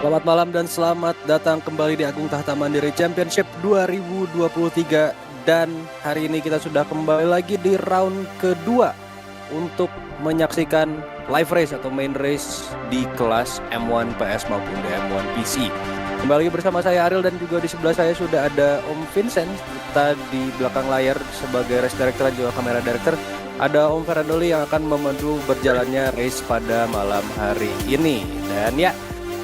Selamat malam dan selamat datang kembali di Agung Tahta Mandiri Championship 2023. Dan hari ini kita sudah kembali lagi di round kedua untuk menyaksikan live race atau main race di kelas M1 PS maupun di M1 PC. Kembali bersama saya Ariel dan juga di sebelah saya sudah ada Om Vincent. Kita di belakang layar sebagai race director dan juga kamera director ada Om Ferandoli yang akan memandu berjalannya race pada malam hari ini. Dan ya,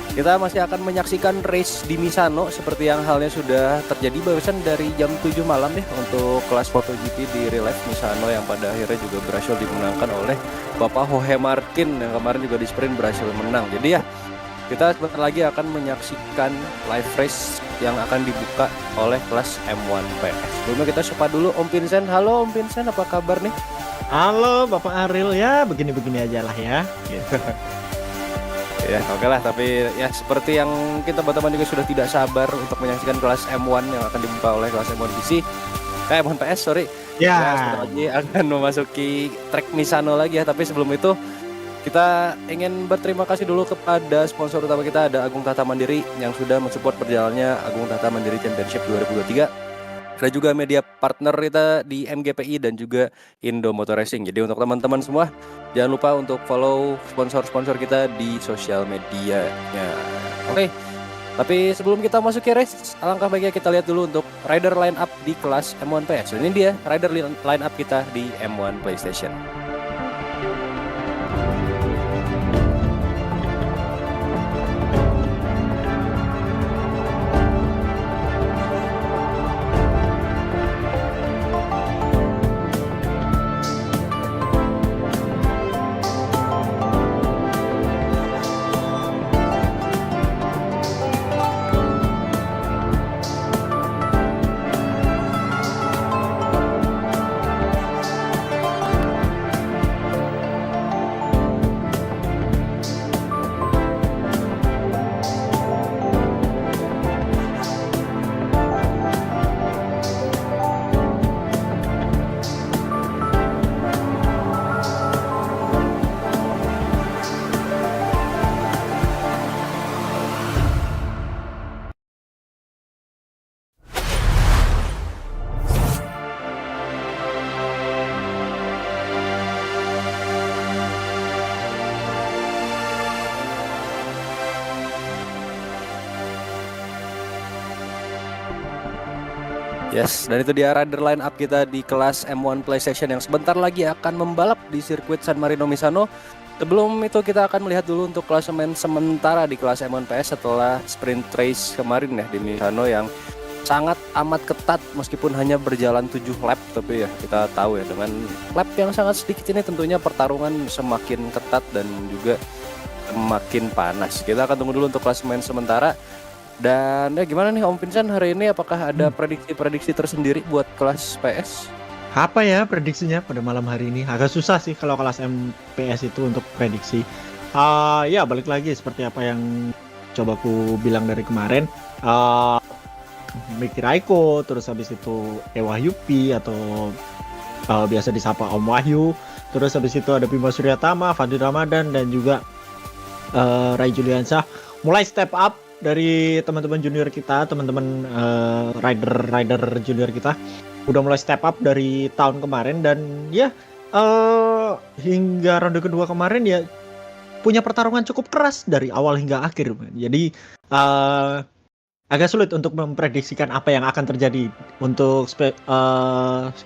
kita masih akan menyaksikan race di Misano seperti yang halnya sudah terjadi barusan dari jam 7 malam ya untuk kelas MotoGP di Real Life Misano yang pada akhirnya juga berhasil dimenangkan oleh Bapak Jorge Martin yang kemarin juga di sprint berhasil menang. Jadi ya, kita sebentar lagi akan menyaksikan live race yang akan dibuka oleh kelas M1 PS. Sebelumnya kita sapa dulu Om Vincent. Halo Om Vincent, apa kabar nih? Halo Bapak Ariel, ya begini-begini aja lah ya. Ya oke lah, tapi ya seperti yang kita teman-teman juga sudah tidak sabar untuk menyaksikan kelas M1 yang akan dibuka oleh kelas M1 PC, M1 PS sorry. Ya sebentar lagi akan memasuki track Misano lagi ya, tapi sebelum itu kita ingin berterima kasih dulu kepada sponsor utama kita, ada Agung Tahta Mandiri yang sudah mensupport berjalannya Agung Tahta Mandiri Championship 2023. Ada juga media partner kita di MGPI dan juga Indo Motor Racing. Jadi untuk teman-teman semua, jangan lupa untuk follow sponsor-sponsor kita di sosial medianya. Oke, tapi sebelum kita masuk ke race, alangkah baiknya kita lihat dulu untuk rider line up di kelas M1 PS. Ini dia rider line up kita di M1 PlayStation. Yes, dan itu dia rider line up kita di kelas M1 PlayStation yang sebentar lagi akan membalap di sirkuit San Marino Misano. Sebelum itu kita akan melihat dulu untuk klasemen sementara di kelas M1 PS setelah sprint race kemarin ya di Misano yang sangat amat ketat meskipun hanya berjalan 7 lap, tapi ya kita tahu ya dengan lap yang sangat sedikit ini tentunya pertarungan semakin ketat dan juga semakin panas. Kita akan tunggu dulu untuk klasemen sementara. Dan ya gimana nih Om Vincent hari ini, apakah ada prediksi-prediksi tersendiri buat kelas PS? Apa ya prediksinya pada malam hari ini? Agak susah sih kalau kelas MPS itu untuk prediksi. Ya balik lagi seperti apa yang coba ku bilang dari kemarin. Miki Raiko, terus habis itu Ewa Yupi atau biasa disapa Om Wahyu. Terus habis itu ada Bima Suryatama, Fadil Ramadan dan juga Ray Juliansyah mulai step up dari teman-teman junior kita, teman-teman rider junior kita udah mulai step up dari tahun kemarin. Dan ya hingga ronde kedua kemarin ya punya pertarungan cukup keras dari awal hingga akhir. Jadi agak sulit untuk memprediksikan apa yang akan terjadi untuk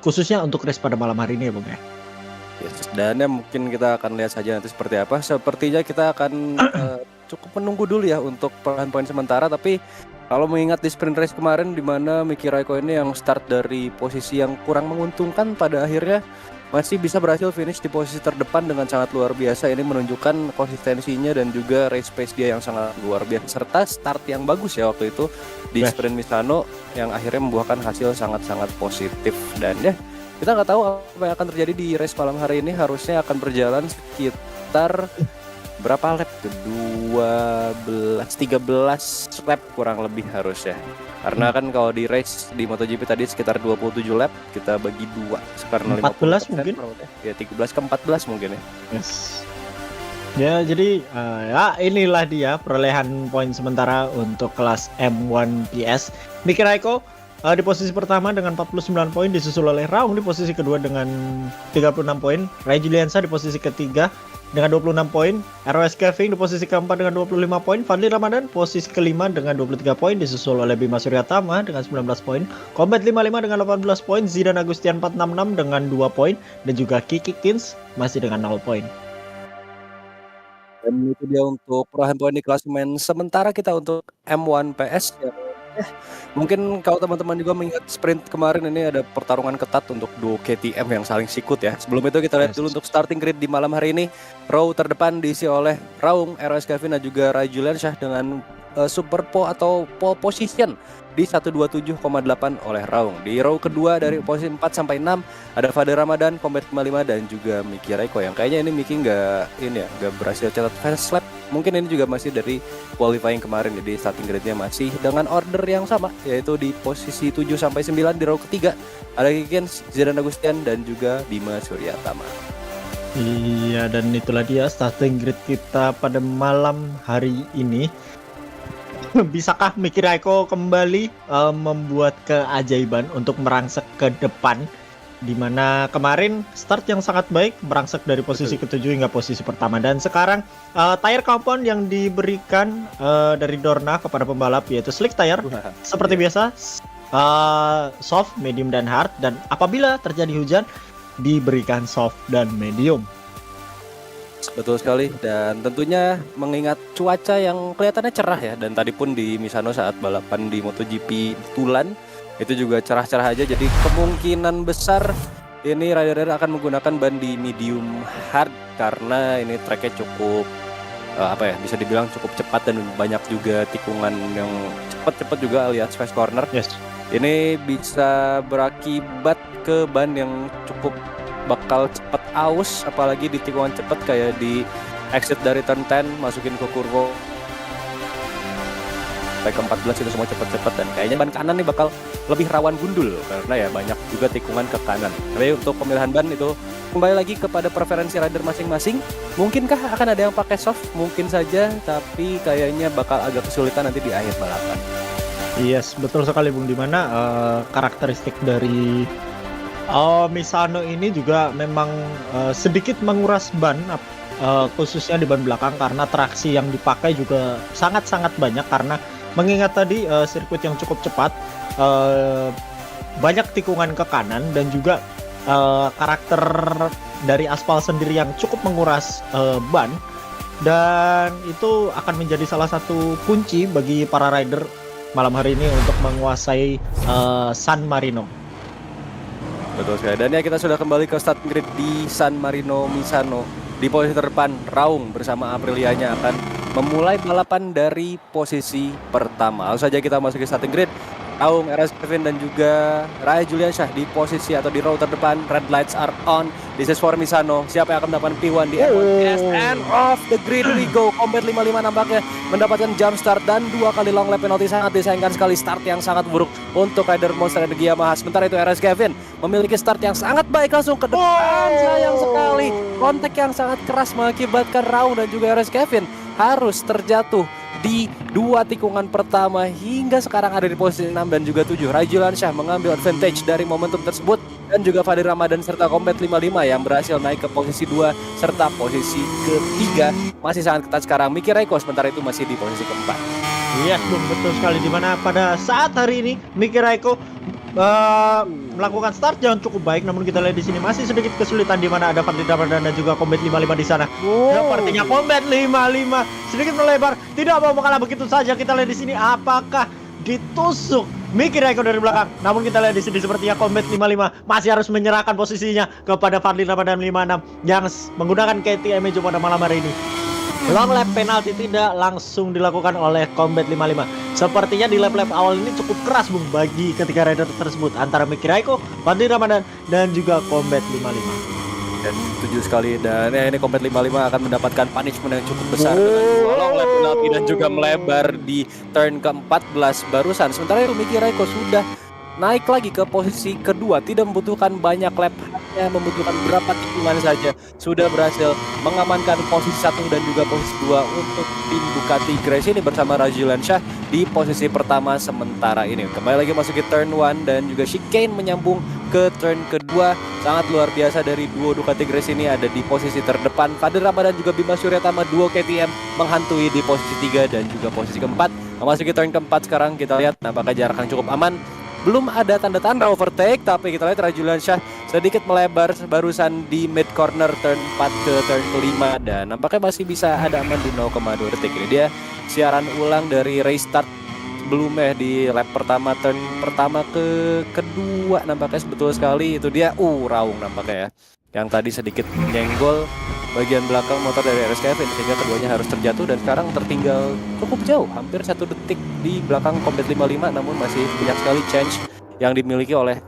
khususnya untuk race pada malam hari ini ya Bung ya. Yes, dan ya mungkin kita akan lihat saja nanti seperti apa. Sepertinya kita akan cukup menunggu dulu ya untuk poin sementara. Tapi kalau mengingat di sprint race kemarin di mana Miki Raiko ini yang start dari posisi yang kurang menguntungkan, pada akhirnya masih bisa berhasil finish di posisi terdepan dengan sangat luar biasa. Ini menunjukkan konsistensinya dan juga race pace dia yang sangat luar biasa serta start yang bagus ya waktu itu di sprint Misano yang akhirnya membuahkan hasil sangat-sangat positif. Dan ya kita nggak tahu apa yang akan terjadi di race malam hari ini. Harusnya akan berjalan sekitar berapa lap tuh? 13 lap kurang lebih harusnya. Karena kan kalau di race di MotoGP tadi sekitar 27 lap, kita bagi 2 karena 14 mungkin. Ya 13 ke 14 mungkin ya. Yes. Ya, jadi ya inilah dia perolehan poin sementara untuk kelas M1 PS. Miki Raikko di posisi pertama dengan 49 poin, disusul oleh Raung di posisi kedua dengan 36 poin, Rai Juliansa di posisi ketiga dengan 26 poin, ROS Kevin di posisi keempat dengan 25 poin, Fadli Ramadan posisi kelima dengan 23 poin, disusul oleh Bima Suryatama dengan 19 poin, Combat 55 dengan 18 poin, Zidan Agustian 466 dengan 2 poin, dan juga Kiki Kins masih dengan 0 poin. Dan itu dia untuk perolehan poin di klasemen sementara kita untuk M1 PS yang mungkin kalau teman-teman juga mengingat sprint kemarin ini ada pertarungan ketat untuk duo KTM yang saling sikut ya. Sebelum itu kita lihat dulu untuk starting grid di malam hari ini. Row terdepan diisi oleh Raung, ROS Kevin dan juga Rai Juliansyah dengan super atau pole position di 127,8 oleh Raung. Di row kedua dari posisi 4 sampai 6 ada Fadli Ramadan, Combat 55 dan juga Miki Raikko yang kayaknya ini Miki nggak berhasil cetak fast lap. Mungkin ini juga masih dari qualifying kemarin, jadi starting grid-nya masih dengan order yang sama yaitu di posisi 7 sampai 9 di row ketiga ada Kikins, Zidan Agustian dan juga Bima Suryatama. Iya, dan itulah dia starting grid kita pada malam hari ini. Bisakah Miki Raikko kembali membuat keajaiban untuk merangsek ke depan, di mana kemarin start yang sangat baik, merangsek dari posisi ketujuh hingga posisi pertama, dan sekarang tire compound yang diberikan dari Dorna kepada pembalap yaitu slick tire seperti biasa, soft, medium dan hard, dan apabila terjadi hujan diberikan soft dan medium. Betul sekali, dan tentunya mengingat cuaca yang kelihatannya cerah ya, dan tadi pun di Misano saat balapan di MotoGP Tulan itu juga cerah-cerah aja, jadi kemungkinan besar ini rider-rider akan menggunakan ban di medium hard karena ini tracknya cukup bisa dibilang cukup cepat dan banyak juga tikungan yang cepat juga alias fast corner. Yes. Ini bisa berakibat ke ban yang cukup bakal cepat aus, apalagi di tikungan cepat kayak di exit dari turn 10 masukin ke kurvo sampai ke 14 itu semua cepat-cepat, dan kayaknya ban kanan nih bakal lebih rawan gundul karena ya banyak juga tikungan ke kanan. Tapi untuk pemilihan ban itu kembali lagi kepada preferensi rider masing-masing. Mungkinkah akan ada yang pakai soft? Mungkin saja, tapi kayaknya bakal agak kesulitan nanti di akhir balapan. Yes, betul sekali Bung, dimana karakteristik dari Misano ini juga memang sedikit menguras ban, khususnya di ban belakang karena traksi yang dipakai juga sangat-sangat banyak, karena mengingat tadi sirkuit yang cukup cepat, banyak tikungan ke kanan, dan juga karakter dari aspal sendiri yang cukup menguras ban, dan itu akan menjadi salah satu kunci bagi para rider malam hari ini untuk menguasai San Marino. Betul sekali, dan ya kita sudah kembali ke start grid di San Marino Misano. Di posisi terdepan Raung bersama Aprilianya akan memulai balapan dari posisi pertama. Langsung saja kita masuk ke starting grid. Raung, ROS Kevin dan juga Rai Juliansyah di posisi atau di row terdepan. Red lights are on. This is for Misano. Siapa yang akan mendapatkan P1 di end of the grid we go. Combat 55 nampaknya mendapatkan jump start dan 2 kali long lap penalty. Sangat disayangkan sekali, start yang sangat buruk untuk rider Monster Energy Yamaha. Sementara itu ROS Kevin memiliki start yang sangat baik, langsung ke depan. Sayang sekali, kontak yang sangat keras mengakibatkan Raung dan juga ROS Kevin harus terjatuh di 2 tikungan pertama hingga sekarang ada di posisi 6 dan juga 7. Rai Juliansyah mengambil advantage dari momentum tersebut, dan juga Fadli Ramadan serta Combat 55 yang berhasil naik ke posisi 2 serta posisi ketiga. Masih sangat ketat sekarang. Miki Raikko sementara itu masih di posisi keempat. Yes, Bung, betul sekali, dimana pada saat hari ini Miki Raikko melakukan start yang cukup baik, namun kita lihat di sini masih sedikit kesulitan, di mana ada Fadli Ramadan dan juga Combat 55 di sana. Sepertinya Combat 55 sedikit melebar, tidak mau mengalah begitu saja. Kita lihat di sini apakah ditusuk Miki Raikko dari belakang. Namun kita lihat di sini sepertinya Combat 55 masih harus menyerahkan posisinya kepada Fadli Ramadan 56 yang menggunakan KTM pada malam hari ini. Long lap penalti tidak langsung dilakukan oleh Combat 55. Sepertinya di lap-lap awal ini cukup keras, Bung, bagi ketiga rider tersebut, antara Miki Raikko, Fadli Ramadan dan juga Combat 55. Dan 7 sekali, dan ini Combat 55 akan mendapatkan punishment yang cukup besar dengan long lap penalti dan juga melebar di turn ke-14 barusan. Sementara itu Miki Raikko sudah naik lagi ke posisi kedua, tidak membutuhkan banyak lap hanya membutuhkan berapa tikungan saja sudah berhasil mengamankan posisi 1 dan juga posisi 2 untuk tim Ducati Grace ini bersama Rajulan Shah di posisi pertama sementara ini. Kembali lagi masuk ke turn 1 dan juga chicane menyambung ke turn kedua. Sangat luar biasa dari duo Ducati Grace ini ada di posisi terdepan. Fadil Ramadan juga Bima Suryatama duo KTM menghantui di posisi 3 dan juga posisi keempat. Memasuki turn keempat sekarang kita lihat nampaknya jarak yang cukup aman. Belum ada tanda-tanda overtake, tapi kita lihat Rajulan Shah sedikit melebar barusan di mid corner turn 4 ke turn kelima dan nampaknya masih bisa ada aman di 0,2 detik. Ini dia siaran ulang dari restart sebelumnya di lap pertama turn pertama ke kedua nampaknya betul sekali itu dia Raung nampaknya ya. Yang tadi sedikit menyenggol bagian belakang motor dari RS Kevin sehingga keduanya harus terjatuh dan sekarang tertinggal cukup jauh hampir 1 detik di belakang Kombat 55 namun masih banyak sekali change yang dimiliki oleh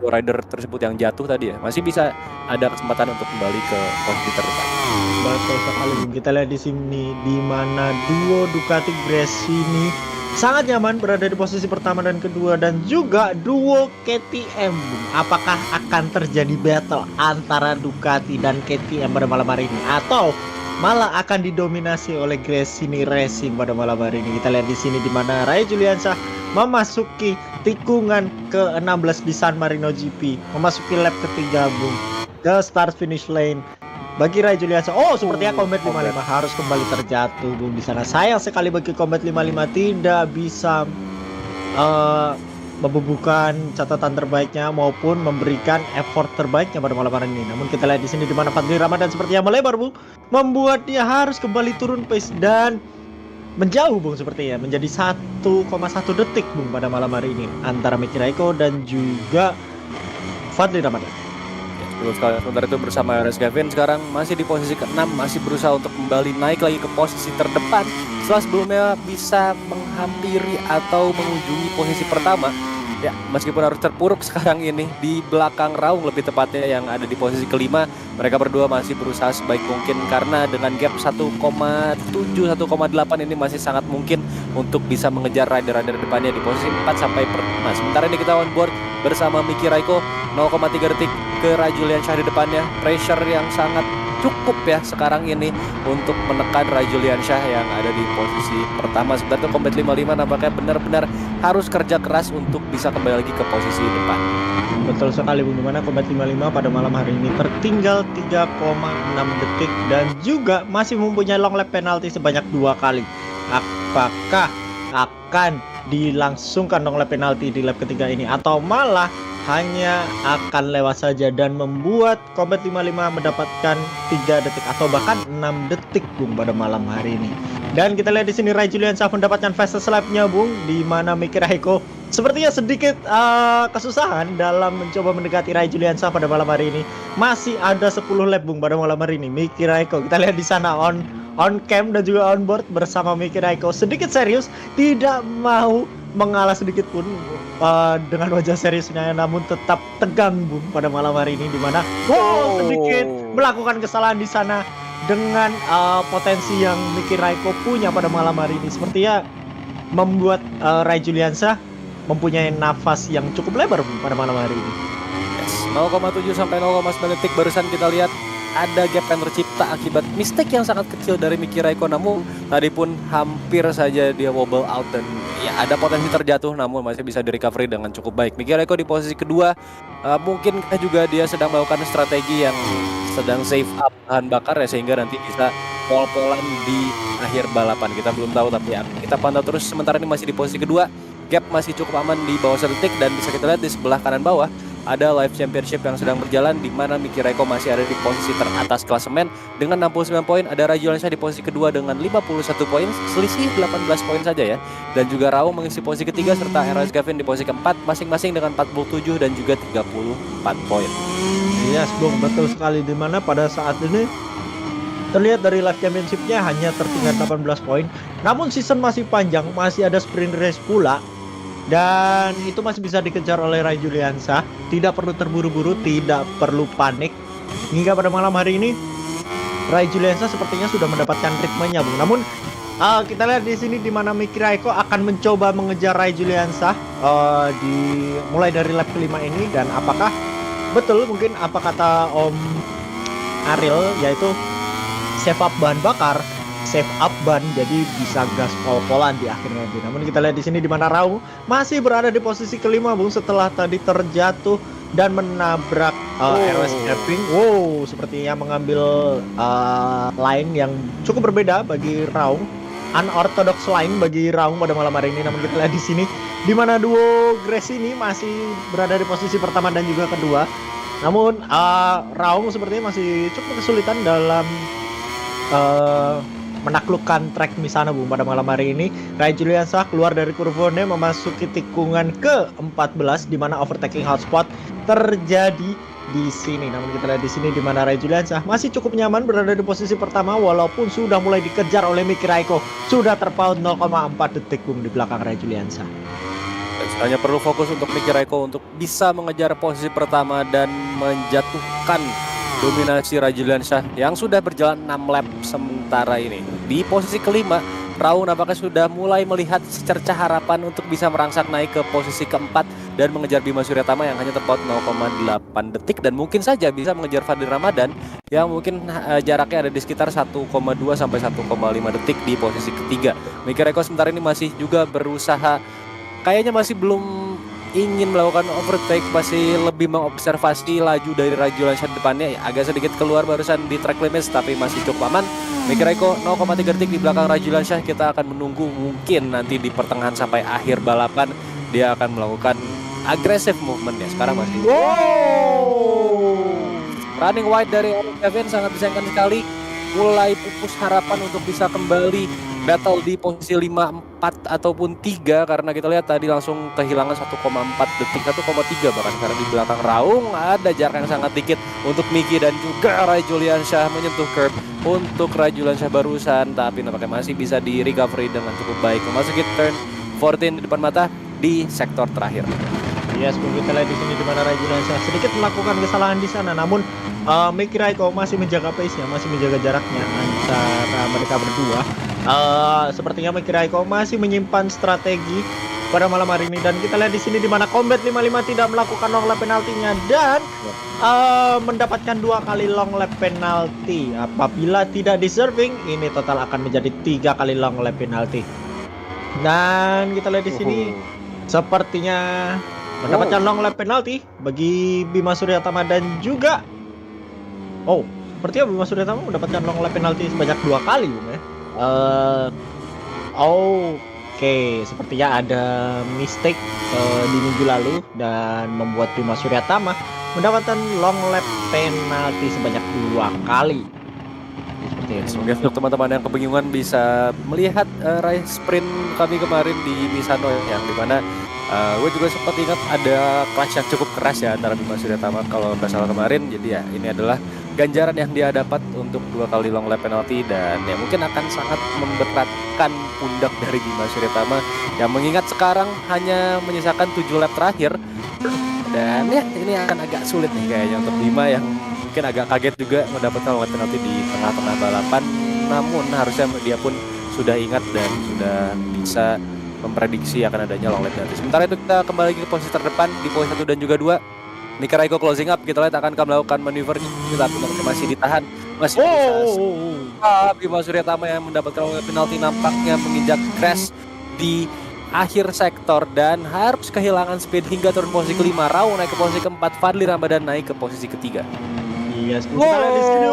rider tersebut yang jatuh tadi ya, masih bisa ada kesempatan untuk kembali ke posisi terdepan. Betul sekali. Kita lihat di sini di mana duo Ducati Grace ini sangat nyaman berada di posisi pertama dan kedua dan juga duo KTM. Apakah akan terjadi battle antara Ducati dan KTM pada malam hari ini atau malah akan didominasi oleh Gresini Racing pada malam hari ini? Kita lihat di sini di mana Ray Juliansyah memasuki tikungan ke-16 di San Marino GP, memasuki lap ketiga Bung ke start finish lane. Bagi Ray Juliansyah, sepertinya Combat 55 harus kembali terjatuh Bung di sana. Sayang sekali bagi Combat 55 tidak bisa membubuhkan catatan terbaiknya maupun memberikan effort terbaiknya pada malam hari ini. Namun kita lihat di sini di mana Fadli Ramadan sepertinya melebar Bung, membuat dia harus kembali turun pace dan menjauh Bung sepertinya menjadi 1,1 detik Bung pada malam hari ini antara Miki Raiko dan juga Fadli Ramadan. Betul sekali. Sementara itu bersama RS Kevin sekarang masih di posisi ke-6, masih berusaha untuk kembali naik lagi ke posisi terdepan setelah sebelumnya bisa menghampiri atau mengunjungi posisi pertama. Ya, meskipun harus terpuruk sekarang ini di belakang Raung lebih tepatnya yang ada di posisi kelima. Mereka berdua masih berusaha sebaik mungkin karena dengan gap 1,7 1,8 ini masih sangat mungkin untuk bisa mengejar rider-rider depannya di posisi 4 sampai 5. Sementara ini kita on board bersama Miki Raiko 0,3 detik ke Ray Juliansyah di depannya. Pressure yang sangat cukup ya sekarang ini untuk menekan Ray Juliansyah yang ada di posisi pertama. Sebenarnya Combat 55 nampaknya benar-benar harus kerja keras untuk bisa kembali lagi ke posisi depan. Betul sekali Bung, dimana Combat 55 pada malam hari ini tertinggal 3,6 detik dan juga masih mempunyai long lap penalty sebanyak 2 kali. Apakah akan dilangsungkan long lap penalty di lap ketiga ini atau malah hanya akan lewat saja dan membuat Combat 55 mendapatkan 3 detik atau bahkan 6 detik Bung pada malam hari ini. Dan kita lihat di sini Ray Juliansyah mendapatkan fastest lap-nya Bung, di mana Miki Raiko sepertinya sedikit kesusahan dalam mencoba mendekati Ray Juliansyah pada malam hari ini. Masih ada 10 lap Bung pada malam hari ini. Miki Raiko kita lihat di sana on cam dan juga on board bersama Miki Raiko sedikit serius, tidak mau mengalah sedikit pun dengan wajah seriusnya, namun tetap tegang Bung pada malam hari ini, di mana sedikit melakukan kesalahan di sana dengan potensi yang Miki Raiko punya pada malam hari ini sepertinya membuat Ray Juliansyah mempunyai nafas yang cukup lebar Bung pada malam hari ini. Yes, 0,7 sampai 0,9 detik barusan kita lihat ada gap yang tercipta akibat mistake yang sangat kecil dari Miki Raiko, namun tadi pun hampir saja dia wobble out dan ya ada potensi terjatuh, namun masih bisa di-recovery dengan cukup baik. Miki Raiko di posisi kedua, mungkin juga dia sedang melakukan strategi yang sedang save up bahan bakar ya, sehingga nanti bisa pol-polan di akhir balapan. Kita belum tahu, tapi ya, kita pantau terus. Sementara ini masih di posisi kedua, gap masih cukup aman di bawah 1 detik dan bisa kita lihat di sebelah kanan bawah ada Live Championship yang sedang berjalan, di mana Miki Raiko masih ada di posisi teratas klasemen dengan 69 poin. Ada Ray Juliansyah di posisi kedua dengan 51 poin, selisih 18 poin saja ya. Dan juga Raung mengisi posisi ketiga serta RS Gavin di posisi keempat masing-masing dengan 47 dan juga 34 poin. Yes Bung, betul sekali, di mana pada saat ini terlihat dari Live Championship-nya hanya tertinggal 18 poin. Namun season masih panjang, masih ada sprint race pula. Dan itu masih bisa dikejar oleh Ray Juliansyah. Tidak perlu terburu-buru, tidak perlu panik. Hingga pada malam hari ini Ray Juliansyah sepertinya sudah mendapatkan ritmenya Bung. Namun kita lihat di sini di mana Miki Raiko akan mencoba mengejar Ray Juliansyah mulai dari lap kelima ini, dan apakah Betul, mungkin apa kata Om Ariel, yaitu save up bahan bakar, save up ban, jadi bisa gas pol-polan di akhir nanti. Namun kita lihat di sini di mana Raung masih berada di posisi kelima, Bung, setelah tadi terjatuh dan menabrak RS Capping. Wow, sepertinya mengambil line yang cukup berbeda bagi Raung, unorthodox line bagi Raung pada malam hari ini. Namun kita lihat di sini di mana duo Grace ini masih berada di posisi pertama dan juga kedua. Namun Raung sepertinya masih cukup kesulitan dalam menaklukkan track Misano, Bung, pada malam hari ini. Rai Juliansyah keluar dari Kurvone memasuki tikungan ke-14 di mana overtaking hotspot terjadi di sini. Namun kita lihat di sini di mana Rai Juliansyah masih cukup nyaman berada di posisi pertama walaupun sudah mulai dikejar oleh Miki Raikko. Sudah terpaut 0,4 detik, Bung, di belakang Rai Juliansyah. Hanya perlu fokus untuk Miki Raikko untuk bisa mengejar posisi pertama dan menjatuhkan dominasi Rai Juliansyah yang sudah berjalan 6 lap sementara ini. Di posisi kelima, Raung nampaknya sudah mulai melihat secercah harapan untuk bisa merangsek naik ke posisi keempat dan mengejar Bima Suryatama yang hanya terpaut 0,8 detik dan mungkin saja bisa mengejar Fadil Ramadan yang mungkin jaraknya ada di sekitar 1,2 sampai 1,5 detik di posisi ketiga. Miki Raikko sementara ini masih juga berusaha, kayaknya masih belum ingin melakukan overtake, masih lebih mengobservasi laju dari Rai Juliansyah di depannya. Ya, agak sedikit keluar barusan di track limits tapi masih cukup aman. Miki Raikko 0,3 detik di belakang Rai Juliansyah. Kita akan menunggu mungkin nanti di pertengahan sampai akhir balapan dia akan melakukan agresif movement ya. Sekarang masih running wide dari Eric Kevin, sangat disayangkan sekali. Mulai pupus harapan untuk bisa kembali battle di posisi 5, 4 ataupun 3 karena kita lihat tadi langsung kehilangan 1,4 detik, 1,3 bahkan karena di belakang Raung ada jarak yang sangat dikit untuk Miki dan juga Rai Juliansyah menyentuh curb untuk Rai Juliansyah barusan, tapi nampaknya masih bisa di recovery dengan cukup baik memasuki turn 14 di depan mata di sektor terakhir. Yes, Bung, kita lihat di sini di mana Rai Juliansyah sedikit melakukan kesalahan di sana, namun Miki Raikko masih menjaga pace-nya, masih menjaga jaraknya antara mereka berdua. Sepertinya Miki Raikko masih menyimpan strategi pada malam hari ini dan kita lihat di sini di mana Combat 55 tidak melakukan long lap penaltinya dan mendapatkan 2 kali long lap penalti. Apabila tidak deserving, ini total akan menjadi 3 kali long lap penalti. Dan kita lihat di sini sepertinya mendapatkan long lap penalti bagi Bima Suryatama dan juga sepertinya Bima Suryatama mendapatkan long lap penalti sebanyak 2 kali, Bung, ya. Oke, sepertinya ada mistake di minggu lalu dan membuat Bima Suryatama mendapatkan long lap penalti sebanyak 2 kali. Seperti itu. Semoga untuk teman-teman yang kebingungan bisa melihat race sprint kami kemarin di Misano yang dimana gue juga sempat ingat ada clash yang cukup keras ya antara Bima Suryatama kalau nggak salah kemarin. Jadi ya ini adalah ganjaran yang dia dapat untuk 2 kali long lap penalty dan ya mungkin akan sangat memberatkan pundak dari Bima Suryatama yang mengingat sekarang hanya menyisakan 7 lap terakhir dan ya ini akan agak sulit nih kayaknya untuk Bima yang mungkin agak kaget juga mendapatkan long lap penalty di tengah-tengah balapan, namun harusnya dia pun sudah ingat dan sudah bisa memprediksi akan adanya long lap penalty. Sementara itu kita kembali ke posisi terdepan di posisi 1 dan juga 2. Miki Raikko closing up, kita lihat akan melakukan manuver tapi masih ditahan, masih bisa Bima Suryatama yang mendapatkan penalti nampaknya menginjak crash di akhir sektor dan harus kehilangan speed hingga turun posisi kelima. Raung naik ke posisi keempat, Fadli Ramadan naik ke posisi ketiga. Yes, kita lihat di sini.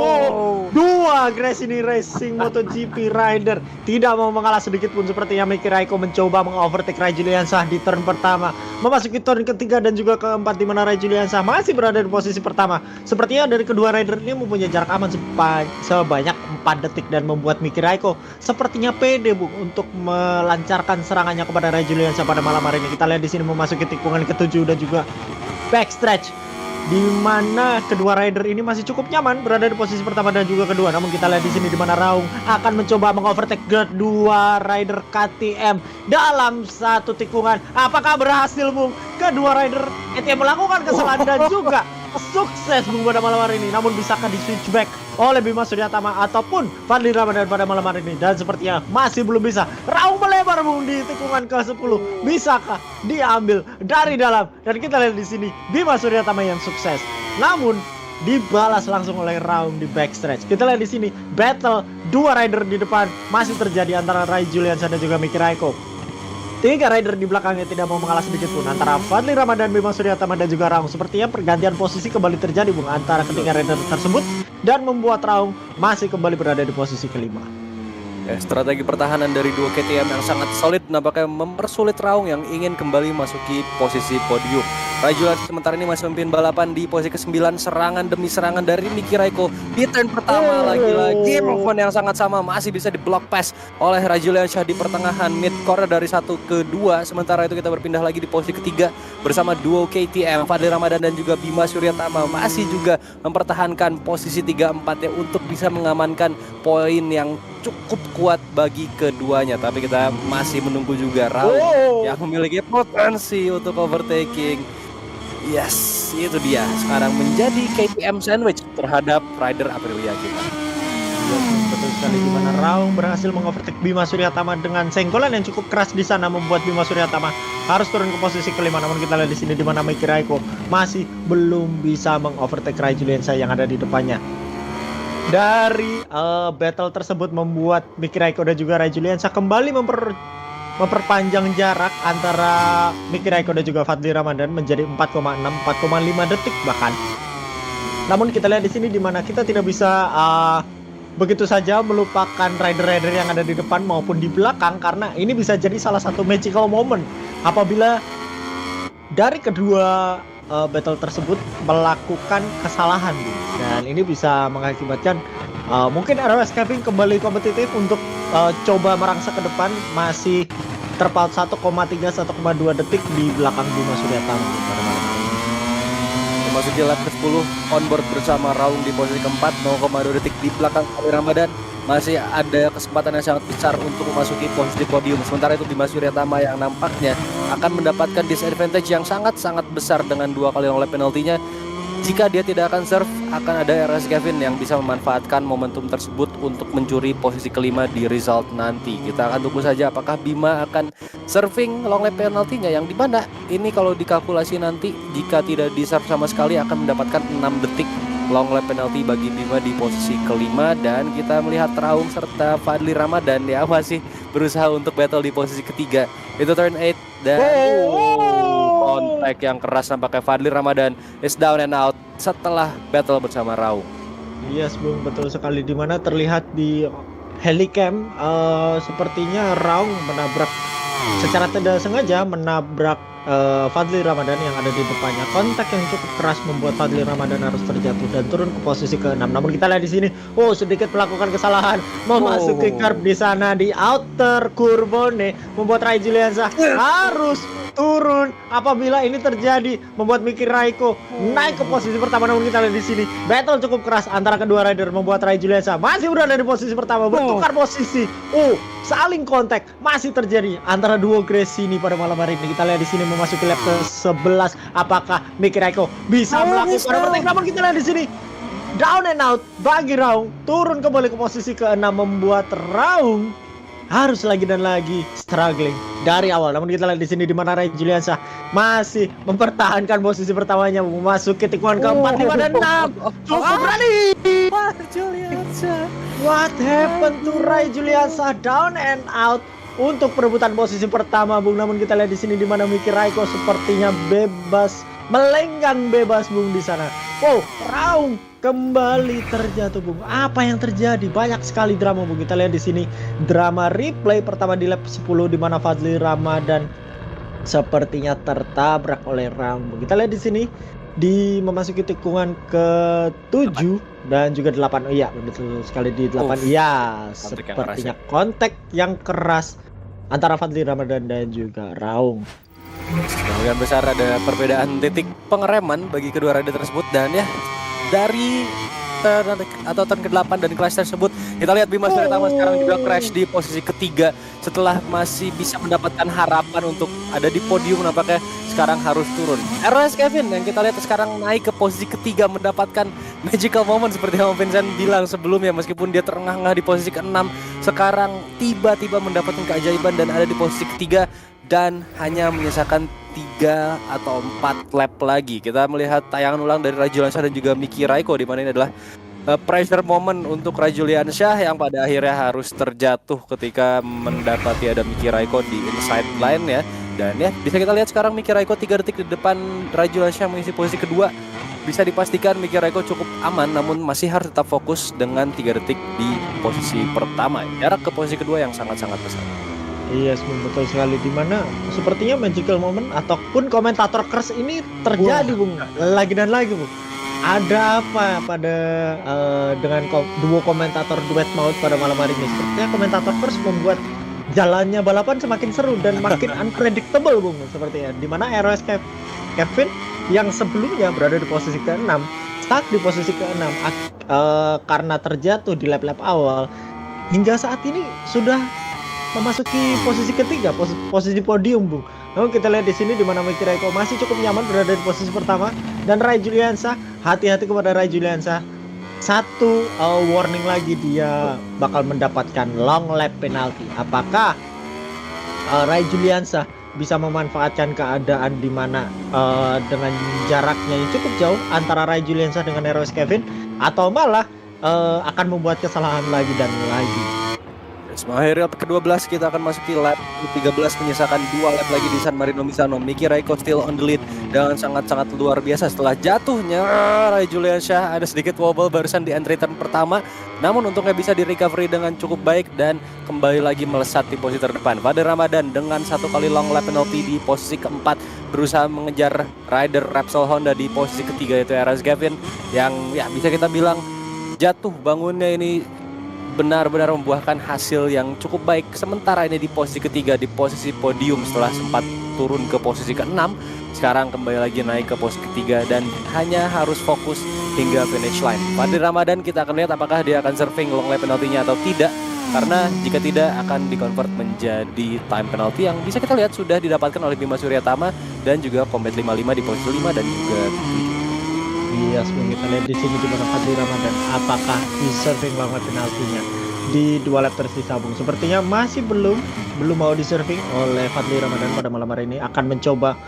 Dua Grace ini Racing MotoGP rider tidak mau mengalah sedikit pun, sepertinya Miki Raikko mencoba mengovertake Rai Juliansyah di turn pertama, memasuki turn ketiga dan juga keempat di mana Rai Juliansyah masih berada di posisi pertama. Sepertinya dari kedua rider ini mempunyai jarak aman sebanyak 4 detik dan membuat Miki Raikko sepertinya pede, Bung, untuk melancarkan serangannya kepada Rai Juliansyah pada malam hari ini. Kita lihat di sini memasuki tikungan ke-7 dan juga backstretch di mana kedua rider ini masih cukup nyaman berada di posisi pertama dan juga kedua. Namun kita lihat di sini di mana Raung akan mencoba mengovertake kedua rider KTM dalam satu tikungan. Apakah berhasil, Bung? Kedua rider KTM melakukan kesalahan dan juga sukses, Bung, pada malam hari ini. Namun bisakah di switchback oleh Bima Suryatama ataupun Fadli Ramadan pada malam hari ini? Dan sepertinya masih belum bisa. Raung melebar, Bung, di tikungan ke-10. Bisakah diambil dari dalam? Dan kita lihat di sini Bima Suryatama yang sukses namun dibalas langsung oleh Raung di backstretch. Kita lihat di sini battle 2 rider di depan masih terjadi antara Rai Juliansyah dan juga Miki Raiko. 3 rider di belakangnya tidak mau mengalah sedikit pun antara Fadli Ramadan, Bima Suryatama dan juga Raung. Sepertinya pergantian posisi kembali terjadi Bung antara ketiga rider tersebut dan membuat Raung masih kembali berada di posisi kelima. Strategi pertahanan dari duo KTM yang sangat solid nampaknya mempersulit Raung yang ingin kembali masuki posisi podium. Rai Juliansyah sementara ini masih memimpin balapan di posisi ke-9, serangan demi serangan dari Miki Raiko di turn pertama. Lagi-lagi movement yang sangat sama masih bisa di block pass oleh Rai Juliansyah di pertengahan mid corner dari 1 ke 2. Sementara itu kita berpindah lagi di posisi ketiga bersama duo KTM Fadli Ramadan dan juga Bima Suryatama masih juga mempertahankan posisi 3-4 ya untuk bisa mengamankan poin yang cukup kuat bagi keduanya. Tapi kita masih menunggu juga Raung yang memiliki potensi untuk overtaking. Yes, itu dia. Sekarang menjadi KTM sandwich terhadap rider Aprilia kita. Betul sekali, di mana Raung berhasil mengovertake Bima Suryatama dengan senggolan yang cukup keras di sana membuat Bima Suryatama harus turun ke posisi kelima. Namun kita lihat di sini di mana Miki Raiko masih belum bisa mengovertake Rai Juliansyah yang ada di depannya. Dari battle tersebut membuat Miki Raiko dan juga Rai Juliansyah kembali memperpanjang jarak antara Miki Raiko dan juga Fadli Ramadan menjadi 4,6, 4,5 detik bahkan. Namun kita lihat di sini di mana kita tidak bisa begitu saja melupakan rider-rider yang ada di depan maupun di belakang, karena ini bisa jadi salah satu magical moment apabila dari kedua battle tersebut melakukan kesalahan, dan ini bisa mengakibatkan mungkin ROS Kevin kembali kompetitif untuk coba merangsek ke depan, masih terpaut 1,3 1,2 detik di belakang Bima Suryatama pada malam hari ini. Memasuki lap ke-10 onboard bersama Raung di posisi keempat, 0,2 detik di belakang Fadli Ramadan. Masih ada kesempatan yang sangat besar untuk memasuki posisi podium. Sementara itu Bima Suryatama yang nampaknya akan mendapatkan disadvantage yang sangat-sangat besar dengan 2 kali long lap penaltinya. Jika dia tidak akan serve, akan ada RS Kevin yang bisa memanfaatkan momentum tersebut untuk mencuri posisi kelima di result nanti. Kita akan tunggu saja apakah Bima akan serving long lap penaltinya, yang dimana ini kalau dikalkulasi nanti jika tidak di serve sama sekali akan mendapatkan 6 detik long lap penalti bagi Bima di posisi kelima. Dan kita melihat Raung serta Fadli Ramadan ya masih berusaha untuk battle di posisi ketiga. Itu turn 8 dan kontak yang keras nampaknya Fadli Ramadan is down and out setelah battle bersama Raung. Yes Bung, betul sekali, dimana terlihat di helicam sepertinya Raung menabrak secara tidak sengaja menabrak Fadli Ramadan yang ada di depannya. Kontak yang cukup keras membuat Fadli Ramadan harus terjatuh dan turun ke posisi ke-6. Namun kita lihat di sini, sedikit melakukan kesalahan memasuki curb di sana di outer Courbone, membuat Rai Juliansyah harus turun apabila ini terjadi, membuat Miki Raiko naik ke posisi pertama. Namun kita lihat di sini battle cukup keras antara kedua rider membuat Rai Juliansyah masih berada di posisi pertama, bertukar posisi. Saling kontak masih terjadi antara duo Gracie ini pada malam hari ini. Kita lihat di sini memasuki lap ke-11, apakah Miki Raiko bisa melakukan overtake? Namun kita lihat di sini down and out bagi Raung, turun kembali ke posisi ke-6 membuat Raung harus lagi dan lagi struggling dari awal. Namun kita lihat di sini di mana Rai Juliansyah masih mempertahankan posisi pertamanya, memasuki tikungan ke-4, 5 dan 6. Cukup berani. What happened to Rai Juliansyah? Down and out untuk perebutan posisi pertama, Bung. Namun kita lihat di sini di mana Miki Raiko sepertinya bebas, melenggang bebas, Bung, di sana. Raung kembali terjatuh, Bung. Apa yang terjadi? Banyak sekali drama, Bung. Kita lihat di sini drama replay pertama di lap 10 di mana Fadli Ramadan sepertinya tertabrak oleh Raung. Kita lihat di sini di memasuki tikungan ke-7 dan juga 8. Iya, betul sekali di 8. Iya, sepertinya kontak yang keras antara Fadli Ramadan dan juga Raung. Kemungkinan besar ada perbedaan titik pengereman bagi kedua rider tersebut. Dan ya, dari turn ke-8 dan crash tersebut kita lihat Bima Suryatama sekarang juga crash di posisi ketiga setelah masih bisa mendapatkan harapan untuk ada di podium. Nampaknya sekarang harus turun. RS Kevin yang kita lihat sekarang naik ke posisi ketiga, mendapatkan magical moment seperti yang Vincent bilang sebelumnya. Meskipun dia terengah-engah di posisi ke-6, sekarang tiba-tiba mendapatkan keajaiban dan ada di posisi ketiga dan hanya menyisakan 3 atau 4 lap lagi. Kita melihat tayangan ulang dari Rajuliansyah dan juga Miki Raiko, di mana ini adalah pressure moment untuk Rajuliansyah yang pada akhirnya harus terjatuh ketika mendapati ada Miki Raiko di inside line ya. Dan ya bisa kita lihat sekarang Miki Raiko 3 detik di depan Rajuliansyah mengisi posisi kedua. Bisa dipastikan Miki Raiko cukup aman, namun masih harus tetap fokus dengan 3 detik di posisi pertama. Jarak ke posisi kedua yang sangat-sangat besar. Iya, betul sekali. Dimana sepertinya magical moment ataupun komentator curse ini terjadi, Bung. Lagi dan lagi, Bung. Ada apa pada dengan duo komentator duet maut pada malam hari ini? Sepertinya komentator curse membuat jalannya balapan semakin seru dan makin unpredictable, Bung. Sepertinya. Dimana ROS Kevin yang sebelumnya berada di posisi ke-6 stuck di posisi ke-6 karena terjatuh di lap-lap awal, hingga saat ini sudah memasuki posisi ketiga, posisi podium, Bung. Namun kita lihat di sini di mana Miki Raiko masih cukup nyaman berada di posisi pertama, dan Rajuliansyah, hati-hati kepada Rajuliansyah. Satu warning lagi, dia bakal mendapatkan long lap penalty. Apakah Rajuliansyah bisa memanfaatkan keadaan di mana dengan jaraknya yang cukup jauh antara Rajuliansyah dengan ROS Kevin, atau malah akan membuat kesalahan lagi dan lagi? Mengakhiri lap ke-12, kita akan masuki lap ke-13, menyisakan 2 lap lagi di San Marino Misano. Miki Raiko still on the lead dengan sangat-sangat luar biasa. Setelah jatuhnya Rajuliansyah, ada sedikit wobble barusan di entry turn pertama, namun untungnya bisa di recovery dengan cukup baik dan kembali lagi melesat di posisi terdepan. Fadil Ramadan dengan 1 kali long lap penalty di posisi keempat, berusaha mengejar rider Repsol Honda di posisi ketiga, yaitu RS Gavin, yang ya bisa kita bilang jatuh bangunnya ini benar-benar membuahkan hasil yang cukup baik. Sementara ini di posisi ketiga, di posisi podium setelah sempat turun ke posisi ke-6, sekarang kembali lagi naik ke posisi ketiga dan hanya harus fokus hingga finish line. Fadil Ramadan, kita akan lihat apakah dia akan surfing long lap penalty-nya atau tidak, karena jika tidak akan di-convert menjadi time penalty yang bisa kita lihat sudah didapatkan oleh Bima Suryatama dan juga Combat 55 di posisi 5 dan juga 7. Iya, sebelum kita lihat di sini di mana Fadil Ramadan apakah di-serving long lap penaltinya di 2 lap tersisa, Bung. Sepertinya masih belum mau di-serving oleh Fadil Ramadan pada malam hari ini. Akan mencoba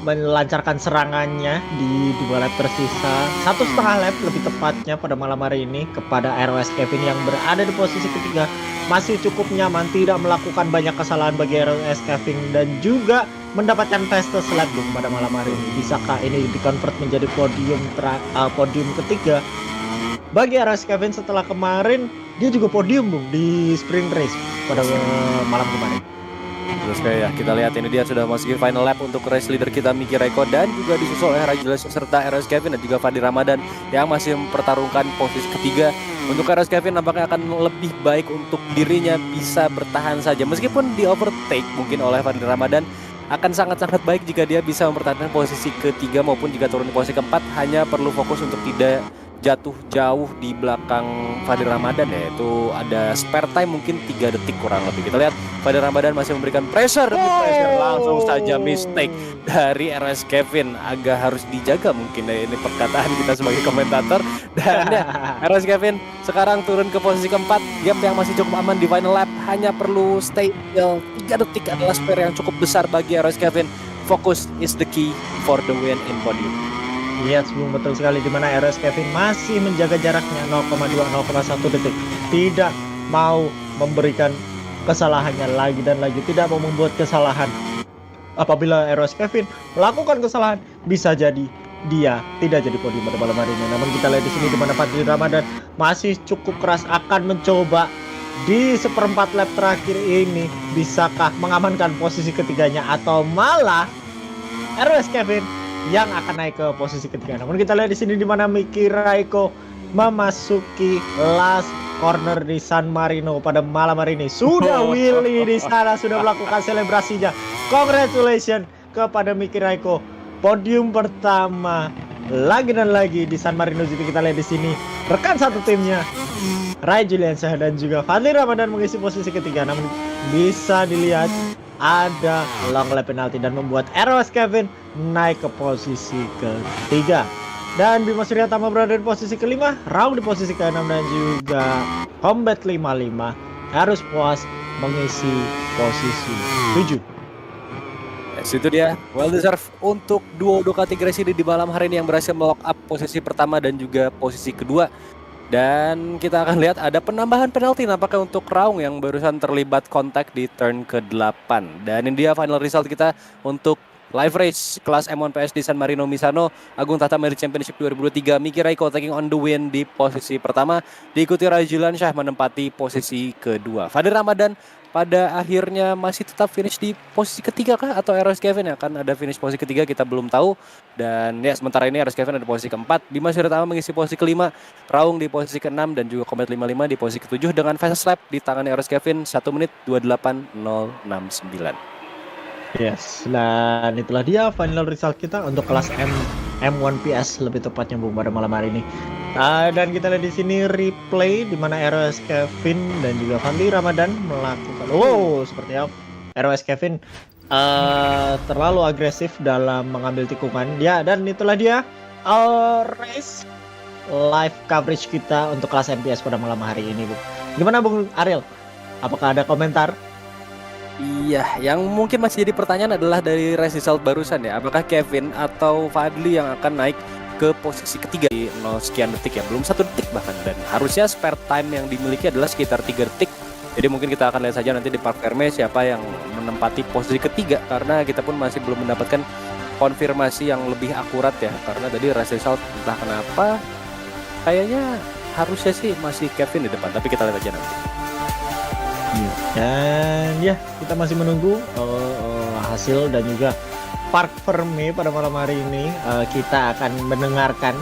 melancarkan serangannya di 2 lap tersisa, 1,5 lap lebih tepatnya pada malam hari ini, kepada ROS Kevin yang berada di posisi ketiga. Masih cukup nyaman, tidak melakukan banyak kesalahan bagi ROS Kevin, dan juga mendapatkan fastest lap, Bung, pada malam hari ini. Bisakah ini di-convert menjadi podium ketiga bagi ROS Kevin setelah kemarin dia juga podium, Bung, di sprint race pada malam kemarin. Terus kayak kita lihat ini dia sudah masuki final lap untuk race leader kita Miki Raiko, dan juga disusul oleh Rajuliansyah serta ROS Kevin dan juga Fadil Ramadan yang masih mempertaruhkan posisi ketiga. Untuk ROS Kevin nampaknya akan lebih baik untuk dirinya bisa bertahan saja, meskipun di overtake mungkin oleh Fadil Ramadan. Akan sangat-sangat baik jika dia bisa mempertahankan posisi ketiga maupun jika turun di posisi keempat. Hanya perlu fokus untuk tidak jatuh jauh di belakang Fadil Ramadan, yaitu ada spare time mungkin 3 detik kurang lebih. Kita lihat Fadil Ramadan masih memberikan pressure demi pressure, langsung saja mistake dari RS Kevin. Agak harus dijaga mungkin ya, ini perkataan kita sebagai komentator. Dan ya, RS Kevin sekarang turun ke posisi keempat, gap yang masih cukup aman di final lap. Hanya perlu stay still, 3 detik adalah spare yang cukup besar bagi RS Kevin. Focus is the key for the win in podium. Iya, sebelum betul sekali, di mana RS Kevin masih menjaga jaraknya 0,2-0,1 detik. Tidak mau memberikan kesalahannya lagi dan lagi, tidak mau membuat kesalahan. Apabila RS Kevin melakukan kesalahan, bisa jadi dia tidak jadi podium pada malam hari ini. Namun kita lihat di sini di mana Fadil Ramadan masih cukup keras akan mencoba di seperempat lap terakhir ini, bisakah mengamankan posisi ketiganya atau malah RS Kevin yang akan naik ke posisi ketiga. Namun kita lihat di sini di mana Miki Raiko memasuki last corner di San Marino pada malam hari ini. Sudah Willy di sana sudah melakukan selebrasinya. Congratulations kepada Miki Raiko. Podium pertama lagi dan lagi di San Marino GP. Kita lihat di sini rekan satu timnya Rajuliansyah dan juga Fadil Ramadan mengisi posisi ketiga. Namun bisa dilihat ada long lap penalty dan membuat ROS Kevin naik ke posisi ketiga. Dan Bima Suryatama berada di posisi kelima, Raung di posisi ke-6 dan juga Combat 55 harus puas mengisi posisi 7. Situ dia, well deserved untuk duo Ducati Gresini di malam hari ini yang berhasil melock up posisi pertama dan juga posisi kedua. Dan kita akan lihat ada penambahan penalti nampaknya untuk Raung yang barusan terlibat kontak di turn ke-8. Dan ini dia final result kita untuk live race kelas M1 PS di San Marino Misano Agung Tahta Meri Championship 2023. Miki Raiko taking on the win di posisi pertama, diikuti Rai Juliansyah menempati posisi kedua. Fadil Ramadan pada akhirnya masih tetap finish di posisi ketiga kah atau RS Kevin ya, kan ada finish posisi ketiga kita belum tahu. Dan ya sementara ini RS Kevin ada posisi keempat, Dimas Wiratama mengisi posisi kelima, Raung di posisi keenam dan juga Komet 55 di posisi ketujuh dengan fast lap di tangan RS Kevin 1 menit 28.069. Yes, dan itulah dia final result kita untuk kelas M1 PS lebih tepatnya Bung pada malam hari ini. Dan kita lihat di sini replay di mana ROS Kevin dan juga Fandi Ramadan melakukan seperti apa? ROS Kevin terlalu agresif dalam mengambil tikungan. Ya, dan itulah dia race live coverage kita untuk kelas MPS pada malam hari ini, Bung. Gimana Bung Ariel? Apakah ada komentar? Iya, yang mungkin masih jadi pertanyaan adalah dari race result barusan ya. Apakah Kevin atau Fadli yang akan naik ke posisi ketiga di 0 sekian detik ya, belum 1 detik bahkan, dan harusnya spare time yang dimiliki adalah sekitar 3 detik. Jadi mungkin kita akan lihat saja nanti di Park Ferme siapa yang menempati posisi ketiga, karena kita pun masih belum mendapatkan konfirmasi yang lebih akurat ya, karena tadi race result entah kenapa kayaknya harusnya sih masih Kevin di depan, tapi kita lihat aja nanti. Dan ya kita masih menunggu hasil dan juga Park Ferme pada malam hari ini. Kita akan mendengarkan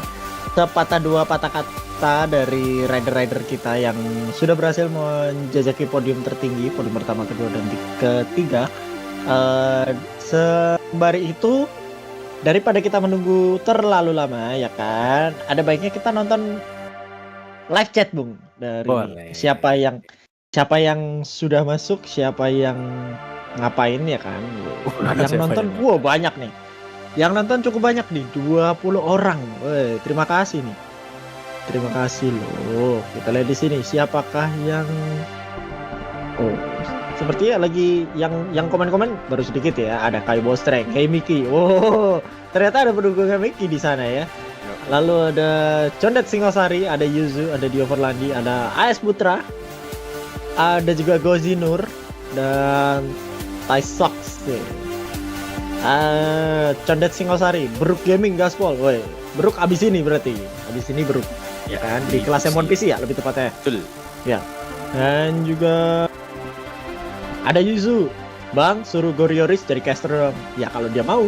sepatah dua patah kata dari rider-rider kita yang sudah berhasil menjajaki podium tertinggi, podium pertama, kedua, dan ketiga. Sembari itu, daripada kita menunggu terlalu lama ya kan, ada baiknya kita nonton live chat Bung dari siapa yang sudah masuk, siapa yang ngapain ya kan. Yang nonton banyak nih. Yang nonton cukup banyak nih, 20 orang. Terima kasih nih. Terima kasih loh. Kita lihat di sini siapakah yang sepertinya lagi yang komen-komen baru sedikit ya. Ada Kai Bostreng, Hey Miki. Ternyata ada pendukungnya Miki di sana ya. Lalu ada Condet Singosari, ada Yuzu, ada Dio Verlandi, ada AS Putra. Ada juga Gozi Nur dan Tai Sox. Condet Singosari, Beruk Gaming Gaspol. Beruk abis ini berarti. Abis ini Beruk. Ya kan di kelas M1 PC ya lebih tepatnya. Betul. Ya. Dan juga ada Yuzu. Bang, suruh Gorioris jadi caster dong. Ya kalau dia mau.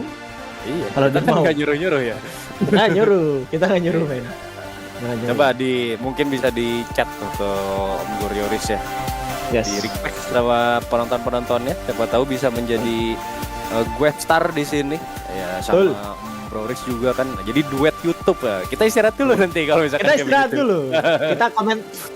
Iya. Kalau dia mau. Enggak nyuruh-nyuruh ya. Nah, nyuruh. Kita enggak nyuruh, men. Coba mungkin bisa di chat untuk Om Gorioris ya. Yes. Di request sama penontonnya, siapa tahu bisa menjadi guest star di sini ya, sama Om Goris juga kan. Jadi duet YouTube ya. Kita istirahat dulu nanti kalau misalkan kita istirahat dulu.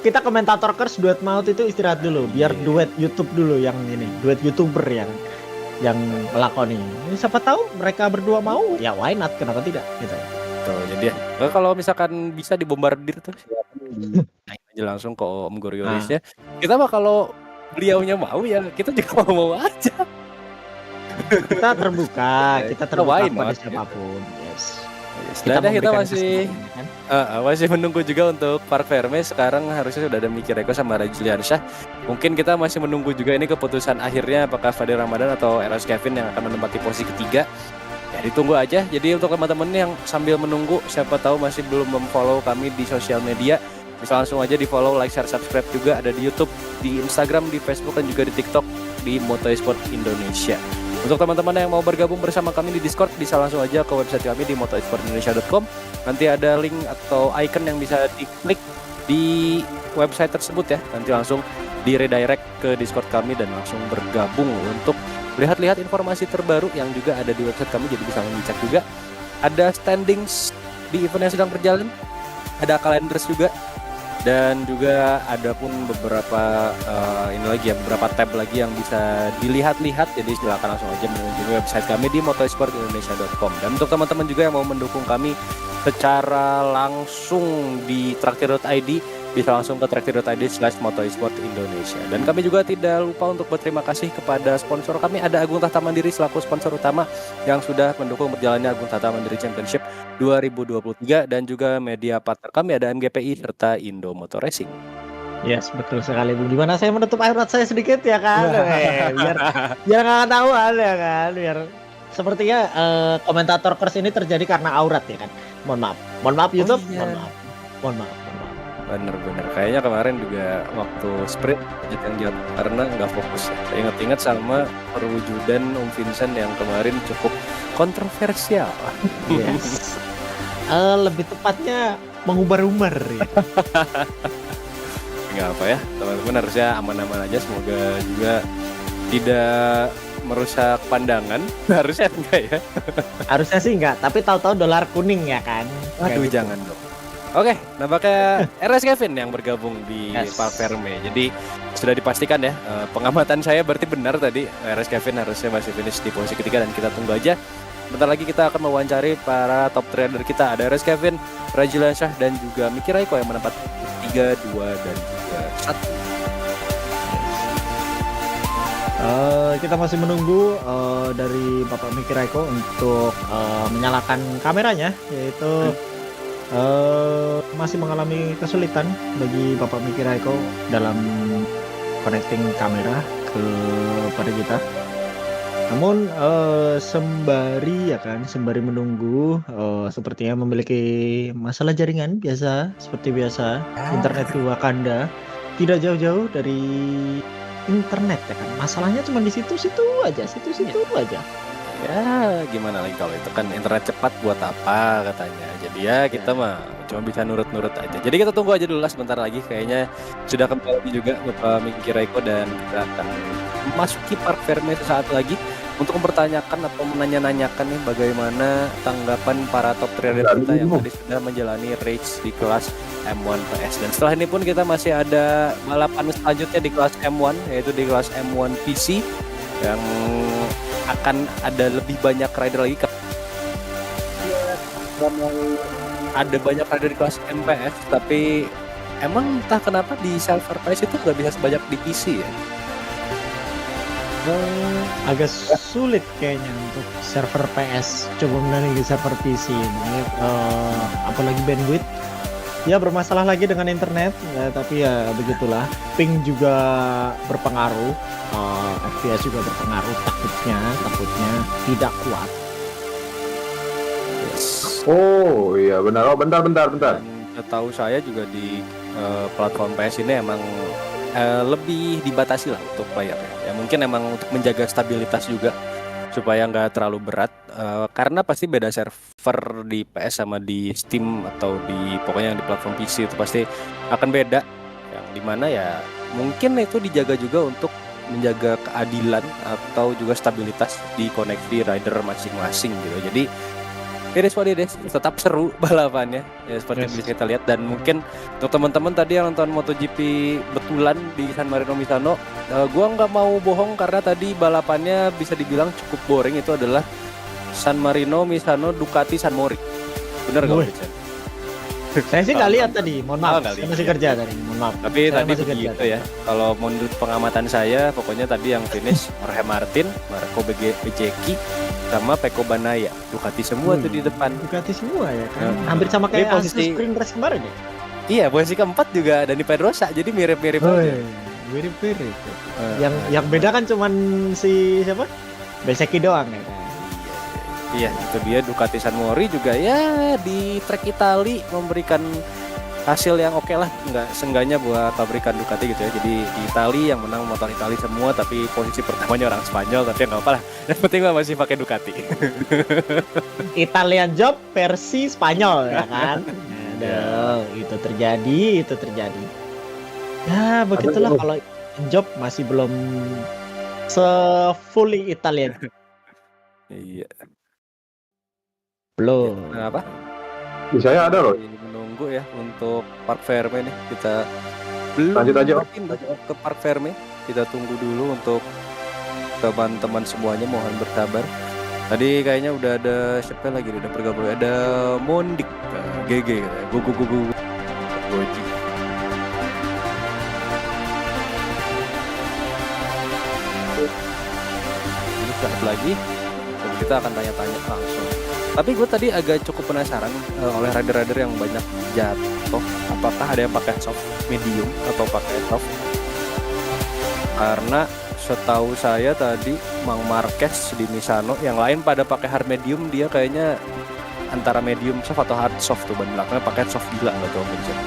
kita komentator kers duet maut itu istirahat dulu biar duet YouTube dulu yang ini, duet YouTuber yang melakoni. Siapa tahu mereka berdua mau, ya why not, kenapa tidak gitu. Tuh, jadi ya kalau misalkan bisa dibombardir tuh silakan naik aja langsung ke Om Gorioris ya. Kita mah kalau beliaunya mau ya kita juga mau aja. Kita terbuka pada siapapun. Yes. Dan kita masih menunggu juga untuk Park Ferme. Sekarang harusnya sudah ada Miki Reko sama Rai Juliansyah. Mungkin kita masih menunggu juga ini keputusan akhirnya apakah Fadil Ramadan atau RS Kevin yang akan menempati posisi ketiga. Ya ditunggu aja. Jadi untuk teman-teman yang sambil menunggu, siapa tahu masih belum memfollow kami di sosial media, bisa langsung aja di follow, like, share, subscribe juga. Ada di YouTube, di Instagram, di Facebook, dan juga di TikTok di Moto Esport Indonesia. Untuk teman-teman yang mau bergabung bersama kami di Discord, bisa langsung aja ke website kami di motoesportindonesia.com. Nanti ada link atau icon yang bisa diklik di website tersebut ya. Nanti langsung di redirect ke Discord kami dan langsung bergabung untuk lihat-lihat informasi terbaru yang juga ada di website kami. Jadi bisa ngecek juga. Ada standings di event yang sedang berjalan, ada kalenders juga, dan juga ada pun beberapa beberapa tab lagi yang bisa dilihat-lihat. Jadi silakan langsung aja mengunjungi website kami di motoesportindonesia.com. Dan untuk teman-teman juga yang mau mendukung kami secara langsung di traktir.id, bisa langsung ke trackti.id/motoesport Indonesia. Dan kami juga tidak lupa untuk berterima kasih kepada sponsor kami. Ada Agung Tahta Mandiri selaku sponsor utama yang sudah mendukung berjalannya Agung Tahta Mandiri Championship 2023, dan juga media partner kami ada MGPI serta Indo Motor Racing. Yes, betul sekali Bu. Gimana saya menutup aurat saya sedikit ya kan? biar nggak ketahuan ya kan? Biar sepertinya komentator kers ini terjadi karena aurat ya kan? Mohon maaf YouTube, iya. mohon maaf. Bener-bener kayaknya kemarin juga waktu sprint yang jatuh karena nggak fokus ya. Ingat-ingat sama perwujudan Om Vincent yang kemarin cukup kontroversial. Yes. Lebih tepatnya mengumbar-umbar ya. Nggak apa ya, teman-teman harusnya aman-aman aja. Semoga juga tidak merusak pandangan. Harusnya enggak ya. Harusnya sih enggak, tapi tahu-tahu dolar kuning ya kan. Aduh gitu. jangan dong. Oke, nampaknya RS Kevin yang bergabung di Yes. Park Ferme. Jadi sudah dipastikan ya, pengamatan saya berarti benar tadi, RS Kevin harusnya masih finish di posisi ketiga, dan kita tunggu aja. Bentar lagi kita akan mewawancari para top trader kita. Ada RS Kevin, Rajulian Shah, dan juga Miki Raiko yang menempati 3, 2, dan juga 1. Kita masih menunggu dari Bapak Miki Raiko untuk menyalakan kameranya, yaitu masih mengalami kesulitan bagi Bapak Miki Raiko dalam connecting kamera kepada kita. Namun sembari menunggu, sepertinya memiliki masalah jaringan seperti biasa. Internet di Wakanda tidak jauh-jauh dari internet ya kan. Masalahnya cuma di situ-situ aja. Ya gimana lagi kalau itu kan internet cepat buat apa katanya. Jadi ya kita mah cuma bisa nurut-nurut aja. Jadi kita tunggu aja dulu lah sebentar lagi. Kayaknya sudah kembali juga Bapak Miki Raiko, dan kita akan memasuki Park Ferme sesaat lagi untuk mempertanyakan atau menanya-nanyakan nih bagaimana tanggapan para top trader kita yang tadi sudah menjalani race di kelas M1 PS. Dan setelah ini pun kita masih ada balapan selanjutnya di kelas M1, yaitu di kelas M1 PC yang akan ada lebih banyak rider lagi. Ada banyak rider di kelas MPS, tapi emang entah kenapa di server PS itu nggak bisa sebanyak di PC ya. Agak sulit kayaknya untuk server PS coba menandingi server PC ini. Apalagi bandwidth ya bermasalah lagi dengan internet ya, tapi ya begitulah. Ping juga berpengaruh, FPS juga berpengaruh, takutnya tidak kuat. Yes. Oh iya benar. Oh bentar. Dan setahu saya juga di platform PS ini emang lebih dibatasi lah untuk player ya. Mungkin emang untuk menjaga stabilitas juga supaya nggak terlalu berat, karena pasti beda server di PS sama di Steam atau di pokoknya yang di platform PC itu pasti akan beda, yang dimana ya mungkin itu dijaga juga untuk menjaga keadilan atau juga stabilitas di koneksi rider masing-masing gitu. Jadi it is what it is. Tetap seru balapannya ya, seperti yang bisa kita lihat. Dan mungkin untuk teman-teman tadi yang nonton MotoGP betulan di San Marino Misano, gua nggak mau bohong karena tadi balapannya bisa dibilang cukup boring. Itu adalah San Marino Misano Ducati San Mori. Bener nggak Vincent? Saya sih nggak lihat tadi, mohon maaf. nggak Saya lihat. masih kerja tadi, mohon maaf. Tapi Saya tadi masih kerja begitu tadi. ya. Kalau menurut pengamatan saya, pokoknya tadi yang finish Jorge Martin, Marco Bezzecchi, sama Pecco Bagnaia. Ducati semua tuh di depan. Ducati semua ya kan. Hmm. Hampir sama Ini kayak posisi- Spring Race kemarin ya. Iya, posisi keempat juga Dani Pedrosa, jadi mirip-mirip aja. Mirip-mirip. Yang beda kan cuman si siapa? Bezzecchi doang ya kan. Iya, itu dia Ducati San Mori juga ya di trek Itali memberikan hasil yang oke lah, seenggaknya buat pabrikan Ducati gitu ya. Jadi di Itali yang menang motor Itali semua, tapi posisi pertamanya orang Spanyol, tapi nggak apa lah. Yang penting mah masih pakai Ducati. Italian Job versi Spanyol ya kan. Aduh, itu terjadi. Ya begitulah kalau Job masih belum fully Italian. Iya. Belum. Kenapa? Di saya ada loh. Menunggu ya untuk Park Ferme nih, kita belum Lanjut aja, Om. pindah ke Park Ferme. Kita tunggu dulu untuk teman-teman semuanya, mohon bersabar. Tadi kayaknya udah ada siapa lagi udah bergabung, ada Mondik, GG, Goji. Ini saat lagi dan kita akan tanya-tanya langsung. Tapi gue tadi agak cukup penasaran oleh rider-rider yang banyak jatuh, apakah ada yang pakai soft medium atau pakai soft? Karena setahu saya tadi Mang Marquez di Misano, yang lain pada pakai hard medium, dia kayaknya antara medium soft atau hard soft tuh, ban belakangnya pakai soft gila nggak tuh Vincent?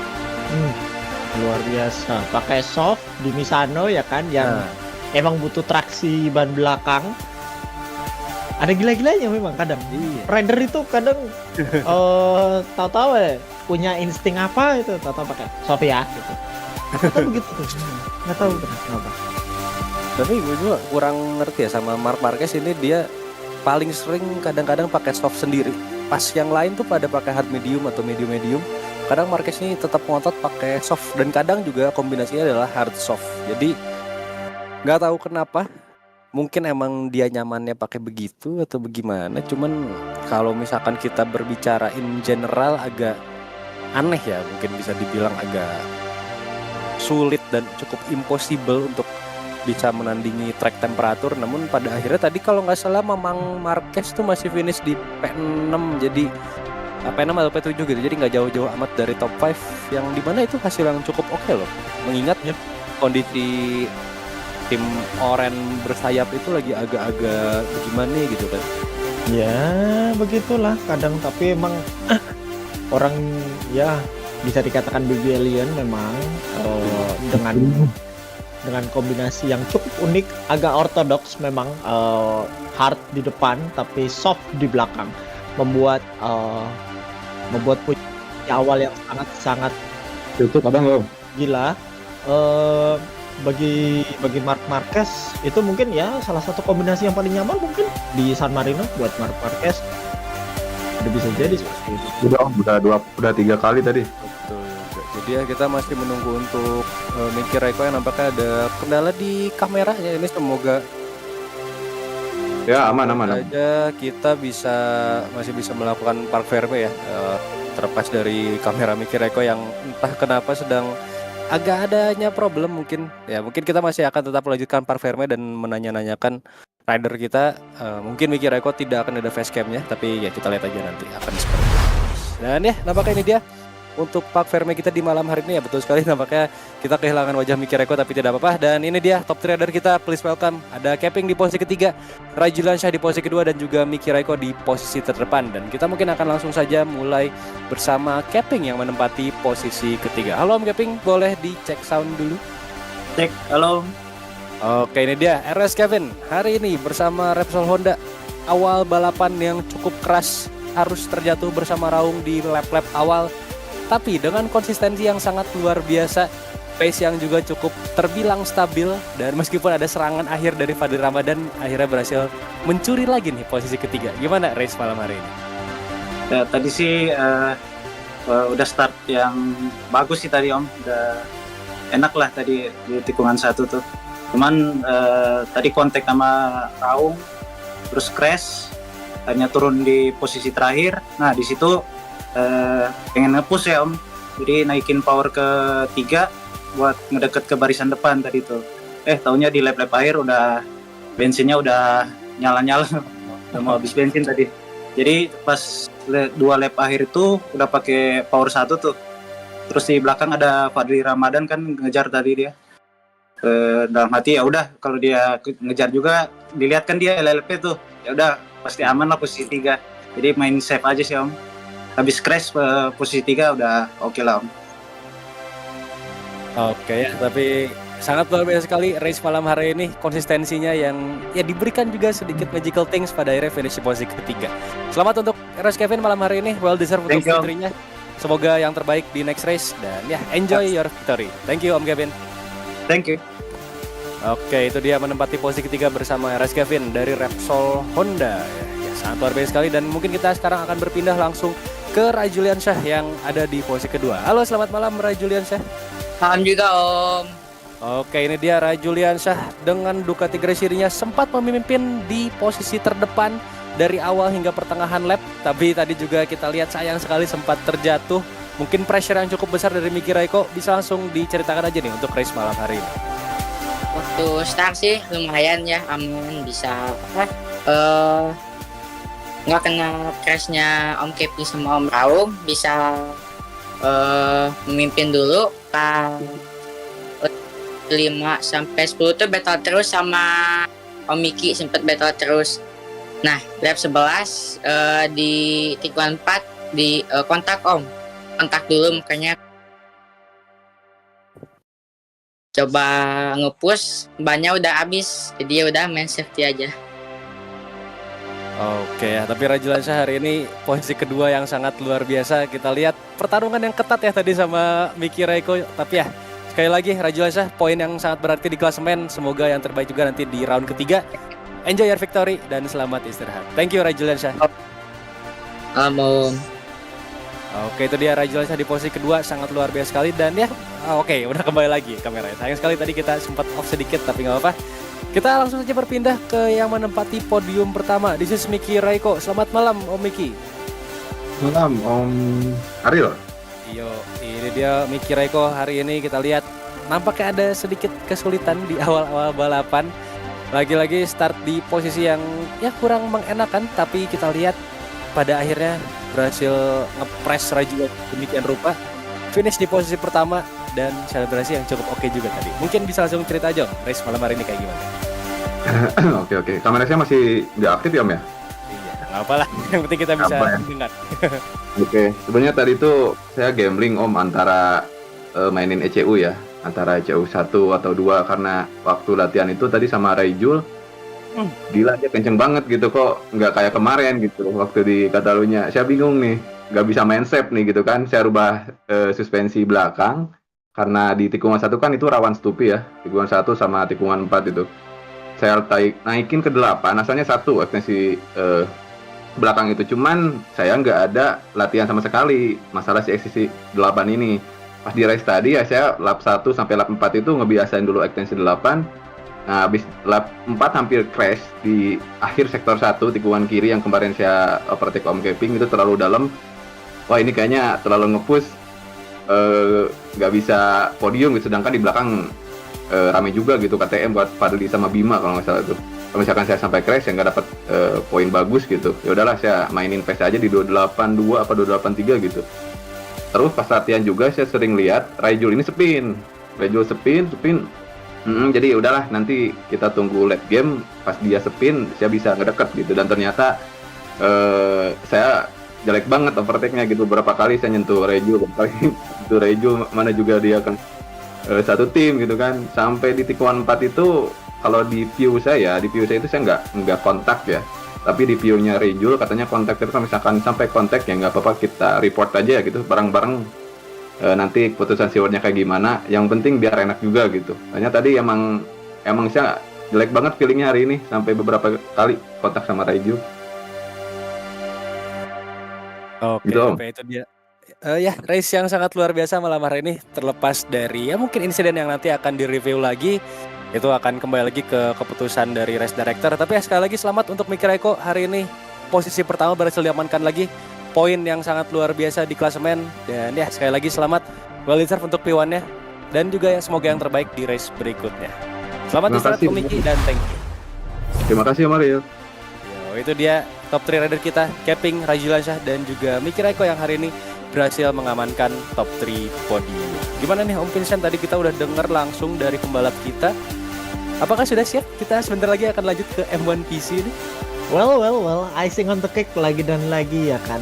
Luar biasa. Pakai soft di Misano ya kan, yang emang butuh traksi ban belakang. Ada gila-gilanya memang kadang. Iya. Rider itu kadang tahu-tahu ya punya insting apa itu, tahu-tahu pakai soft ya gitu. Tahu begitu tuh. Nggak tahu kenapa. Tapi gue juga kurang ngerti ya sama Marc Marquez ini, dia paling sering kadang-kadang pakai soft sendiri. Pas yang lain tuh pada pakai hard medium atau medium. Kadang Marquez ini tetap ngotot pakai soft dan kadang juga kombinasinya adalah hard soft. Jadi nggak tahu kenapa. Mungkin emang dia nyamannya pakai begitu atau bagaimana. Cuman kalau misalkan kita berbicara in general agak aneh ya, mungkin bisa dibilang agak sulit dan cukup impossible untuk bisa menandingi track temperatur. Namun pada akhirnya tadi kalau nggak salah Mang Marquez tuh masih finish di P6, jadi P6 atau P7 gitu, jadi nggak jauh-jauh amat dari top 5, yang dimana itu hasil yang cukup oke loh, mengingat kondisi tim Oren bersayap itu lagi agak-agak gimana gitu kan. Ya begitulah kadang, tapi emang orang ya bisa dikatakan baby alien memang dengan kombinasi yang cukup unik, agak ortodoks memang, hard di depan tapi soft di belakang, membuat punya awal yang sangat Itu kadang lo. gila. Bagi Marc Marquez itu mungkin ya salah satu kombinasi yang paling nyaman mungkin di San Marino buat Marc Marquez. Udah bisa jadi seperti itu. Udah 3 kali tadi. Betul juga. Jadi ya kita masih menunggu untuk Miki Raikkonen, yang nampaknya ada kendala di kameranya. Ini semoga Ya aman. aja kita masih bisa melakukan park fairway ya, terlepas dari kamera Miki Raikkonen yang entah kenapa sedang agak adanya problem. Mungkin kita masih akan tetap melanjutkan park fairway dan menanya-nanyakan rider kita. Mungkin Miki Raikkonen tidak akan ada facecamnya, tapi ya kita lihat aja nanti akan seperti apa. Dan ya nampaknya ini dia untuk park fairway kita di malam hari ini ya. Betul sekali, nampaknya kita kehilangan wajah Miki Raikkonen, tapi tidak apa-apa. Dan ini dia top 3 rider kita, please welcome. Ada Keping di posisi ketiga, Rajulian Shah di posisi kedua, dan juga Miki Raikkonen di posisi terdepan. Dan kita mungkin akan langsung saja mulai bersama Keping yang menempati posisi ketiga. Halo Om Keping, boleh dicek sound dulu? Cek, halo. Oke, ini dia RS Kevin hari ini bersama Repsol Honda. Awal balapan yang cukup keras, harus terjatuh bersama Raung di lap-lap awal, tapi dengan konsistensi yang sangat luar biasa, pace yang juga cukup terbilang stabil, dan meskipun ada serangan akhir dari Fadil Ramadan, akhirnya berhasil mencuri lagi nih posisi ketiga. Gimana race malam hari ini? Ya, tadi sih udah start yang bagus sih tadi Om, udah enak lah tadi di tikungan 1 tuh. Cuman tadi kontak sama Raung, terus crash, hanya turun di posisi terakhir. Nah di situ pengen nge-push ya Om, jadi naikin power ke 3 buat ngedeket ke barisan depan tadi tuh. Taunya di lap-lap akhir udah bensinnya udah nyala-nyala, udah mau habis bensin tadi. Jadi pas 2 lap akhir itu udah pakai power 1 tuh. Terus di belakang ada Fadli Ramadan kan ngejar tadi dia. Dalam hati ya udah kalau dia ngejar juga, dilihat kan dia LLP tuh, ya udah pasti aman lah posisi 3. Jadi main safe aja sih Om. Habis crash posisi 3 udah oke lah Om. Oke ya, tapi sangat luar biasa sekali race malam hari ini, konsistensinya yang ya diberikan juga sedikit magical things pada akhirnya finish di posisi ketiga. Selamat untuk RS Kevin malam hari ini, well deserved untuk victory-nya. Semoga yang terbaik di next race, dan ya enjoy your victory. Thank you Om Kevin. Thank you. Oke, itu dia menempati posisi ketiga bersama RS Kevin dari Repsol Honda. Ya, sangat luar biasa sekali, dan mungkin kita sekarang akan berpindah langsung ke Rajulian Shah yang ada di posisi kedua. Halo, selamat malam Rajulian Shah. Salam juga Om. Oke, ini dia Rajulian Shah dengan Ducati Gresirinya sempat memimpin di posisi terdepan dari awal hingga pertengahan lap, tapi tadi juga kita lihat sayang sekali sempat terjatuh. Mungkin pressure yang cukup besar dari Miki Raikkonen. Bisa langsung diceritakan aja nih untuk race malam hari ini. waktu start sih lumayan ya, aman, bisa apa? eh nggak kena crashnya Om Kepi sama Om Raung, bisa memimpin dulu kan 5 sampai 10 tuh battle terus sama Om Miki, sempet battle terus. Nah, lap 11 di tikungan 4 di kontak Om. Kontak dulu, makanya coba nge-push, bannya udah habis, jadi ya udah main safety aja. Oke ya, tapi Rajulansyah hari ini posisi kedua yang sangat luar biasa. Kita lihat pertarungan yang ketat ya tadi sama Miki Raiko. Tapi ya, sekali lagi Rajulansyah poin yang sangat berarti di klasemen. Semoga yang terbaik juga nanti di round ketiga. Enjoy your victory dan selamat istirahat. Thank you Rajulansyah. Om. Oke, itu dia Rajulansyah di posisi kedua, sangat luar biasa sekali. Dan ya, oke, udah kembali lagi kameranya. Sayang sekali tadi kita sempat off sedikit, tapi nggak apa-apa. Kita langsung saja berpindah ke yang menempati podium pertama. This is Miki Raiko. Selamat malam Om Miki. Malam Om Ariel. Yo, ini dia Miki Raiko. Hari ini kita lihat nampaknya ada sedikit kesulitan di awal-awal balapan. Lagi-lagi start di posisi yang ya kurang mengenakan, tapi kita lihat pada akhirnya berhasil nge-press Raju demikian rupa. Finish di posisi pertama dan selebrasi yang cukup oke juga tadi. Mungkin bisa langsung cerita aja, race malam hari ini kayak gimana? Oke. Kameranya masih nggak aktif ya Om ya? Iya, nggak apa-lah. Yang penting kita bisa Apa ya? dengar. Oke. Sebenarnya tadi tuh saya gambling Om antara mainin ECU ya, antara ECU 1 atau 2 karena waktu latihan itu tadi sama Raijul gila dia kenceng banget gitu, kok nggak kayak kemarin gitu waktu di Catalunya. Saya bingung nih, nggak bisa main safe nih gitu kan. Saya rubah suspensi belakang karena di tikungan 1 kan itu rawan stupi ya, tikungan 1 sama tikungan 4 itu. Saya naikin ke 8, asalnya 1 ekstensi belakang itu, cuman saya nggak ada latihan sama sekali masalah si ekstensi 8 ini. Pas di race tadi ya saya lap 1 sampai lap 4 itu ngebiasain dulu ekstensi 8. Nah, habis lap 4 hampir crash di akhir sektor 1 tikungan kiri yang kemarin saya overtake Om Keping itu terlalu dalam. Wah, ini kayaknya terlalu nge-push, nggak bisa podium gitu, sedangkan di belakang rame juga gitu KTM buat Fadli sama Bima kalau nggak salah itu. Kalau misalkan saya sampai crash ya nggak dapat poin bagus gitu, ya udahlah saya mainin pace aja di 282 apa 283 gitu. Terus pas latihan juga saya sering lihat Raijul ini spin. Jadi ya udahlah, nanti kita tunggu late game, pas dia spin saya bisa ngedeket gitu. Dan ternyata saya jelek banget overtake-nya gitu, berapa kali saya nyentuh Raijul, itu Raijul mana juga dia kan satu tim gitu kan. Sampai di tikungan 4 itu kalau di view saya itu saya nggak kontak ya, tapi di view-nya Raijul katanya kontak. Terus kalau misalkan sampai kontak ya nggak apa-apa, kita report aja gitu bareng-bareng. Nanti keputusan stewardnya kayak gimana, yang penting biar enak juga gitu. Hanya tadi emang saya jelek banget feelingnya hari ini, sampai beberapa kali kontak sama Raiju. Oke, Gitu, Om. itu dia. Ya, race yang sangat luar biasa malam hari ini. Terlepas dari ya mungkin insiden yang nanti akan direview lagi, itu akan kembali lagi ke keputusan dari race director. Tapi ya sekali lagi selamat untuk Miki Raiko hari ini. Posisi pertama berhasil diamankan lagi. Poin yang sangat luar biasa di klasemen. Dan ya sekali lagi selamat, well deserved untuk P1-nya. Dan juga ya semoga yang terbaik di race berikutnya. Selamat Terima istirahat kasih. Om Miki dan thank you. Terima kasih Mario. Yo, itu dia top 3 rider kita, Keping, Rajulansyah dan juga Miki Raiko yang hari ini berhasil mengamankan top 3 podium. Gimana nih Om Vincent, tadi kita udah dengar langsung dari pembalap kita. Apakah sudah siap? Kita sebentar lagi akan lanjut ke M1 PC ini. Well, icing on the cake lagi dan lagi ya kan.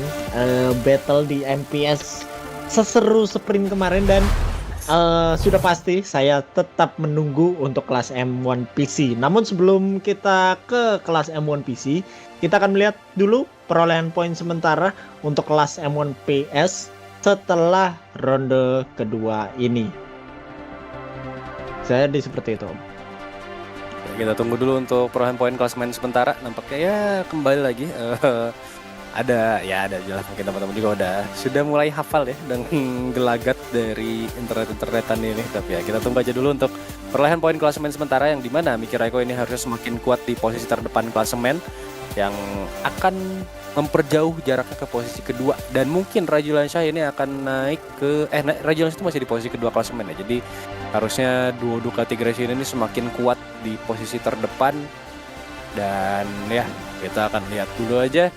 Battle di MPS seseru sprint kemarin, dan sudah pasti saya tetap menunggu untuk kelas M1 PC. Namun sebelum kita ke kelas M1 PC, kita akan melihat dulu perolehan poin sementara untuk kelas M1 PS setelah ronde kedua ini. Jadi seperti itu, Om. Kita tunggu dulu untuk perolehan poin klasemen sementara. Nampaknya ya kembali lagi ada jelas mungkin teman-teman juga sudah mulai hafal ya dengan gelagat dari internetan ini. Tapi ya kita tunggu aja dulu untuk perolehan poin klasemen sementara yang dimana Miki Raikkonen ini harusnya semakin kuat di posisi terdepan klasemen yang akan memperjauh jaraknya ke posisi kedua, dan mungkin Rajulan Shah ini akan naik ke Rajulan Shah itu masih di posisi kedua klasemen ya. Jadi harusnya duo Ducati Gresini ini semakin kuat di posisi terdepan, dan ya kita akan lihat dulu aja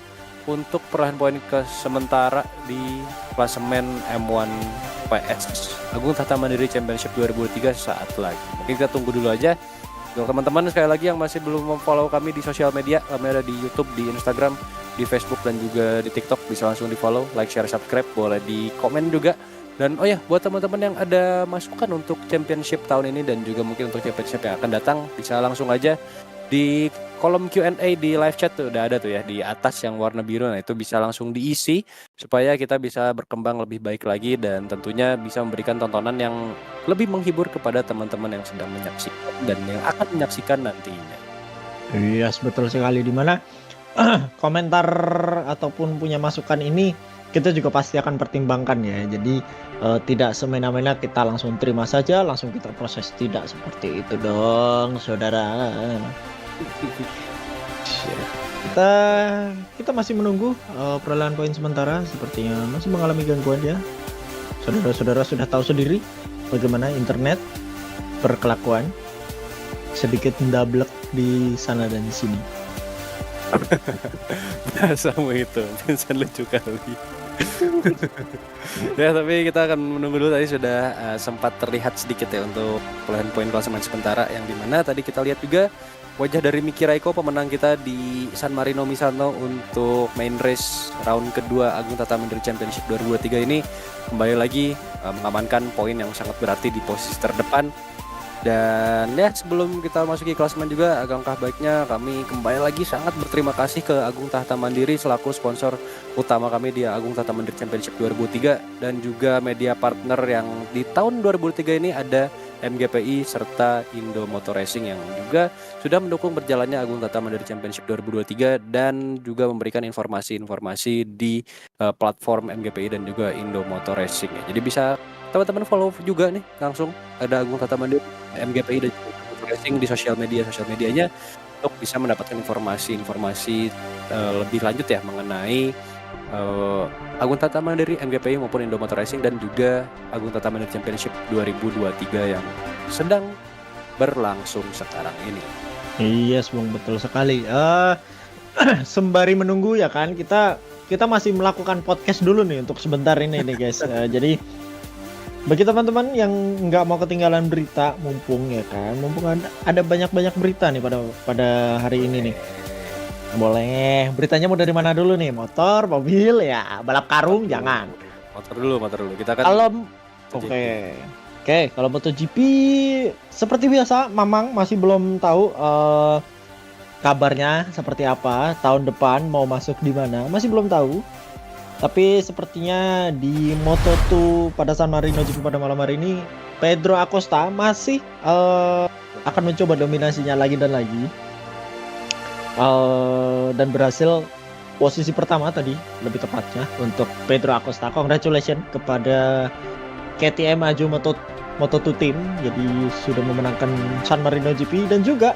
untuk perolehan poin ke sementara di klasemen M1 PS Agung Tata Mandiri Championship 2023 saat lagi. Mungkin kita tunggu dulu aja. Untuk teman-teman sekali lagi yang masih belum follow kami di sosial media, kami ada di YouTube, di Instagram, di Facebook, dan juga di TikTok. Bisa langsung di follow, like, share, subscribe, boleh di komen juga. Dan oh ya, buat teman-teman yang ada masukan untuk championship tahun ini dan juga mungkin untuk championship yang akan datang, bisa langsung aja di kolom Q&A di live chat tuh udah ada tuh ya di atas yang warna biru. Nah itu bisa langsung diisi supaya kita bisa berkembang lebih baik lagi dan tentunya bisa memberikan tontonan yang lebih menghibur kepada teman-teman yang sedang menyaksikan dan yang akan menyaksikan nantinya. Yes, betul sekali. Dimana komentar ataupun punya masukan ini kita juga pasti akan pertimbangkan ya. Jadi tidak semena-mena kita langsung terima saja, langsung kita proses. Tidak seperti itu dong, saudara. Kita masih menunggu perolehan poin sementara, sepertinya masih mengalami gangguan ya. Saudara-saudara sudah tahu sendiri bagaimana internet berkelakuan, sedikit mendablek di sana dan sini. Bahasamu itu Vincent lucu kali. Ya tapi kita akan menunggu dulu. Tadi sudah sempat terlihat sedikit ya untuk perolehan poin klasemen sementara yang dimana tadi kita lihat juga wajah dari Miki Raikkonen pemenang kita di San Marino Misano untuk main race round kedua Agung Tata Mandiri Championship 2023 ini kembali lagi mengamankan poin yang sangat berarti di posisi terdepan. Dan ya sebelum kita masuki klasemen juga agaklah baiknya kami kembali lagi sangat berterima kasih ke Agung Tata Mandiri selaku sponsor utama kami di Agung Tata Mandiri Championship 2003 dan juga media partner yang di tahun 2003 ini ada MGPI serta Indo Motor Racing yang juga sudah mendukung berjalannya Agung Tata Mandiri Championship 2023 dan juga memberikan informasi-informasi di platform MGPI dan juga Indo Motor Racing ya. Jadi bisa teman-teman follow juga nih langsung ada Agung Tata Mandiri, MGPI dan juga Indo Motor Racing di sosial medianya untuk bisa mendapatkan informasi-informasi lebih lanjut ya mengenai Agung Tata Mandiri, MGPI maupun Indo Motor Racing dan juga Agung Tata Mandiri Championship 2023 yang sedang berlangsung sekarang ini. Yes, Bung, betul sekali. Sembari menunggu ya kan, kita masih melakukan podcast dulu nih untuk sebentar ini nih guys. Jadi bagi teman-teman yang nggak mau ketinggalan berita, mumpung ada banyak berita nih pada hari ini nih. Boleh, beritanya mau dari mana dulu nih? Motor, mobil, ya balap karung, jangan. Motor dulu. Kita kan Kalau Oke, kalau MotoGP seperti biasa, Mamang masih belum tahu kabarnya seperti apa. Tahun depan mau masuk di mana, masih belum tahu. Tapi sepertinya di Moto2 pada San Marino GP pada malam hari ini, Pedro Acosta masih akan mencoba dominasinya lagi dan lagi. Dan berhasil posisi pertama tadi lebih tepatnya untuk Pedro Acosta. Congratulations kepada KTM Aju Moto2 Team, jadi sudah memenangkan San Marino GP. Dan juga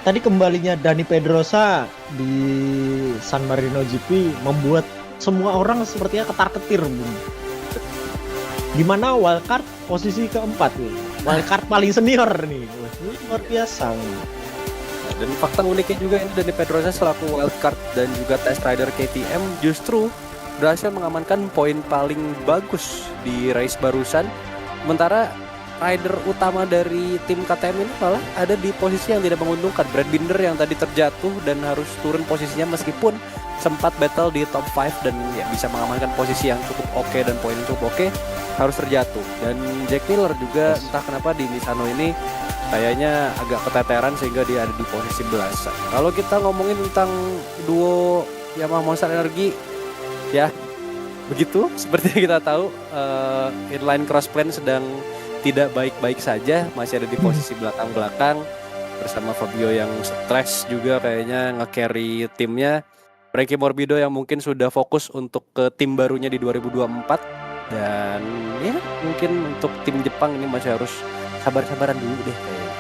tadi kembalinya Dani Pedrosa di San Marino GP membuat semua orang sepertinya ketar-ketir, Bung. Dimana wildcard posisi keempat nih, wildcard paling senior nih, luar biasa. Dan fakta uniknya juga ini Dani Pedrosa selaku wildcard dan juga test rider KTM justru berhasil mengamankan poin paling bagus di race barusan. Sementara rider utama dari tim KTM ini malah ada di posisi yang tidak menguntungkan. Brad Binder yang tadi terjatuh dan harus turun posisinya meskipun sempat battle di top 5 dan ya bisa mengamankan posisi yang cukup oke dan poin cukup oke, harus terjatuh. Dan Jack Miller juga entah kenapa di Misano ini kayaknya agak keteteran sehingga dia ada di posisi belasan. Kalau kita ngomongin tentang duo Yamaha Monster Energy ya begitu, seperti yang kita tahu inline crossplan sedang tidak baik-baik saja, masih ada di posisi belakang-belakang bersama Fabio yang stres juga kayaknya nge-carry timnya. Frankie Morbido yang mungkin sudah fokus untuk ke tim barunya di 2024, dan ya mungkin untuk tim Jepang ini masih harus sabar-sabaran dulu deh kayaknya.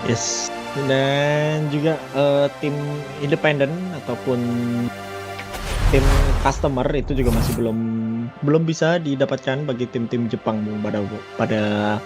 Yes. Dan juga tim independen ataupun tim customer itu juga masih belum bisa didapatkan bagi tim-tim Jepang Bung, pada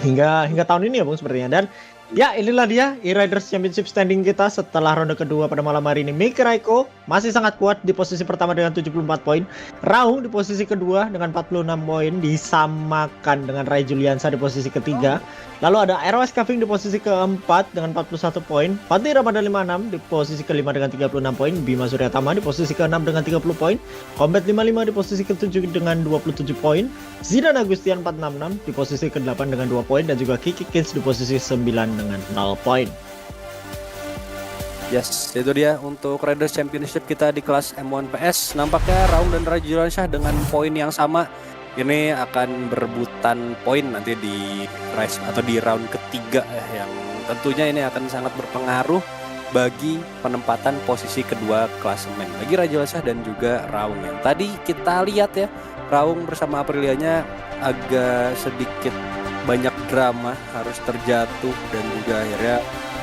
hingga tahun ini ya Bung sepertinya. Dan ya inilah dia E-Riders Championship standing kita setelah ronde kedua pada malam hari ini. Miki Raiko masih sangat kuat di posisi pertama dengan 74 poin. Raung di posisi kedua dengan 46 poin, disamakan dengan Rai Juliansa di posisi ketiga. Lalu ada ROS Kaving di posisi keempat dengan 41 poin. Fatih Ramadan 56 di posisi kelima dengan 36 poin. Bima Suryatama di posisi keenam dengan 30 poin. Combat 55 di posisi ketujuh dengan 27 poin. Zidan Agustian 466 di posisi ke-8 dengan 2 poin. Dan juga Kiki Kids di posisi 9 dengan 0 poin. Yes, itu dia untuk Riders Championship kita di kelas M1 PS. Nampaknya Raung dan Rai Juliansyah dengan poin yang sama ini akan berebutan poin nanti di race atau di round ketiga ya, yang tentunya ini akan sangat berpengaruh bagi penempatan posisi kedua klasemen bagi Rai Juliansyah dan juga Raung. Yang tadi kita lihat ya, Raung bersama Aprilianya agak sedikit banyak drama, harus terjatuh dan juga akhirnya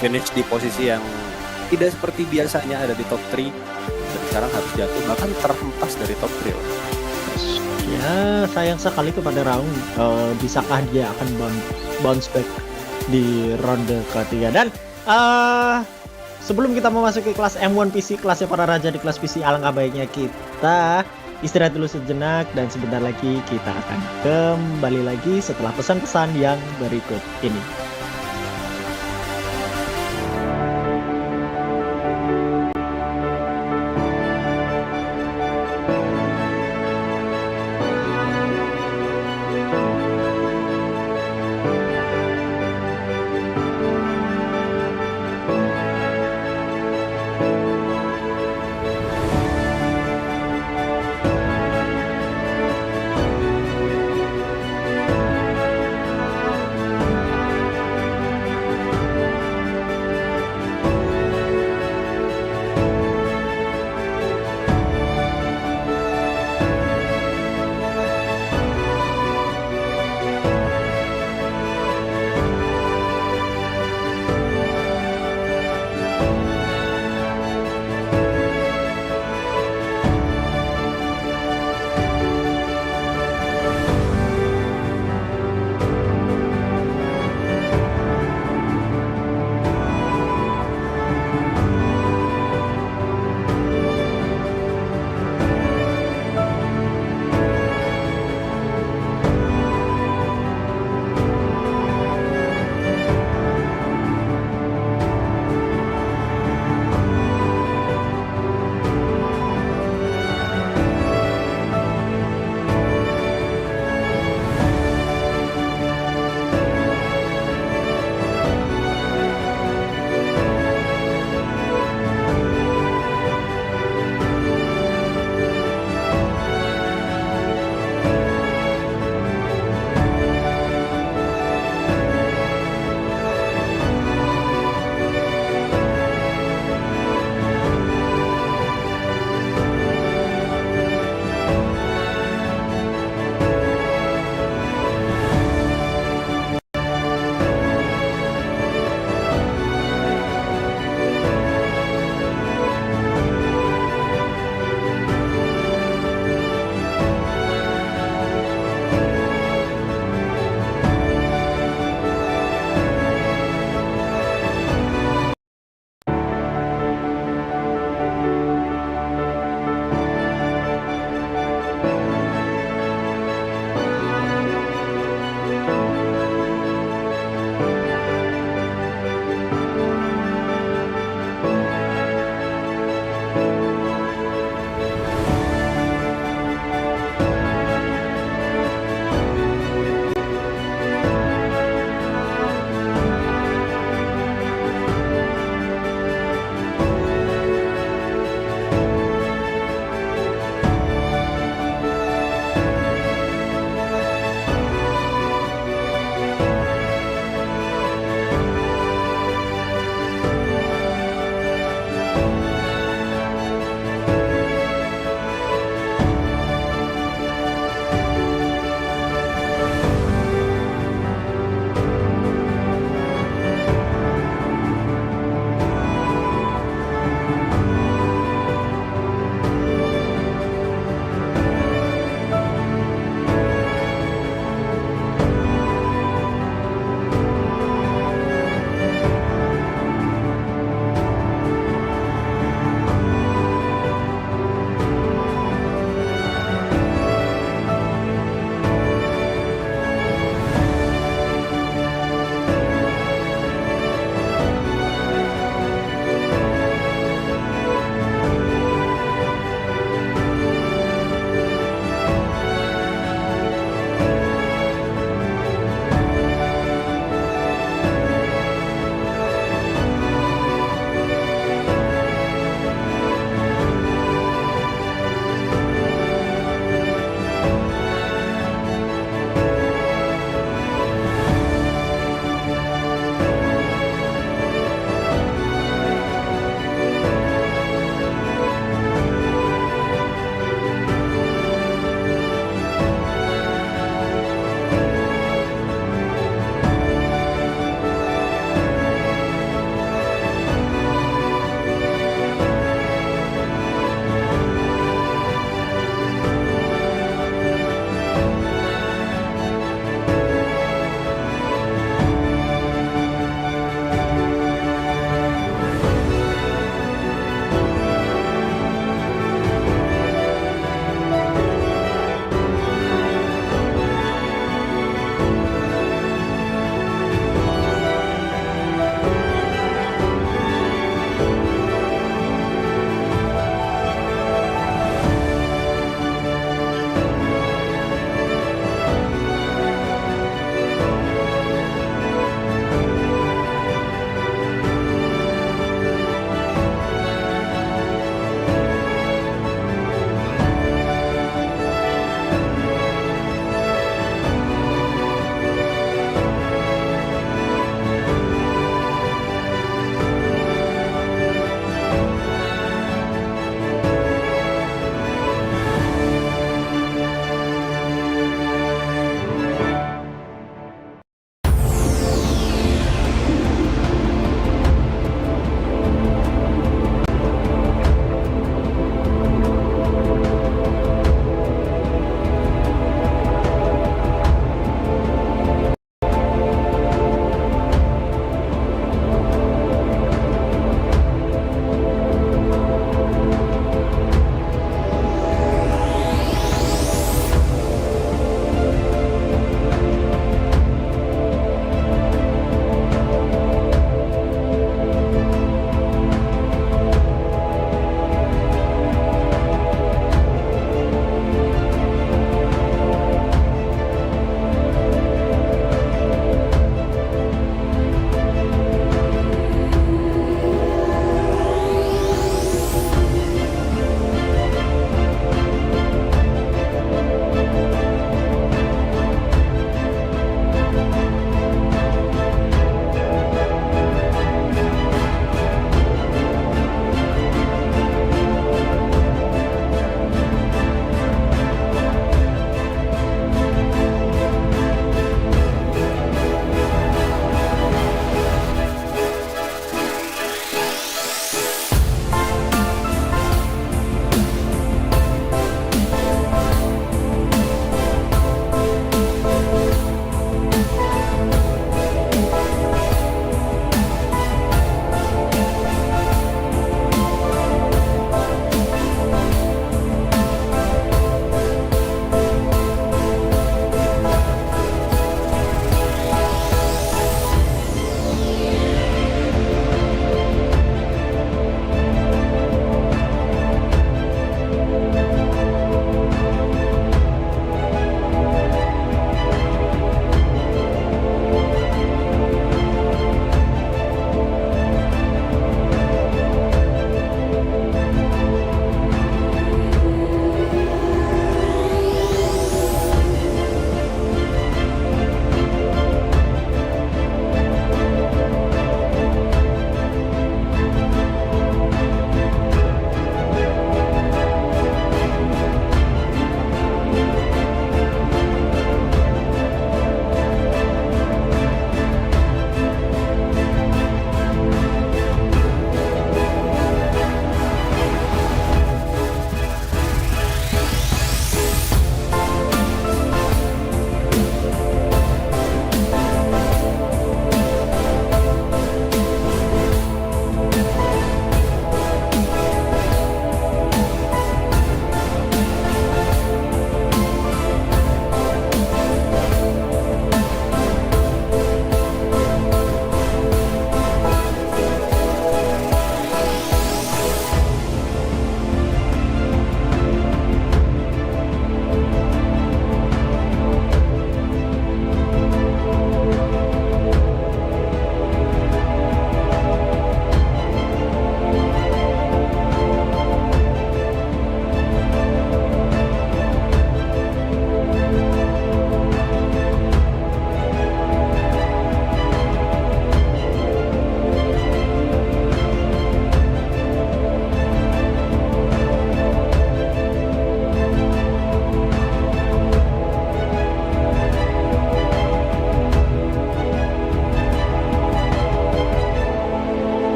finish di posisi yang tidak seperti biasanya ada di top 3, dan sekarang harus jatuh bahkan terhempas dari top 3. Ya sayang sekali kepada Raung. Bisakah dia akan bounce back di ronde ketiga? Dan sebelum kita memasuki kelas M1 PC, kelasnya para raja di kelas PC, alangkah baiknya kita istirahat dulu sejenak, dan sebentar lagi kita akan kembali lagi setelah pesan-pesan yang berikut ini.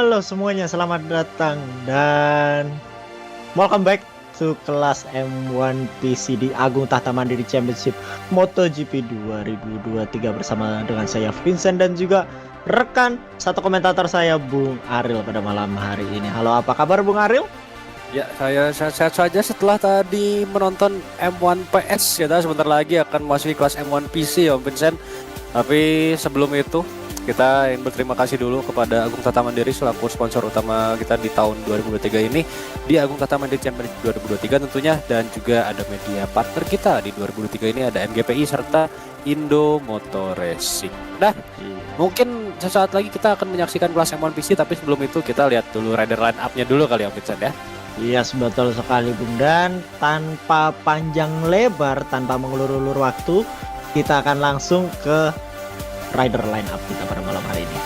Halo semuanya, selamat datang dan welcome back to kelas M1 PC di Agung Tahta Mandiri Championship MotoGP 2023 bersama dengan saya Vincent dan juga rekan satu komentator saya Bung Aril pada malam hari ini. Halo, apa kabar Bung Aril? Ya, saya sehat saja setelah tadi menonton M1 PS. Kita sebentar lagi akan memasuki kelas M1 PC ya Om Vincent. Tapi sebelum itu kita ingin berterima kasih dulu kepada Agung Tahta Mandiri selaku sponsor utama kita di tahun 2023 ini di Agung Tahta Mandiri Championship 2023 tentunya, dan juga ada media partner kita di 2023 ini ada MGPI serta Indo Motor Racing. Nah, mungkin sesaat lagi kita akan menyaksikan kelas M1 PC, tapi sebelum itu kita lihat dulu rider line up-nya dulu kali ya Om Vincent ya. Iya, betul sekali Bung, dan tanpa panjang lebar, tanpa mengulur-ulur waktu, kita akan langsung ke rider line up kita pada malam hari ini.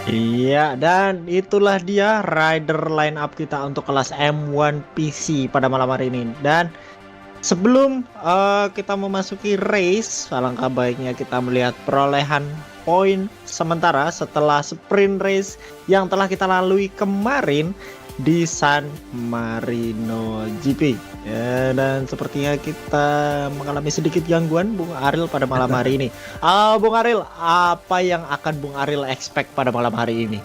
Iya, dan itulah dia rider line up kita untuk kelas M1 PC pada malam hari ini. Dan sebelum kita memasuki race, alangkah baiknya kita melihat perolehan poin sementara setelah sprint race yang telah kita lalui kemarin di San Marino GP. Ya, dan sepertinya kita mengalami sedikit gangguan Bung Aril pada malam hari ini. Bung Aril, apa yang akan Bung Aril expect pada malam hari ini?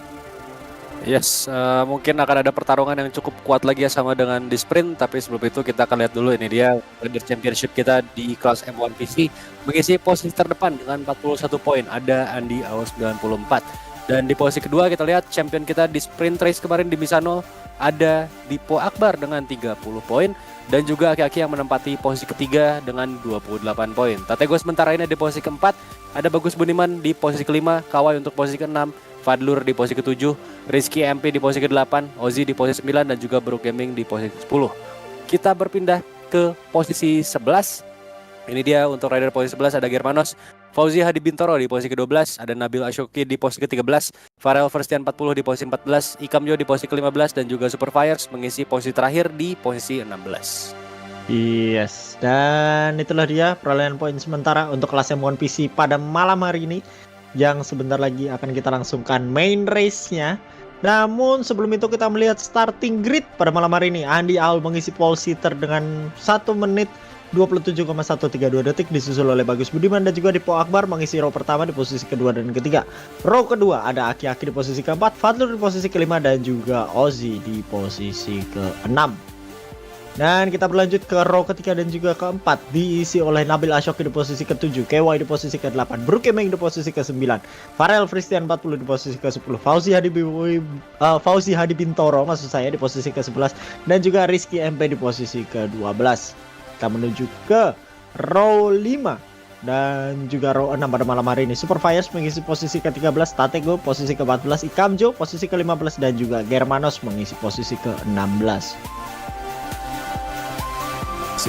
Yes, mungkin akan ada pertarungan yang cukup kuat lagi ya sama dengan di sprint. Tapi sebelum itu kita akan lihat dulu, ini dia rider championship kita di kelas M1 PC mengisi posisi terdepan dengan 41 poin. Ada Andi Aos 94. Dan di posisi kedua kita lihat champion kita di sprint race kemarin di Misano ada Dipo Akbar dengan 30 poin. Dan juga aki-aki yang menempati posisi ketiga dengan 28 poin. Tatego sementara ini di posisi keempat. Ada Bagus Buniman di posisi kelima, Kawai untuk posisi keenam, Fadlur di posisi ketujuh, Rizky MP di posisi ke-8, Ozi di posisi 9, dan juga Brook Gaming di posisi 10. Kita berpindah ke posisi 11. Ini dia untuk rider posisi 11 ada Germanos, Fauzi Hadi Bintoro di posisi ke-12, ada Nabil Ashoki di posisi ke-13, Farel Verstian 40 di posisi 14, Ikam Jo di posisi ke-15, dan juga Super Fires mengisi posisi terakhir di posisi 16. Yes, dan itulah dia perolehan poin sementara untuk kelas M1 PC pada malam hari ini, yang sebentar lagi akan kita langsungkan main race-nya. Namun sebelum itu kita melihat starting grid pada malam hari ini. Andi Aul mengisi pole sitter dengan 1 menit 27,132 detik, disusul oleh Bagus Budiman dan juga Dipo Akbar mengisi row pertama di posisi kedua dan ketiga. Row kedua ada Aki-Aki di posisi keempat, Fadlur di posisi kelima, dan juga Ozi di posisi keenam. Dan kita berlanjut ke row ketiga dan juga keempat, diisi oleh Nabil Ashoki di posisi ke-7, KY di posisi ke-8, Brook Gaming di posisi ke-9, Farel Fristian 40 di posisi ke-10, Fauzi Hadi Bintoro maksud saya di posisi ke-11, dan juga Rizky MP di posisi ke-12. Kita menuju ke row 5 dan juga row 6 pada malam hari ini. Super Fires mengisi posisi ke-13, Tatego posisi ke-14, Ikamjo posisi ke-15, dan juga Germanos mengisi posisi ke-16.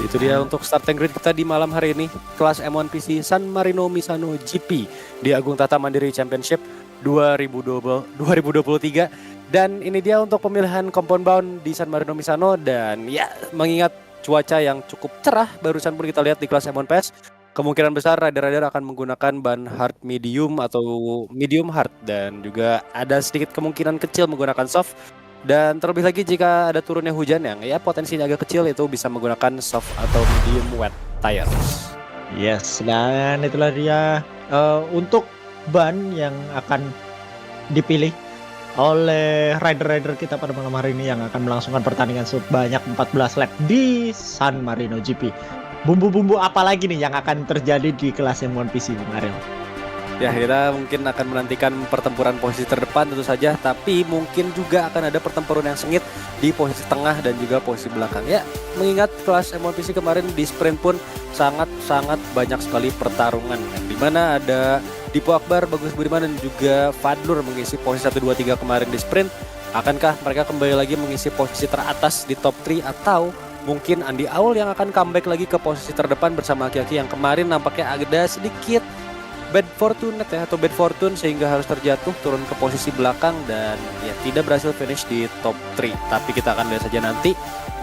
Itu dia untuk starting grid kita di malam hari ini. Kelas M1 PC San Marino Misano GP di Agung Tata Mandiri Championship 2023. Dan ini dia untuk pemilihan compound bound di San Marino Misano. Dan ya, mengingat cuaca yang cukup cerah barusan pun kita lihat di kelas M1 PS, kemungkinan besar rider-rider akan menggunakan ban hard medium atau medium hard. Dan juga ada sedikit kemungkinan kecil menggunakan soft. Dan terlebih lagi jika ada turunnya hujan yang ya potensinya agak kecil, itu bisa menggunakan soft atau medium wet tires. Yes, dan itulah dia untuk ban yang akan dipilih oleh rider-rider kita pada malam hari ini yang akan melangsungkan pertandingan sebanyak 14 lap di San Marino GP. Bumbu-bumbu apa lagi nih yang akan terjadi di kelas M1 PC, Bung Ariel? Ya, kita mungkin akan menantikan pertempuran posisi terdepan tentu saja, tapi mungkin juga akan ada pertempuran yang sengit di posisi tengah dan juga posisi belakang. Ya, mengingat kelas M1 PC kemarin di sprint pun sangat-sangat banyak sekali pertarungan, di mana ada Dipo Akbar, Bagus Budiman dan juga Fadlur mengisi posisi 1, 2, 3 kemarin di sprint. Akankah mereka kembali lagi mengisi posisi teratas di top 3, atau mungkin Andi Aul yang akan comeback lagi ke posisi terdepan bersama Aki-Aki yang kemarin nampaknya ada sedikit bad fortune ya, atau bad fortune sehingga harus terjatuh turun ke posisi belakang dan ya tidak berhasil finish di top 3. Tapi kita akan lihat saja nanti.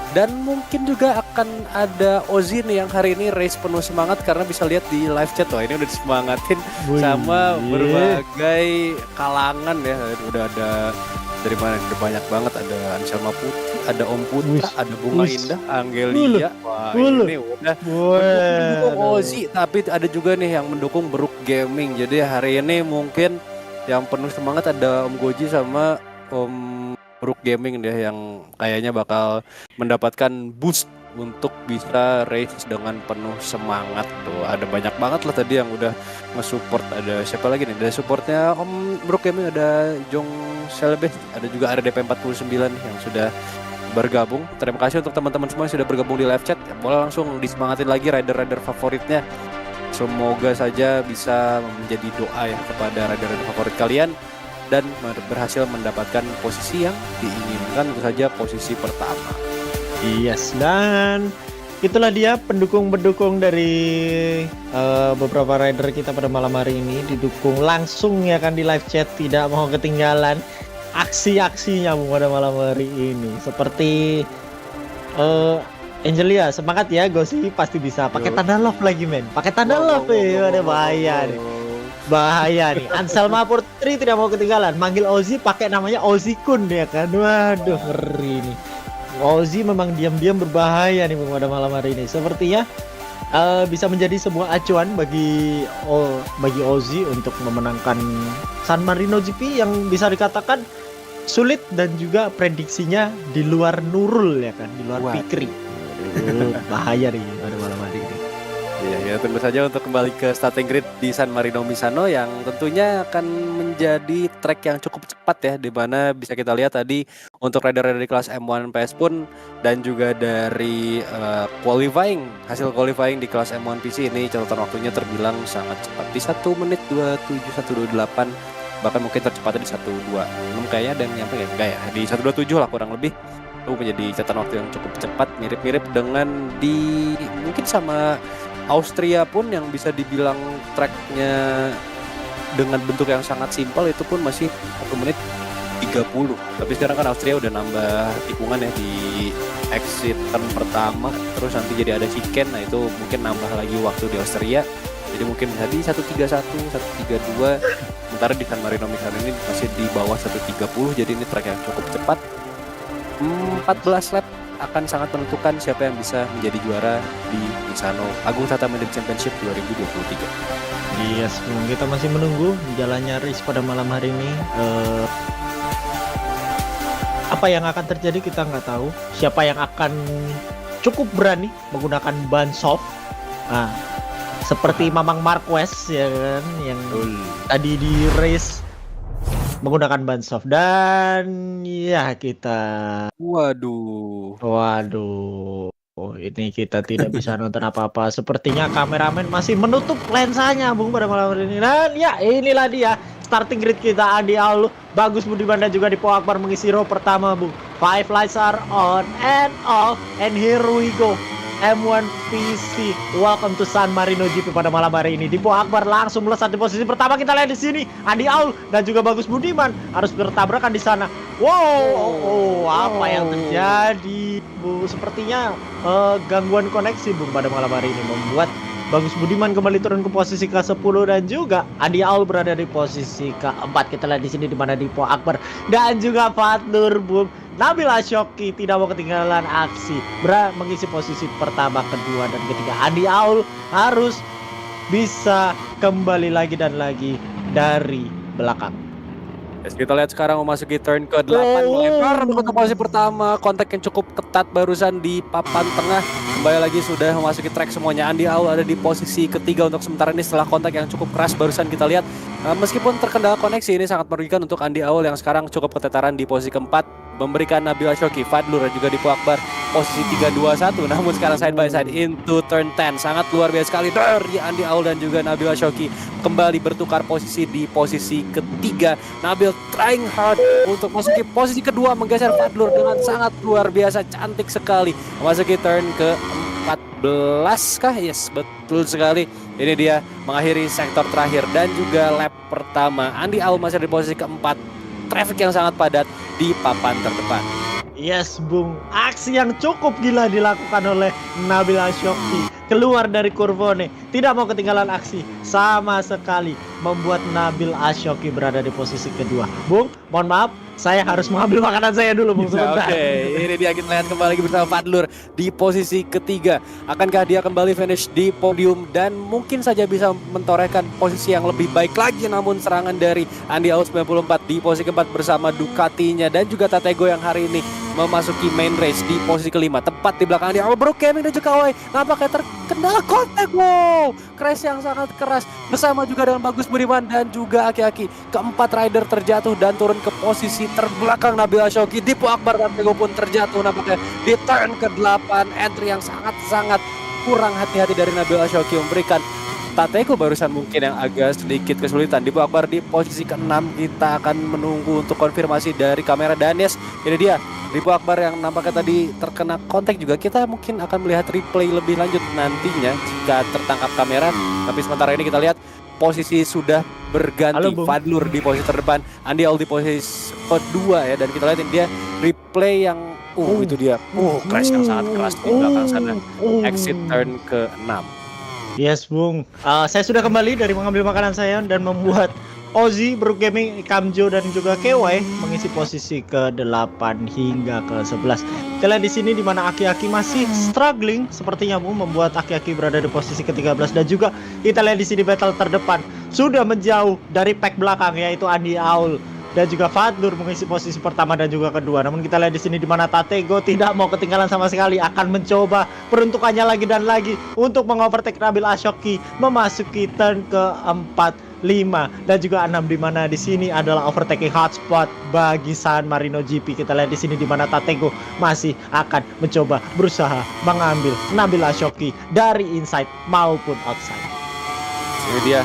Dan mungkin juga akan ada Ozzy nih yang hari ini race penuh semangat karena bisa lihat di live chat ini udah disemangatin sama berbagai kalangan ya. Udah ada dari mana? Udah banyak banget, ada Anselma Putri, ada Om Putra, ada Bunga Indah, Anggelia. Wah, ini udah mendukung Ozzy, tapi ada juga nih yang mendukung Brook Gaming. Jadi hari ini mungkin yang penuh semangat ada Om Goji sama Om Brook Gaming deh yang kayaknya bakal mendapatkan boost untuk bisa race dengan penuh semangat tuh. Ada banyak banget lah tadi yang udah nge-support. Ada siapa lagi nih? Ada supportnya Om Brook Gaming, ada Jong Selbes, ada juga RDP49 yang sudah bergabung. Terima kasih untuk teman-teman semua yang sudah bergabung di live chat. Boleh langsung disemangatin lagi rider-rider favoritnya. Semoga saja bisa menjadi doa ya kepada rider-rider favorit kalian dan berhasil mendapatkan posisi yang diinginkan, tentu saja posisi pertama. Yes, dan itulah dia pendukung-pendukung dari beberapa rider kita pada malam hari ini, didukung langsung ya kan di live chat, tidak mau ketinggalan aksi-aksinya pada malam hari ini. Seperti Angelia, semangat ya, Gosi pasti bisa. Pakai tanda love lagi men, pakai tanda love ya, ada bahaya nih. Bahaya nih. Anselma Putri tidak mau ketinggalan, manggil Ozzy pakai namanya Ozzy Kun ya kan. Waduh, ngeri nih. Ozzy memang diam-diam berbahaya nih pada malam hari ini. Sepertinya bisa menjadi sebuah acuan bagi Ozzy untuk memenangkan San Marino GP yang bisa dikatakan sulit dan juga prediksinya di luar Nurul ya kan, di luar Fikri. Bahaya nih pada malam hari ini. Ya, tunggu saja untuk kembali ke starting grid di San Marino Misano yang tentunya akan menjadi track yang cukup cepat ya, di mana bisa kita lihat tadi untuk rider-rider di kelas M1 PS pun dan juga dari hasil qualifying di kelas M1 PC ini catatan waktunya terbilang sangat cepat di 1 menit 27 128, bahkan mungkin tercepatnya di 126 kayaknya, dan nyampe ya enggak ya, di 127 lah kurang lebih. Itu menjadi catatan waktu yang cukup cepat, mirip-mirip dengan di mungkin sama Austria pun yang bisa dibilang tracknya dengan bentuk yang sangat simpel, itu pun masih 1 menit 30. Tapi sekarang kan Austria udah nambah tikungan ya di exit turn pertama, terus nanti jadi ada chicane, nah itu mungkin nambah lagi waktu di Austria. Jadi mungkin bisa di 131, 132. Sementara di San Marino Misano ini masih di bawah 130, jadi ini track yang cukup cepat. 14 lap akan sangat menentukan siapa yang bisa menjadi juara di Misano Agung Tata Mandiri Championship 2023. Yes, kita masih menunggu jalannya race pada malam hari ini. Apa yang akan terjadi kita nggak tahu. Siapa yang akan cukup berani menggunakan ban soft. Seperti Mamang Marquez ya kan, yang tadi di race menggunakan ban soft. Dan ya kita waduh, ini kita tidak bisa nonton apa-apa. Sepertinya kameramen masih menutup lensanya Bung pada malam hari ini. Dan ya inilah dia starting grid kita. Andi Aul, Bagus Budiman dan juga Dipo Akbar mengisi row pertama Bung. 5 lights are on and off, and here we go. M1 PC. Welcome to San Marino GP pada malam hari ini. Dipo Akbar langsung melesat di posisi pertama. Kita lihat di sini Andi Aul dan juga Bagus Budiman harus bertabrakan di sana. Wow, apa yang terjadi, Bu? Sepertinya gangguan koneksi, Bung, pada malam hari ini membuat Bagus Budiman kembali turun ke posisi ke-10 dan juga Andi Aul berada di posisi ke-4. Kita lihat di sini di mana Dipo Akbar dan juga Fadlur, Bung. Nabil Ashoki tidak mau ketinggalan aksi, mengisi posisi pertama, kedua, dan ketiga. Andi Aul harus bisa kembali lagi dan lagi dari belakang. Yes, kita lihat sekarang memasuki turn ke-8, melempar ke posisi pertama, kontak yang cukup ketat barusan di papan tengah. Kembali lagi sudah memasuki track semuanya. Andi Aul ada di posisi ketiga untuk sementara ini setelah kontak yang cukup keras barusan kita lihat. Meskipun terkendala koneksi, ini sangat merugikan untuk Andi Aul yang sekarang cukup keteteran di posisi keempat, memberikan Nabil Ashoki, Fadlur dan juga Dipo Akbar posisi 3-2-1. Namun sekarang side by side into turn 10, sangat luar biasa sekali dari Andi Aul dan juga Nabil Ashoki kembali bertukar posisi di posisi ketiga. Nabil trying hard untuk masuki posisi kedua, menggeser Fadlur dengan sangat luar biasa, cantik sekali. Memasuki turn ke 14 kah? Yes, betul sekali. Ini dia mengakhiri sektor terakhir dan juga lap pertama. Andi Aul masih di posisi keempat. Traffic yang sangat padat di papan terdepan. Yes, Bung. Aksi yang cukup gila dilakukan oleh Nabil Ashoki. Keluar dari Kurvone, tidak mau ketinggalan aksi sama sekali, membuat Nabil Ashoki berada di posisi kedua. Bung, mohon maaf, saya harus mengambil makanan saya dulu, Bung, sebentar. Oke, ini dia kita lihat kembali lagi bersama Fadlur di posisi ketiga. Akankah dia kembali finish di podium dan mungkin saja bisa mentorehkan posisi yang lebih baik lagi? Namun serangan dari Andi Aul 94 di posisi keempat bersama Ducatinya dan juga Tatego yang hari ini memasuki main race di posisi kelima, tepat di belakang Andi Aul. Bro Kevin dan juga Kawai nampaknya terkendala kontak. Wow, crash yang sangat keras bersama juga dengan Bagus Budiman dan juga Aki-Aki. Keempat rider terjatuh dan turun ke posisi terbelakang Nabil Ashoki. Dipo Akbar dan Tego pun terjatuh nampaknya di turn ke-8. Entry yang sangat-sangat kurang hati-hati dari Nabil Ashoki memberikan Tateko barusan mungkin yang agak sedikit kesulitan. Dipo Akbar di posisi ke-6. Kita akan menunggu untuk konfirmasi dari kamera Danies. Ini dia Dipo Akbar yang nampaknya tadi terkena kontak juga. Kita mungkin akan melihat replay lebih lanjut nantinya jika tertangkap kamera. Tapi sementara ini kita lihat posisi sudah berganti. Fadlur di posisi terdepan, Andi Aul di posisi kedua ya. Dan kita lihat ini dia replay yang itu dia crash yang sangat keras di belakang sana. Exit turn ke-6. Yes, Bung. Saya sudah kembali dari mengambil makanan saya dan membuat Ozzy, Brook Gaming, Kamjo dan juga KY mengisi posisi ke-8 hingga ke-11. Kita lihat di sini di mana Aki-Aki masih struggling sepertinya, Bung, membuat Aki-Aki berada di posisi ke-13 dan juga kita lihat di sini battle terdepan sudah menjauh dari pack belakang yaitu Andi Aul dan juga Fadlur mengisi posisi pertama dan juga kedua. Namun kita lihat di sini di mana Tatego tidak mau ketinggalan sama sekali, akan mencoba peruntukannya lagi dan lagi untuk mengovertake Nabil Ashoki memasuki turn ke-4, 5 dan juga 6, di mana di sini adalah overtaking hotspot bagi San Marino GP. Kita lihat di sini di mana Tatego masih akan mencoba berusaha mengambil Nabil Ashoki dari inside maupun outside. Ini dia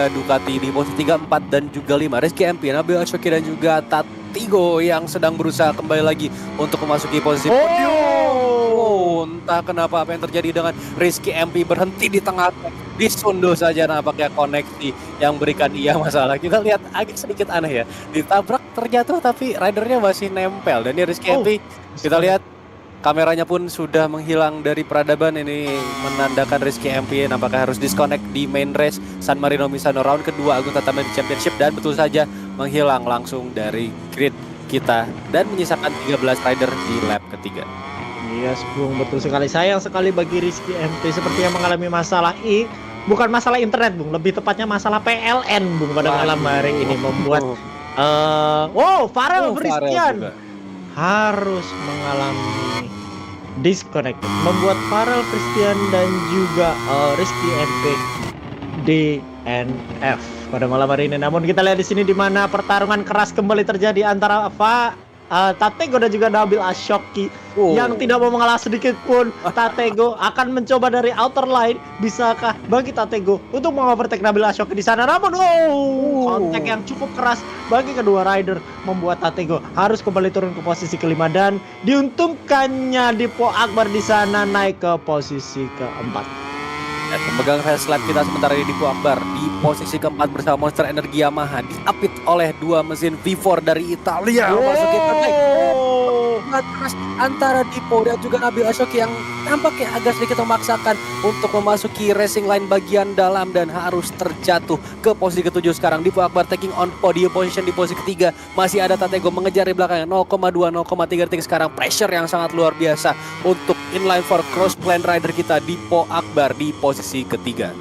3 Ducati di posisi 3, 4 dan juga 5. Rizky MP, Nabil Ashoki dan juga Tatego yang sedang berusaha kembali lagi untuk memasuki posisi podium. Entah kenapa apa yang terjadi dengan Rizky MP berhenti di tengah, disunduh saja nampaknya koneksi yang berikan ia masalah. Kita lihat agak sedikit aneh ya, ditabrak terjatuh tapi ridernya masih nempel. Dan ini Rizky MP, kita lihat kameranya pun sudah menghilang dari peradaban. Ini menandakan Rizky MP nampaknya harus disconnect di main race San Marino Misano round kedua Agung Tata Magic Championship dan betul saja menghilang langsung dari grid kita dan menyisakan 13 rider di lap ketiga. Yes, Bung, betul sekali. Sayang sekali bagi Rizky MP sepertinya mengalami masalah bukan masalah internet, Bung, lebih tepatnya masalah PLN, Bung, pada malam hari ini membuat Farel Christian harus mengalami disconnected, membuat Farel Christian dan juga Rizky MP DNF pada malam hari ini. Namun kita lihat di sini di mana pertarungan keras kembali terjadi antara Tatego dan juga Nabil Ashoki yang tidak mau mengalah sedikit pun. Tatego akan mencoba dari outer line. Bisakah bagi Tatego untuk mengovertake Nabil Ashoki di sana? Namun kontak yang cukup keras bagi kedua rider membuat Tatego harus kembali turun ke posisi kelima, dan diuntungkannya Dipo Akbar di sana naik ke posisi keempat. Dan pemegang race lap kita sementara ini Dipo Akbar di posisi keempat bersama Monster Energi Yamaha, diapit oleh dua mesin V4 dari Italia. Memasuki turn terus antara Dipo dan juga Nabil Ashoki yang tampaknya agak sedikit memaksakan untuk memasuki racing line bagian dalam dan harus terjatuh ke posisi ketujuh. Sekarang Dipo Akbar taking on podium position di posisi ketiga. Masih ada Tatego mengejar di belakangnya 0,2 0,3 detik. Sekarang pressure yang sangat luar biasa untuk inline for cross plan rider kita Dipo Akbar di posisi ketiga.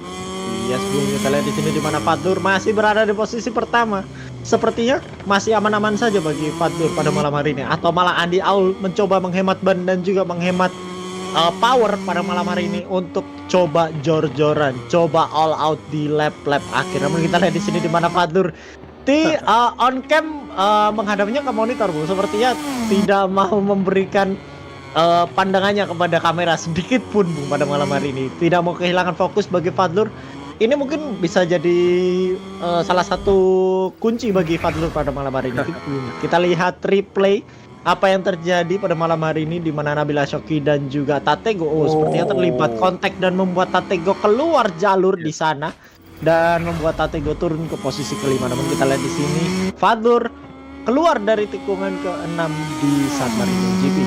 Iya, sebelum kita lihat di sini di mana Fadlur masih berada di posisi pertama. Sepertinya masih aman-aman saja bagi Fadlur pada malam hari ini, atau malah Andy Aul mencoba menghemat ban dan juga menghemat power pada malam hari ini untuk coba jor-joran, coba all out di lap-lap akhir. Namun kita lihat di sini di mana Fadlur on cam menghadapnya ke monitor, Bu. Sepertinya tidak mau memberikan pandangannya kepada kamera sedikit pun, Bu, pada malam hari ini. Tidak mau kehilangan fokus bagi Fadlur. Ini mungkin bisa jadi salah satu kunci bagi Fadlur pada malam hari ini. Kita lihat replay apa yang terjadi pada malam hari ini di mana Nabil Ashoki dan juga Tatego sepertinya terlibat kontak dan membuat Tatego keluar jalur di sana dan membuat Tatego turun ke posisi kelima. Namun kita lihat di sini Fadlur keluar dari tikungan ke-6 di San Marino GP.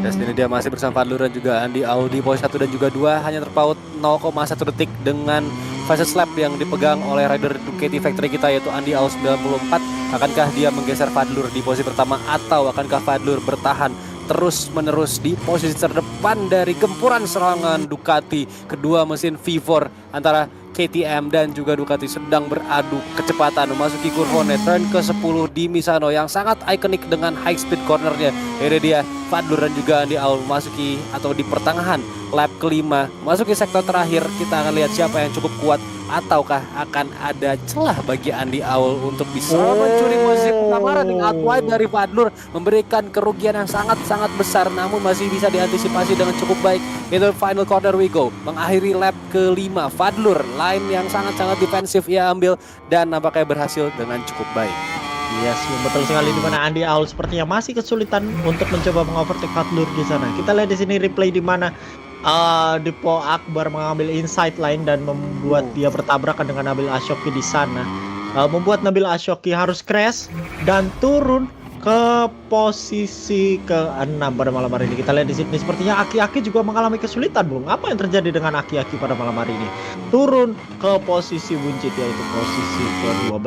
Dan sini dia masih bersama Fadlur dan juga Andy Audi posisi 1 dan juga 2, hanya terpaut 0,1 detik dengan fastest lap yang dipegang oleh rider Ducati Factory kita yaitu Andy Audi 94. Akankah dia menggeser Fadlur di posisi pertama atau akankah Fadlur bertahan terus menerus di posisi terdepan dari gempuran serangan Ducati? Kedua mesin V4 antara KTM dan juga Ducati sedang beradu kecepatan memasuki kurvone turn ke-10 di Misano yang sangat ikonik dengan high speed cornernya. Ini dia Fadlur dan juga Andy Aul memasuki atau di pertengahan lap kelima memasuki sektor terakhir. Kita akan lihat siapa yang cukup kuat ataukah akan ada celah bagi Andy Aul untuk bisa mencuri posisi pertama dengan outwide dari Fadlur, memberikan kerugian yang sangat-sangat besar namun masih bisa diantisipasi dengan cukup baik. Itu final corner we go, mengakhiri lap kelima. Fadlur line yang sangat-sangat defensif ia ambil dan nampaknya berhasil dengan cukup baik. Yes, betul sekali di mana Andy Aul sepertinya masih kesulitan untuk mencoba mengovertake Fadlur di sana. Kita lihat di sini replay di mana Dipo Akbar mengambil inside line dan membuat dia bertabrakan dengan Nabil Ashoki di sana. Membuat Nabil Ashoki harus crash dan turun ke posisi ke-6 pada malam hari ini. Kita lihat di sini sepertinya Aki-Aki juga mengalami kesulitan, Bung. Apa yang terjadi dengan Aki-Aki pada malam hari ini? Turun ke posisi buncit yaitu posisi ke-12.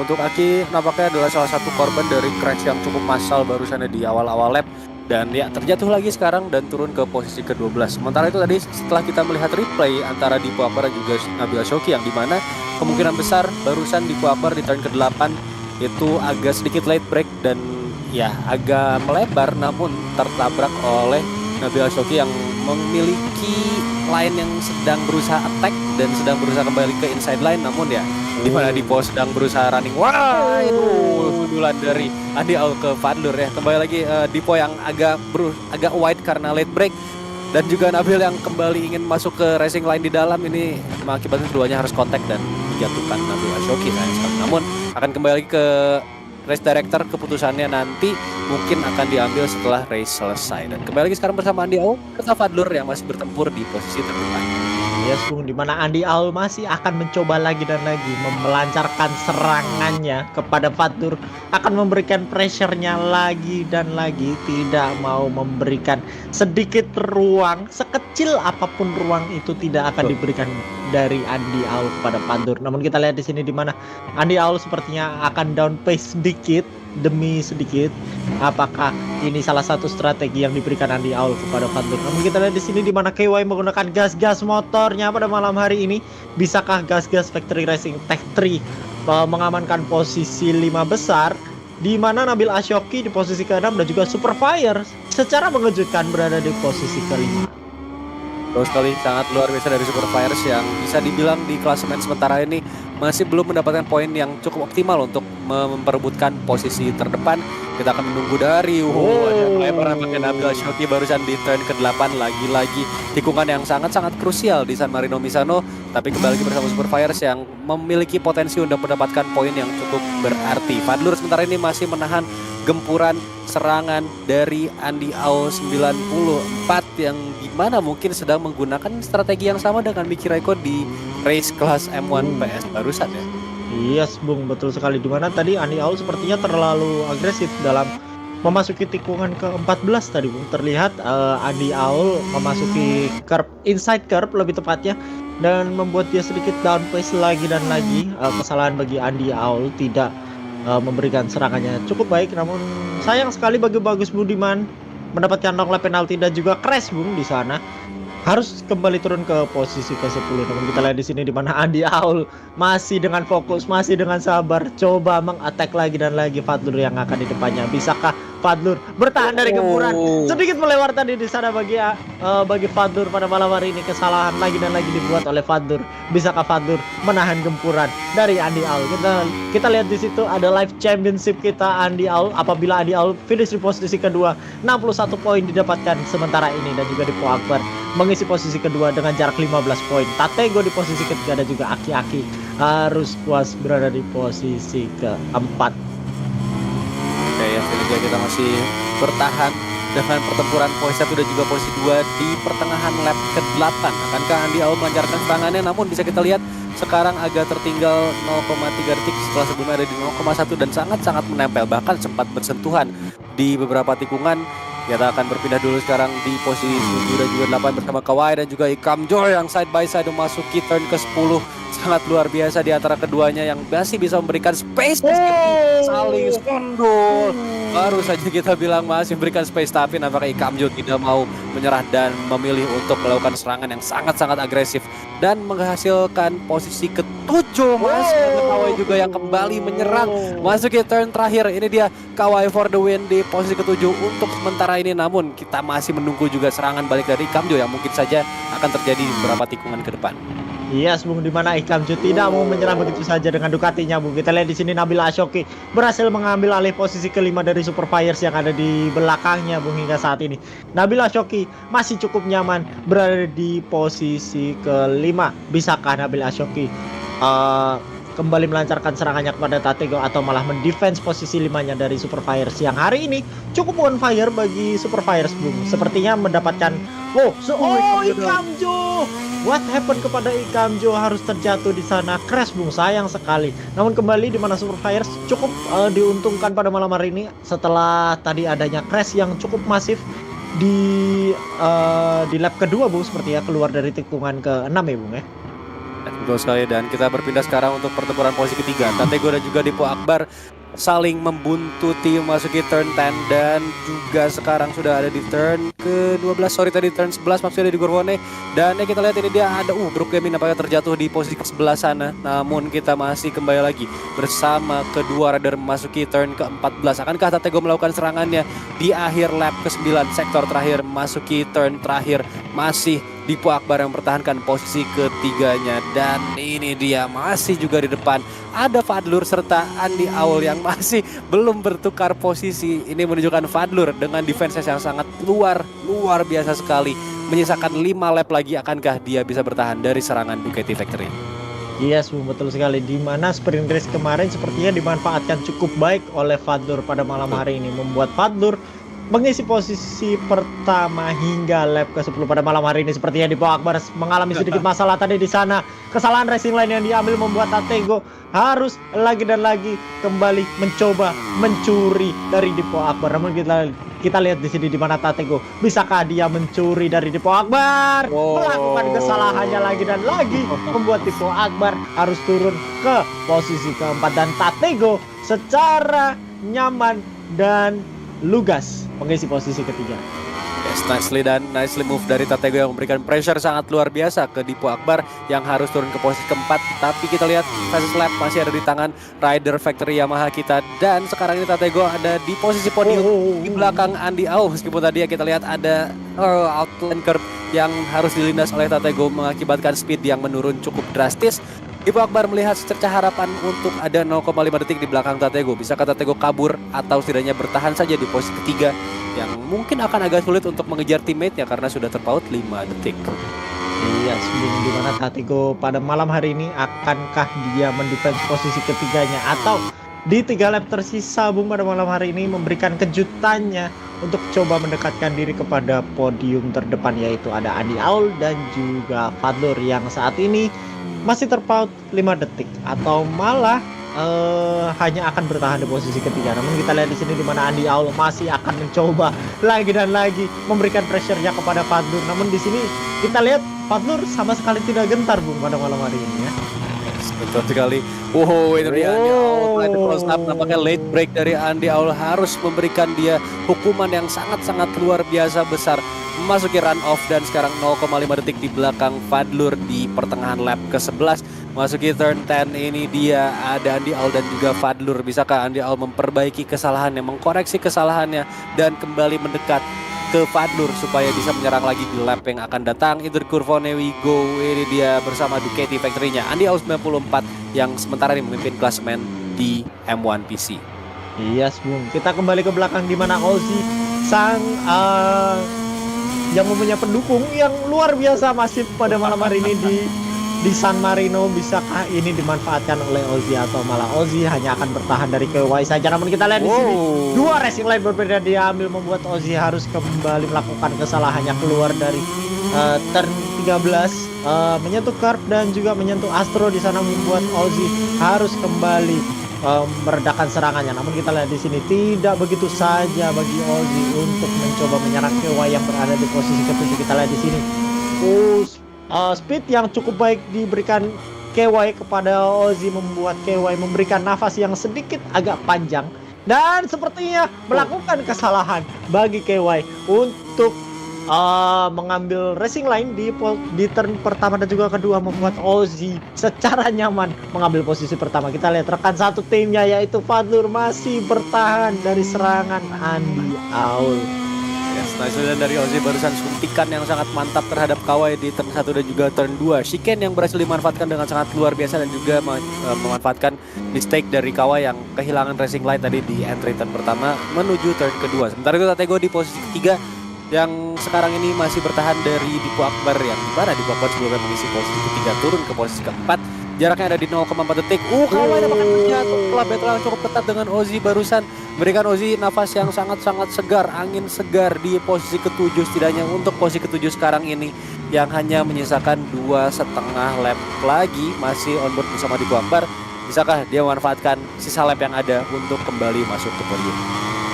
Untuk Aki nampaknya adalah salah satu korban dari crash yang cukup massal barusan di awal-awal lap. Dan ya terjatuh lagi sekarang dan turun ke posisi ke-12. Sementara itu tadi setelah kita melihat replay antara Dipo Akbar dan juga Nabil Ashoki yang dimana kemungkinan besar barusan Dipo Akbar di turn ke-8 itu agak sedikit late break dan ya agak melebar namun tertabrak oleh Nabil Ashoki yang memiliki line yang sedang berusaha attack dan sedang berusaha kembali ke inside line, namun ya di mana Dipo sedang berusaha running. Wah, itu sundulan dari Andy Aul ke Fadlur ya. Kembali lagi Dipo yang agak wide karena late break dan juga Nabil yang kembali ingin masuk ke racing line di dalam. Ini mengakibatkan keduanya harus kontak dan menjatuhkan Nabil Ashoki sayang sekali. Namun akan kembali lagi ke race director, keputusannya nanti mungkin akan diambil setelah race selesai. Dan kembali lagi sekarang bersama Andy Aul serta Fadlur yang masih bertempur di posisi terdepan. Yes, Bung, di mana Andy Aul masih akan mencoba lagi dan lagi melancarkan serangannya kepada Fadlur, akan memberikan pressure-nya lagi dan lagi, tidak mau memberikan sedikit ruang, sekecil apapun ruang itu tidak akan diberikan dari Andy Aul kepada Fadlur. Namun kita lihat di sini di mana Andy Aul sepertinya akan down pace sedikit demi sedikit. Apakah ini salah satu strategi yang diberikan Andy Aul kepada Fadlur? Namun kita lihat di sini di mana KY menggunakan gas-gas motornya pada malam hari ini. Bisakah gas-gas Factory Racing Tech 3 mengamankan posisi 5 besar, di mana Nabil Ashoki di posisi ke-6 dan juga Superfire secara mengejutkan berada di posisi ke-5. Terus sekali sangat luar biasa dari Superfires yang bisa dibilang di klasemen sementara ini masih belum mendapatkan poin yang cukup optimal untuk memperebutkan posisi terdepan. Kita akan menunggu dari ada Kleber pakai Nabil Ashoki barusan di turn ke-8, lagi-lagi tikungan yang sangat-sangat krusial di San Marino Misano, tapi kembali lagi bersama Super Fires yang memiliki potensi untuk mendapatkan poin yang cukup berarti. Fadlur sementara ini masih menahan gempuran serangan dari Andy Au 94 yang dimana mungkin sedang menggunakan strategi yang sama dengan Miki Raikkonen di race kelas M1 PS barusan ya. Yes, Bung, betul sekali. Dimana tadi Andy Au sepertinya terlalu agresif dalam memasuki tikungan ke-14 tadi, Bung. Terlihat Andy Au memasuki curb, inside curb lebih tepatnya, dan membuat dia sedikit down pace lagi dan lagi. Kesalahan bagi Andy Au tidak memberikan serangannya cukup baik, namun sayang sekali bagi Bagus Budiman mendapatkan long lap penalti dan juga crash, Bung, di sana. Harus kembali turun ke posisi ke-10. Namun kita lihat di sini di mana Andy Aul masih dengan fokus, masih dengan sabar coba meng-attack lagi dan lagi Fadlur yang akan di depannya. Bisakah Fadlur bertahan dari gempuran? Sedikit melewat tadi di sana bagi Fadlur pada malam hari ini. Kesalahan lagi dan lagi dibuat oleh Fadlur. Bisakah Fadlur menahan gempuran dari Andy Aul? Kita lihat di situ ada live championship kita Andy Aul. Apabila Andy Aul finish di posisi kedua, 61 poin didapatkan sementara ini, dan juga Dipo Akbar mengisi posisi kedua dengan jarak 15 poin. Tatego di posisi ketiga dan juga Aki-Aki harus puas berada di posisi keempat. Oke ya, sehingga kita masih bertahan dengan pertempuran posisi 1 dan juga posisi 2 di pertengahan lap ke-8. Akankah Andy Au melancarkan serangannya? Namun bisa kita lihat sekarang agak tertinggal 0,3 detik setelah sebelumnya ada di 0,1 dan sangat-sangat menempel, bahkan sempat bersentuhan di beberapa tikungan. Kita akan berpindah dulu sekarang di posisi 7 dan juga 8 bersama Kawai dan juga Ikam Jo yang side by side memasuki turn ke-10. Sangat luar biasa di antara keduanya yang masih bisa memberikan space saling skondol. Baru saja kita bilang masih memberikan space, tapi nampaknya Ikam Jo tidak mau menyerah dan memilih untuk melakukan serangan yang sangat-sangat agresif dan menghasilkan posisi ke-7. Masih ada Kawai juga yang kembali menyerang masuk ke turn terakhir. Ini dia Kawai for the win di posisi ke-7 untuk sementara ini. Namun kita masih menunggu juga serangan balik dari Ikam Jo yang mungkin saja akan terjadi di beberapa tikungan ke depan. Yes, Bung, dimana Ikam Jo tidak mau menyerah begitu saja dengan Ducatinya, Bung. Kita lihat di sini Nabil Ashoki berhasil mengambil alih posisi kelima dari Super Fires yang ada di belakangnya, Bung, hingga saat ini. Nabil Ashoki masih cukup nyaman berada di posisi kelima. Bisakah Nabil Ashoki kembali melancarkan serangannya kepada Tatego atau malah mendefense posisi limanya dari Super Fires yang hari ini cukup on fire bagi Super Fires, Bung. Sepertinya mendapatkan Ikam Jo. What happened kepada Ikam Jo? Harus terjatuh di sana, crash, Bung, sayang sekali. Namun kembali di mana Super Fires cukup diuntungkan pada malam hari ini setelah tadi adanya crash yang cukup masif di lap kedua, Bung, seperti ya keluar dari tikungan ke-6 ya, Bung ya. Betul sekali, dan kita berpindah sekarang untuk pertempuran posisi ketiga. Tatego dan juga Dipo Akbar saling membuntuti memasuki turn 10 dan juga sekarang sudah ada di turn ke-12, tadi turn 11 maksudnya di Gorwone. Dan ya kita lihat ini dia ada Brook Gaming nampaknya terjatuh di posisi ke-11 sana. Namun kita masih kembali lagi bersama kedua rider memasuki turn ke-14. Akankah Tatego melakukan serangannya di akhir lap ke-9 sektor terakhir memasuki turn terakhir? Masih Dipo Akbar yang mempertahankan posisi ketiganya, dan ini dia masih juga di depan ada Fadlur serta Andy Aul yang masih belum bertukar posisi. Ini menunjukkan Fadlur dengan defense yang sangat luar biasa sekali. Menyisakan 5 lap lagi, akankah dia bisa bertahan dari serangan Ducati Factory? Yes, Bung, betul sekali. Di mana sprint race kemarin sepertinya dimanfaatkan cukup baik oleh Fadlur pada malam hari ini, membuat Fadlur mengisi posisi pertama hingga lap ke-10 pada malam hari ini. Sepertinya Dipo Akbar mengalami sedikit masalah tadi di sana. Kesalahan racing line yang diambil membuat Tatego harus lagi dan lagi kembali mencoba mencuri dari Dipo Akbar. Namun kita lihat di sini di mana Tatego, bisakah dia mencuri dari Dipo Akbar? Melakukan kesalahannya lagi dan lagi membuat Dipo Akbar harus turun ke posisi keempat, dan Tatego secara nyaman dan lugas mengisi posisi ketiga. Yes, nicely move dari Tatego yang memberikan pressure sangat luar biasa ke Dipo Akbar yang harus turun ke posisi keempat. Tapi kita lihat fastest lap masih ada di tangan rider factory Yamaha kita, dan sekarang ini Tatego ada di posisi podium di belakang Andy Au. Meskipun tadi ya kita lihat ada outline curve yang harus dilindas oleh Tatego mengakibatkan speed yang menurun cukup drastis. Ibu Akbar melihat secerca harapan untuk ada 0,5 detik di belakang Tatego. Bisakah Tatego kabur atau setidaknya bertahan saja di posisi ketiga yang mungkin akan agak sulit untuk mengejar teammate-nya karena sudah terpaut 5 detik. Iya, sebelum dimana Tatego pada malam hari ini akankah dia mendefense posisi ketiganya atau di 3 lap tersisa Bung pada malam hari ini memberikan kejutannya untuk coba mendekatkan diri kepada podium terdepan, yaitu ada Andy Aul dan juga Fadlur yang saat ini masih terpaut 5 detik atau malah hanya akan bertahan di posisi ketiga. Namun kita lihat di sini di mana Andy Aul masih akan mencoba lagi dan lagi memberikan pressure-nya kepada Fadlur. Namun di sini kita lihat Fadlur sama sekali tidak gentar Bung pada malam hari ini ya. Betul sekali. Wow, itu dia Andy Aul. Itu close up, nampaknya late break dari Andy Aul harus memberikan dia hukuman yang sangat-sangat luar biasa besar. Memasuki run off dan sekarang 0,5 detik di belakang Fadlur di pertengahan lap ke-11. Masuki turn 10 ini dia ada Andy Aul dan juga Fadlur. Bisakah Andy Aul memperbaiki kesalahannya, mengkoreksi kesalahannya dan kembali mendekat ke Fadlur supaya bisa menyerang lagi di lap yang akan datang. Itu Kurvone we go. Ini dia bersama Ducati Factory-nya Andy Aul 94 yang sementara ini memimpin klasemen di M1 PC. Yes Bung, kita kembali ke belakang di mana Ozzy sang yang mempunyai pendukung yang luar biasa masif pada malam hari ini di San Marino. Bisakah ini dimanfaatkan oleh Ozzy atau malah Ozzy hanya akan bertahan dari KY saja? Namun kita lihat di sini dua racing line berbeda diambil membuat Ozzy harus kembali melakukan kesalahannya keluar dari turn 13 menyentuh curb dan juga menyentuh Astro di sana membuat Ozzy harus kembali meredakan serangannya. Namun kita lihat di sini tidak begitu saja bagi Ozzy untuk mencoba menyerang KY yang berada di posisi ke-7. Kita lihat di sini speed yang cukup baik diberikan KY kepada Ozzy membuat KY memberikan nafas yang sedikit agak panjang dan sepertinya melakukan kesalahan bagi KY untuk mengambil racing line di turn pertama dan juga kedua membuat Ozzy secara nyaman mengambil posisi pertama. Kita lihat rekan satu timnya yaitu Fadlur masih bertahan dari serangan Andy Aul. Yes, nice dari Ozzy barusan suntikan yang sangat mantap terhadap KY di turn 1 dan juga turn 2. Chicane yang berhasil dimanfaatkan dengan sangat luar biasa dan juga memanfaatkan mistake dari KY yang kehilangan racing line tadi di entry turn pertama menuju turn kedua. Sementara itu Tatego di posisi ketiga yang sekarang ini masih bertahan dari Dipo Akbar yang dimana Dipo Akbar sebelumnya mengisi posisi ketiga turun ke posisi keempat. Jaraknya ada di 0,4 detik. KY dapatkan terjatuh setelah battle yang cukup ketat dengan Ozzy barusan. Berikan Ozzy nafas yang sangat-sangat segar, angin segar di posisi ke-7 setidaknya untuk posisi ke-7 sekarang ini yang hanya menyisakan 2,5 lap lagi masih on board bersama Dipo Akbar. Bisakah dia memanfaatkan sisa lap yang ada untuk kembali masuk ke podium?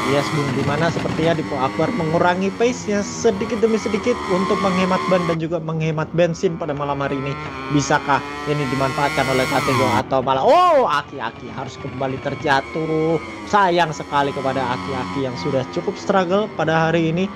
Yes Bung, dimana sepertinya Dipo Akbar mengurangi pace-nya sedikit demi sedikit untuk menghemat ban dan juga menghemat bensin pada malam hari ini. Bisakah ini dimanfaatkan oleh Tatego atau malah Aki-Aki harus kembali terjatuh. Sayang sekali kepada Aki-Aki yang sudah cukup struggle pada hari ini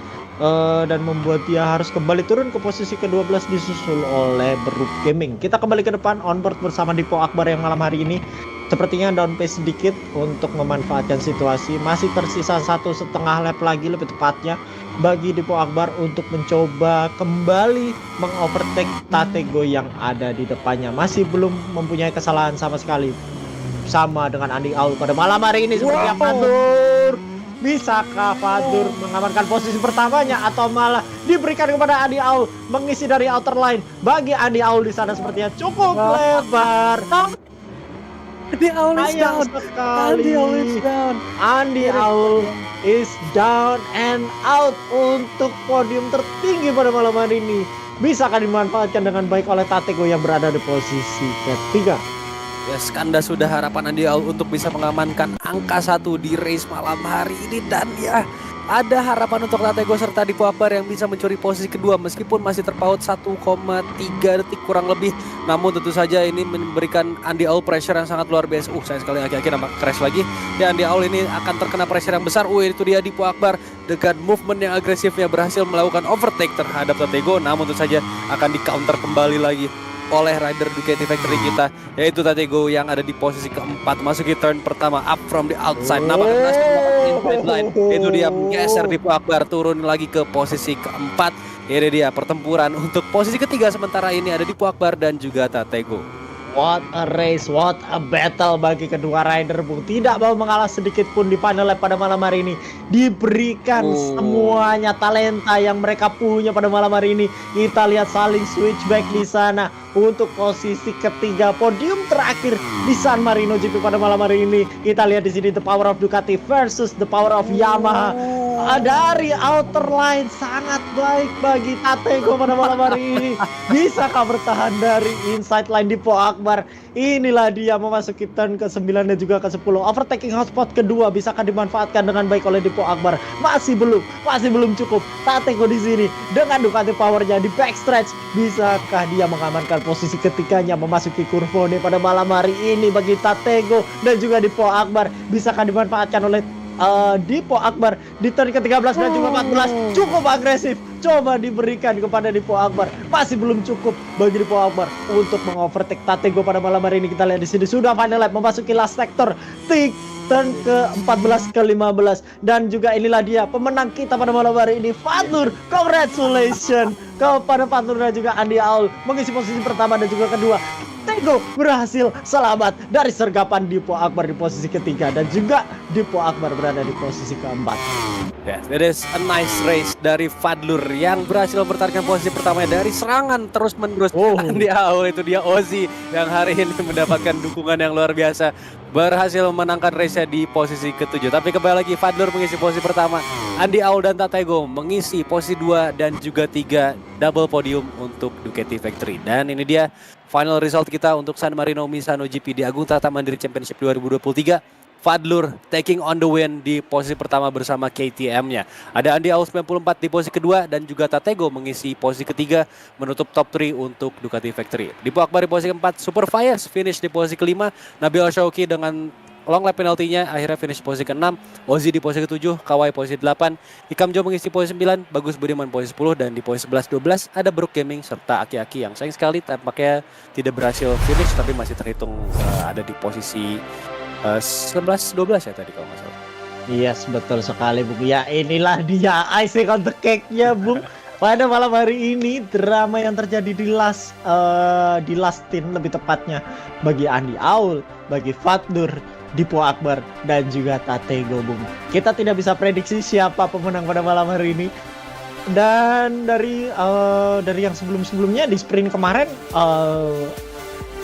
dan membuat dia harus kembali turun ke posisi ke-12 disusul oleh Beruk Gaming. Kita kembali ke depan onboard bersama Dipo Akbar yang malam hari ini sepertinya down pace sedikit untuk memanfaatkan situasi. Masih tersisa 1,5 lap lagi lebih tepatnya bagi Dipo Akbar untuk mencoba kembali mengovertake Tatego yang ada di depannya. Masih belum mempunyai kesalahan sama sekali. Sama dengan Andy Aul pada malam hari ini seperti Fadlur. Bisakah Fadlur mengamankan posisi pertamanya atau malah diberikan kepada Andy Aul mengisi dari outer line? Bagi Andy Aul di sana sepertinya cukup lebar. Andy Aul is down. Andy Aul is down. Andy Aul is down and out untuk podium tertinggi pada malam hari ini. Bisakah dimanfaatkan dengan baik oleh Tatego yang berada di posisi ketiga? Ya, skanda sudah harapan Andy Aul untuk bisa mengamankan angka 1 di race malam hari ini dan ya ada harapan untuk Tatego serta Dipo Akbar yang bisa mencuri posisi kedua meskipun masih terpaut 1,3 detik kurang lebih. Namun tentu saja ini memberikan Andy Aul pressure yang sangat luar biasa. Sayang sekali akhir-akhir nampak crash lagi. Dan Andy Aul ini akan terkena pressure yang besar. Itu dia Dipo Akbar dengan movement yang agresifnya berhasil melakukan overtake terhadap Tatego. Namun tentu saja akan di counter kembali lagi oleh rider Ducati Factory kita yaitu Tatego yang ada di posisi keempat masuki turn pertama up from the outside. Nampaknya itu dia menggeser Dipo Akbar turun lagi ke posisi keempat. Ini dia pertempuran untuk posisi ketiga sementara ini ada Dipo Akbar dan juga Tatego. What a race, what a battle bagi kedua rider, Bung. Tidak mau mengalah sedikit pun di final lap pada malam hari ini. Diberikan semuanya talenta yang mereka punya pada malam hari ini. Kita lihat saling switchback di sana untuk posisi ketiga podium terakhir di San Marino GP pada malam hari ini. Kita lihat di sini the power of Ducati versus the power of Yamaha. Dari outer line sangat baik bagi Tatego pada malam hari ini. Bisakah bertahan dari inside line Dipo Akbar? Inilah dia memasuki turn ke-9 dan juga ke-10. Overtaking hotspot kedua bisakah dimanfaatkan dengan baik oleh Dipo Akbar? Masih belum cukup. Tatego di sini dengan Ducati powernya di backstretch, bisakah dia mengamankan posisi ketiganya memasuki Curvone pada malam hari ini bagi Tatego dan juga Dipo Akbar? Bisakah dimanfaatkan oleh Dipo Akbar di turn ke-13 dan juga 14? Cukup agresif, coba diberikan kepada Dipo Akbar. Masih belum cukup bagi Dipo Akbar untuk mengovertake Tatego pada malam hari ini. Kita lihat di sini sudah final lap memasuki last sector, turn ke-14 ke-15, dan juga inilah dia pemenang kita pada malam hari ini, Fadlur. Congratulations kepada Fadlur dan juga Andi Aul mengisi posisi pertama dan juga kedua. Tego berhasil selamat dari sergapan Dipo Akbar di posisi ketiga dan juga Dipo Akbar berada di posisi keempat. Yes, that is a nice race dari Fadlur yang berhasil mempertahankan posisi pertamanya dari serangan terus-menerus. Andi Aul, itu dia Ozzy yang hari ini mendapatkan dukungan yang luar biasa, berhasil memenangkan race-nya di posisi ke-7. Tapi kembali lagi Fadlur mengisi posisi pertama, Andi Aul dan Tatego mengisi posisi 2 dan juga 3, double podium untuk Ducati Factory. Dan ini dia final result kita untuk San Marino Misano GP di Agung Tata Mandiri Championship 2023. Fadlur taking on the win di posisi pertama bersama KTM-nya. Ada Andi Aul 94 di posisi kedua dan juga Tatego mengisi posisi ketiga menutup top 3 untuk Ducati Factory. Dipo Akbar di posisi keempat, Super Fires finish di posisi kelima, Nabil Shauki dengan long lap penaltinya akhirnya finish posisi ke-6, Ozzy di posisi ke-7, Kawai posisi 8, Hikam Jo mengisi posisi 9, Bagus Budiman posisi 10, dan di posisi 11-12 ada Brook Gaming serta Aki-Aki yang sayang sekali tampaknya tidak berhasil finish tapi masih terhitung ada di posisi 11-12 ya tadi kalau nggak salah. Yes, betul sekali, Bung. Ya, inilah dia icing on the cake-nya, Bung. Pada malam hari ini drama yang terjadi di last tin lebih tepatnya bagi Andi Aul, bagi Fadlur, Dipo Akbar dan juga Tatego, Bung. Kita tidak bisa prediksi siapa pemenang pada malam hari ini. Dan dari yang sebelumnya di sprint kemarin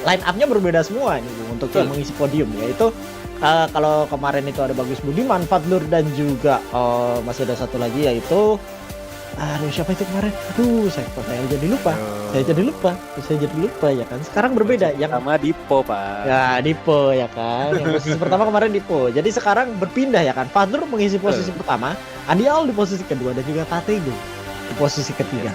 line up-nya berbeda semua nih, Bung, untuk yang mengisi podium, yaitu kalau kemarin itu ada Bagus Budiman, Fadlur dan juga masih ada satu lagi yaitu siapa itu kemarin? Saya jadi lupa ya kan. Sekarang berbeda yang sama Dipo, Pak. Ya, Dipo ya kan. Yang posisi pertama kemarin Dipo. Jadi sekarang berpindah ya kan. Fadlur mengisi posisi pertama, Andi Aul di posisi kedua dan juga Tatego di posisi ketiga.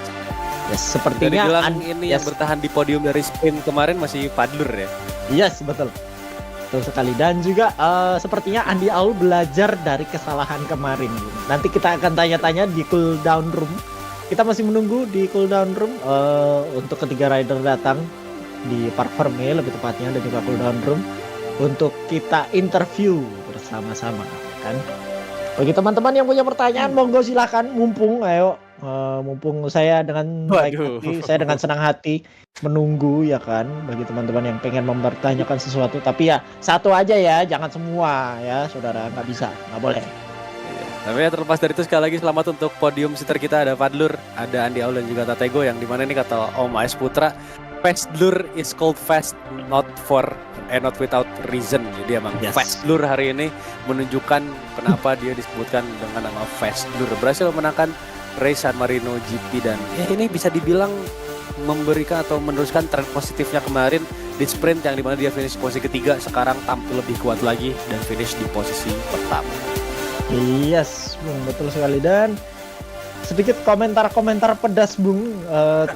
Ya, sepertinya ini yang bertahan di podium dari sprint kemarin masih Fadlur ya. Yes, betul sekali. Dan juga sepertinya Andi Aul belajar dari kesalahan kemarin. Nanti kita akan tanya-tanya di cooldown room. Kita masih menunggu di cooldown room untuk ketiga rider datang di Park Ferme lebih tepatnya, dan juga cooldown room untuk kita interview bersama-sama kan. Bagi teman-teman yang punya pertanyaan monggo silahkan, mumpung saya dengan baik hati, saya dengan senang hati menunggu ya kan, bagi teman-teman yang pengen mempertanyakan sesuatu. Tapi ya satu aja ya, jangan semua ya saudara, nggak boleh. Tapi ya terlepas dari itu sekali lagi selamat untuk podium sitter kita, ada Fadlur, ada Andi Aul dan juga Tatego, yang dimana ini kata Om AS Putra, Fadlur is called fast not without reason. Jadi emang Fadlur hari ini menunjukkan kenapa dia disebutkan dengan nama Fadlur. Berhasil memenangkan race San Marino GP dan ini bisa dibilang memberikan atau meneruskan tren positifnya kemarin di sprint yang dimana dia finish posisi ketiga, sekarang tampil lebih kuat lagi dan finish di posisi pertama. Yes, Bung, betul sekali. Dan sedikit komentar-komentar pedas, Bung,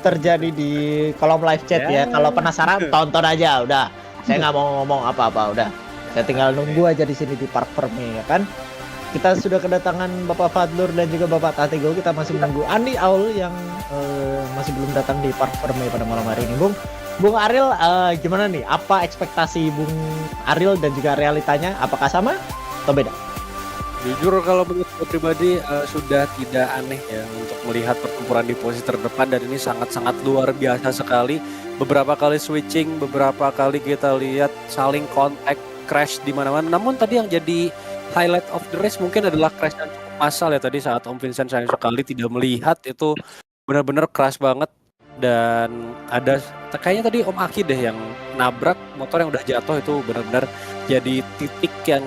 terjadi di kolom live chat ya. Kalau penasaran tonton aja udah. Saya nggak mau ngomong apa-apa, udah. Saya tinggal nunggu aja di sini di Park Ferme ya kan. Kita sudah kedatangan Bapak Fadlur dan juga Bapak Tatego. Kita masih menunggu Andi Aul yang masih belum datang di Park Ferme pada malam hari ini, Bung. Bung Ariel, gimana nih? Apa ekspektasi Bung Ariel dan juga realitanya? Apakah sama atau beda? Jujur kalau menurut gue pribadi sudah tidak aneh ya untuk melihat pertempuran di posisi terdepan dan ini sangat-sangat luar biasa sekali. Beberapa kali switching, beberapa kali kita lihat saling kontak, crash di mana-mana. Namun tadi yang jadi highlight of the race mungkin adalah crash yang cukup massal ya tadi saat Om Vincent sayang sekali tidak melihat itu benar-benar keras banget dan ada kayaknya tadi Om Aki deh yang nabrak motor yang udah jatuh itu benar-benar jadi titik yang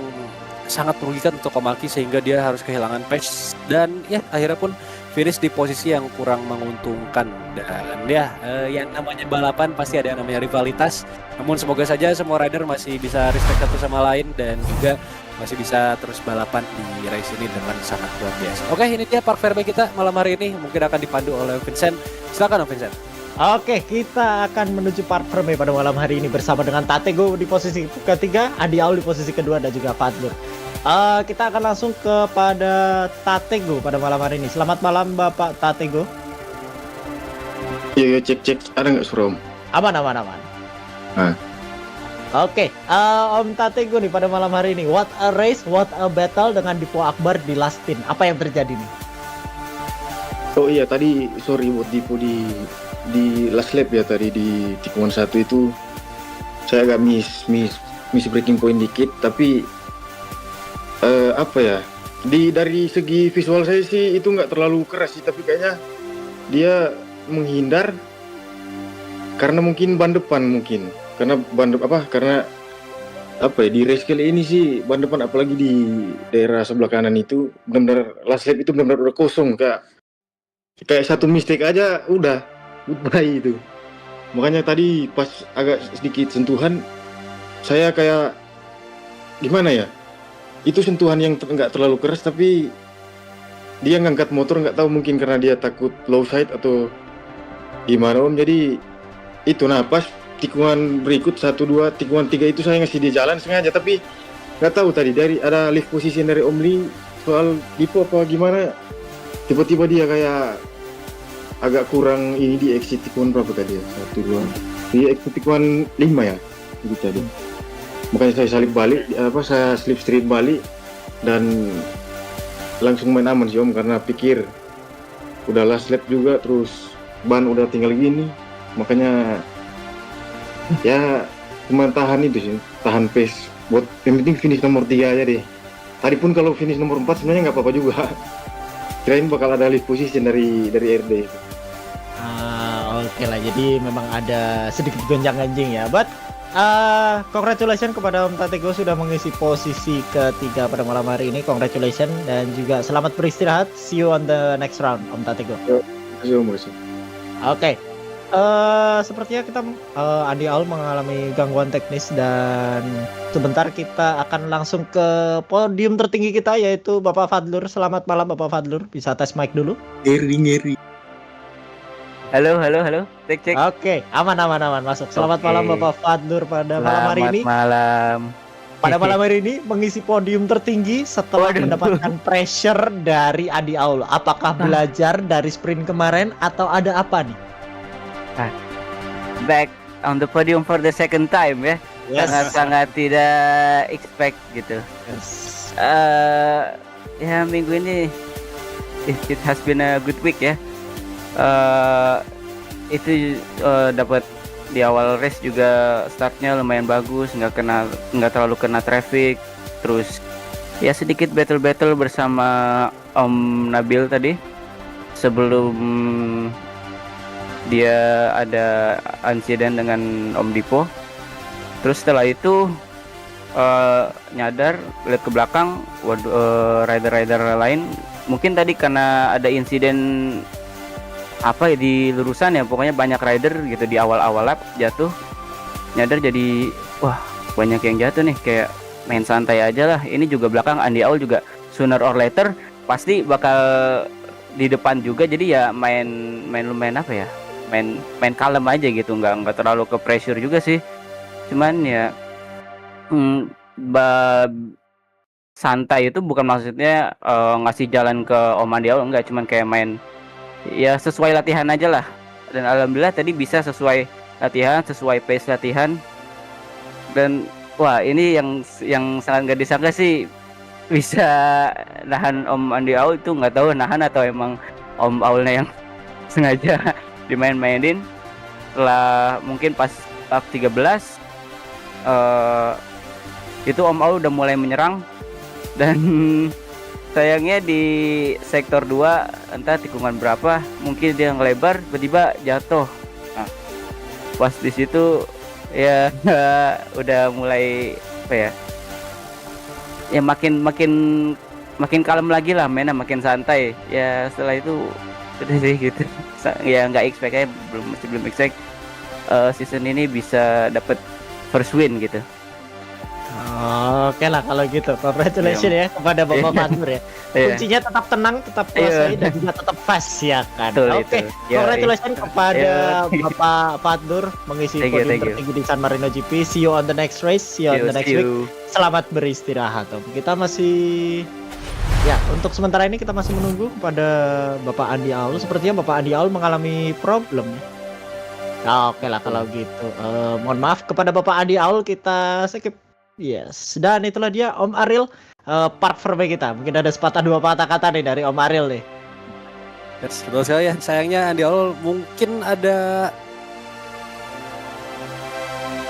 sangat merugikan untuk Om Aki sehingga dia harus kehilangan pace dan ya akhirnya pun finish di posisi yang kurang menguntungkan dan ya yang namanya balapan pasti ada yang namanya rivalitas namun semoga saja semua rider masih bisa respect satu sama lain dan juga masih bisa terus balapan di race ini dengan sangat luar biasa. Oke, ini dia Park Fairway kita malam hari ini mungkin akan dipandu oleh Vincent. Silakan Om Vincent. Oke, kita akan menuju Park Fairway pada malam hari ini bersama dengan Tatego di posisi ketiga, Adi Aul di posisi kedua dan juga Fadlur. Kita akan langsung kepada Tatego pada malam hari ini. Selamat malam Bapak Tatego. Iya, cek. Ada nggak suara Om? Aman. Ah. Oke, Om Tatego nih pada malam hari ini. What a race, what a battle dengan Dipo Akbar di last pin. Apa yang terjadi nih? Oh iya, tadi sorry buat Dipo di last lap ya tadi di tikungan 1 itu saya agak miss breaking point dikit, tapi apa ya? Dari segi visual saya sih itu nggak terlalu keras sih, tapi kayaknya dia menghindar karena mungkin ban depan mungkin. Karena karena di race kali ini sih ban depan apalagi di daerah sebelah kanan itu benar-benar last lap itu benar-benar udah kosong, kayak satu mistake aja udah goodbye itu. Makanya tadi pas agak sedikit sentuhan saya kayak gimana ya, itu sentuhan yang nggak terlalu keras tapi dia ngangkat motor nggak tahu mungkin karena dia takut low side atau gimana Om. Jadi itu pas tikungan berikut 1, 2, tikungan 3 itu saya ngasih dia jalan sengaja, tapi nggak tahu tadi dari ada lift position dari Om Lee soal Dipo apa gimana, tiba-tiba dia kayak agak kurang ini di exit tikungan berapa tadi ya, 1, 2 di exit tikungan 5 ya gitu tadi. Makanya saya saya slipstream balik dan langsung main aman sih Om, karena pikir udah last lap juga terus ban udah tinggal gini, makanya ya cuma tahan itu sih, tahan pace buat yang penting finish nomor 3 aja deh. Tadi pun kalau finish nomor 4 sebenarnya nggak apa-apa juga. Kirain bakal ada lead position dari RD. Oke lah, jadi memang ada sedikit gonjang-ganjing ya. But congratulations kepada Om Tatego sudah mengisi posisi ketiga pada malam hari ini. Congratulations dan juga selamat beristirahat. See you on the next round Om Tatego. Terima kasih. Oke. Sepertinya kita Adi Aul mengalami gangguan teknis dan sebentar kita akan langsung ke podium tertinggi kita yaitu Bapak Fadlur. Selamat malam Bapak Fadlur, bisa tes mic dulu? Ngeri. Halo, cek. Oke, aman masuk. Selamat malam Bapak Fadlur pada malam hari ini. Pada malam hari ini mengisi podium tertinggi setelah mendapatkan pressure dari Adi Aul. Apakah belajar dari sprint kemarin atau ada apa nih? Back on the podium for the second time ya. Yes. Sangat tidak expect gitu. Yes. Ya minggu ini it has been a good week ya. Itu dapat di awal race juga startnya lumayan bagus, nggak terlalu kena traffic. Terus ya sedikit battle bersama Om Nabil tadi sebelum dia ada insiden dengan Om Dipo. Terus setelah itu nyadar lihat ke belakang, rider lain mungkin tadi karena ada insiden apa ya di lurusan ya, pokoknya banyak rider gitu di awal lap jatuh, nyadar jadi wah banyak yang jatuh nih, kayak main santai aja lah. Ini juga belakang Andi Aul juga sooner or later pasti bakal di depan juga, jadi ya main lumayan apa ya, main kalem aja gitu, nggak terlalu ke pressure juga sih, cuman ya santai itu bukan maksudnya ngasih jalan ke Om Andi Aul, enggak, cuman kayak main ya sesuai latihan aja lah. Dan alhamdulillah tadi bisa sesuai latihan, sesuai pace latihan. Dan wah ini yang sangat nggak disangka sih, bisa nahan Om Andi Aul itu nggak tahu nahan atau emang Om Aulnya yang sengaja dimain-mainin. Setelah mungkin pas lap 13 itu Om Aul udah mulai menyerang dan sayangnya di sektor 2 entah tikungan berapa mungkin dia ngelebar tiba-tiba jatuh. Nah, pas di situ ya udah mulai apa ya? Ya makin kalem lagi lah, mainnya makin santai. Ya setelah itu udah sih gitu. Ya nggak expect aja, masih belum expect season ini bisa dapat first win gitu. Oke lah kalau gitu, congratulations ya kepada Bapak Fatur ya. Kuncinya tetap tenang, tetap kuasai dan juga tetap fast ya kan. Oke, congratulations kepada Bapak Fatur mengisi podium tertinggi di San Marino GP. See you on the next race, see you on the next week. Selamat beristirahat Om. Kita masih ya untuk sementara ini kita masih menunggu kepada Bapak Andi Aul. Sepertinya Bapak Andi Aul mengalami problem ya. Oke lah kalau gitu. Mohon maaf kepada Bapak Andi Aul, kita skip. Yes, dan itulah dia Om Aril part verbe kita. Mungkin ada sepatah dua patah kata nih dari Om Aril nih. Yes, betul sekali ya. Sayangnya Andi Aul mungkin ada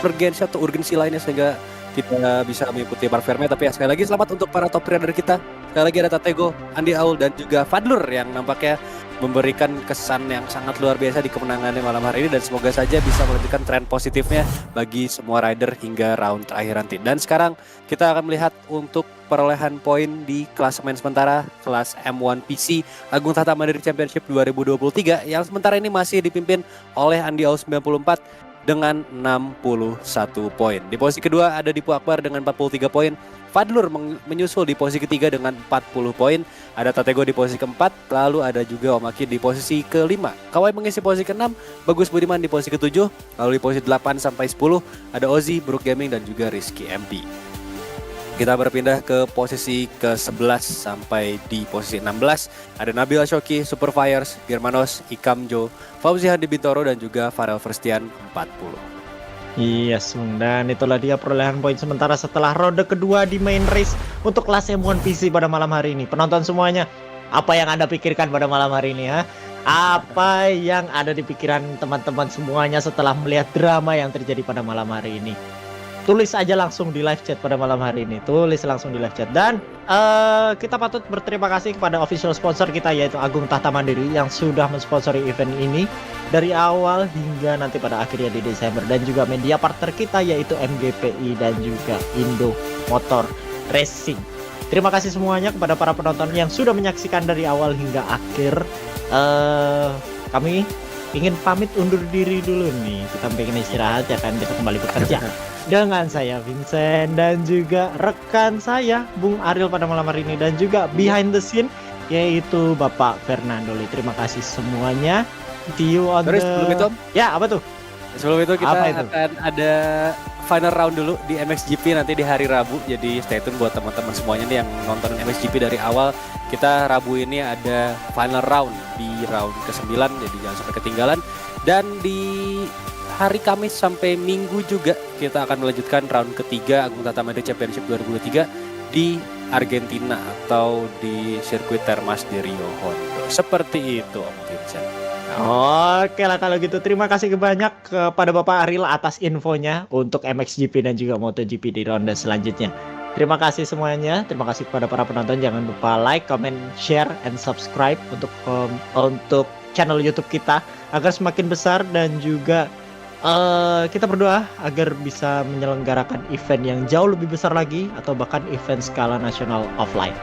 urgensi atau urgensi lainnya sehingga tidak bisa mengikuti part verbe. Tapi ya sekali lagi selamat untuk para top rider kita. Sekali lagi ada Tatego, Andi Aul dan juga Fadlur yang nampaknya memberikan kesan yang sangat luar biasa di kemenangannya malam hari ini dan semoga saja bisa melanjutkan tren positifnya bagi semua rider hingga round terakhir nanti. Dan sekarang kita akan melihat untuk perolehan poin di klasemen sementara kelas M1 PC Agung Tahta Mandiri Championship 2023 yang sementara ini masih dipimpin oleh Andi Aul 94 dengan 61 poin. Di posisi kedua ada Dipu Akbar dengan 43 poin. Fadlur menyusul di posisi ketiga dengan 40 poin. Ada Tatego di posisi keempat, lalu ada juga Om Aki di posisi kelima. Kawai mengisi posisi keenam, Bagus Budiman di posisi ketujuh, lalu di posisi 8 sampai 10 ada Ozi, Brook Gaming dan juga Rizky MP. Kita berpindah ke posisi ke-11 sampai di posisi 16. Ada Nabila Shoki, Super Fires, Germanos, Ikamjo, Fauzi Hadi Bintoro dan juga Farel Verstian 40. Yes, dan itulah dia perolehan poin sementara setelah ronde kedua di main race untuk kelas M1 PC pada malam hari ini. Penonton semuanya, apa yang Anda pikirkan pada malam hari ini ya? Apa yang ada di pikiran teman-teman semuanya setelah melihat drama yang terjadi pada malam hari ini? Tulis aja langsung di live chat pada malam hari ini. Tulis langsung di live chat. Dan kita patut berterima kasih kepada official sponsor kita yaitu Agung Tahta Mandiri yang sudah mensponsori event ini dari awal hingga nanti pada akhirnya di Desember. Dan juga media partner kita yaitu MGPI dan juga Indo Motor Racing. Terima kasih semuanya kepada para penonton yang sudah menyaksikan dari awal hingga akhir. Kami ingin pamit undur diri dulu nih. Kita pengen istirahat ya kan, bisa kembali bekerja. Dengan saya Vincent dan juga rekan saya Bung Aril pada malam hari ini dan juga behind the scene yaitu Bapak Fernando Lee. Terima kasih semuanya. See you on the... Sebelum itu, ya apa tuh? Sebelum itu kita akan ada final round dulu di MXGP nanti di hari Rabu. Jadi stay tune buat teman-teman semuanya nih yang nonton MXGP dari awal. Kita Rabu ini ada final round di round ke-9, jadi jangan sampai ketinggalan. Dan di hari Kamis sampai Minggu juga kita akan melanjutkan round ketiga Agung Tahta Mandiri Championship 2023 di Argentina atau di sirkuit Termas de Rio Hondo. Seperti itu Om Vincent. Oke lah kalau gitu, terima kasih banyak kepada Bapak Aril atas infonya untuk MXGP dan juga MotoGP di ronde selanjutnya. Terima kasih semuanya, terima kasih kepada para penonton. Jangan lupa like, comment, share, and subscribe untuk channel YouTube kita agar semakin besar dan juga kita berdoa agar bisa menyelenggarakan event yang jauh lebih besar lagi atau bahkan event skala nasional offline.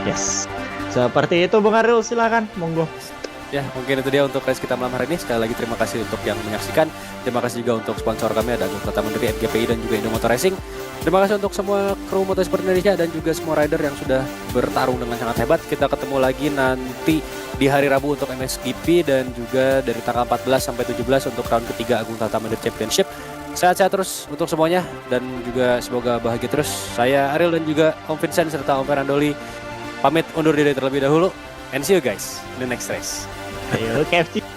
Yes, seperti itu Bung Aril, silakan monggo. Ya mungkin itu dia untuk race kita malam hari ini. Sekali lagi terima kasih untuk yang menyaksikan. Terima kasih juga untuk sponsor kami ada Agung Tahta Mandiri, MGPI dan juga Indo Motor Racing. Terima kasih untuk semua kru Motorsport Indonesia dan juga semua rider yang sudah bertarung dengan sangat hebat. Kita ketemu lagi nanti di hari Rabu untuk MXGP dan juga dari tanggal 14 sampai 17 untuk round ketiga Agung Tahta Mandiri Championship. Sehat-sehat terus untuk semuanya dan juga semoga bahagia terus. Saya Aril dan juga Om Vincent serta Om Fernando Lee pamit undur diri terlebih dahulu. And see you guys in the next race. Ayo KFC.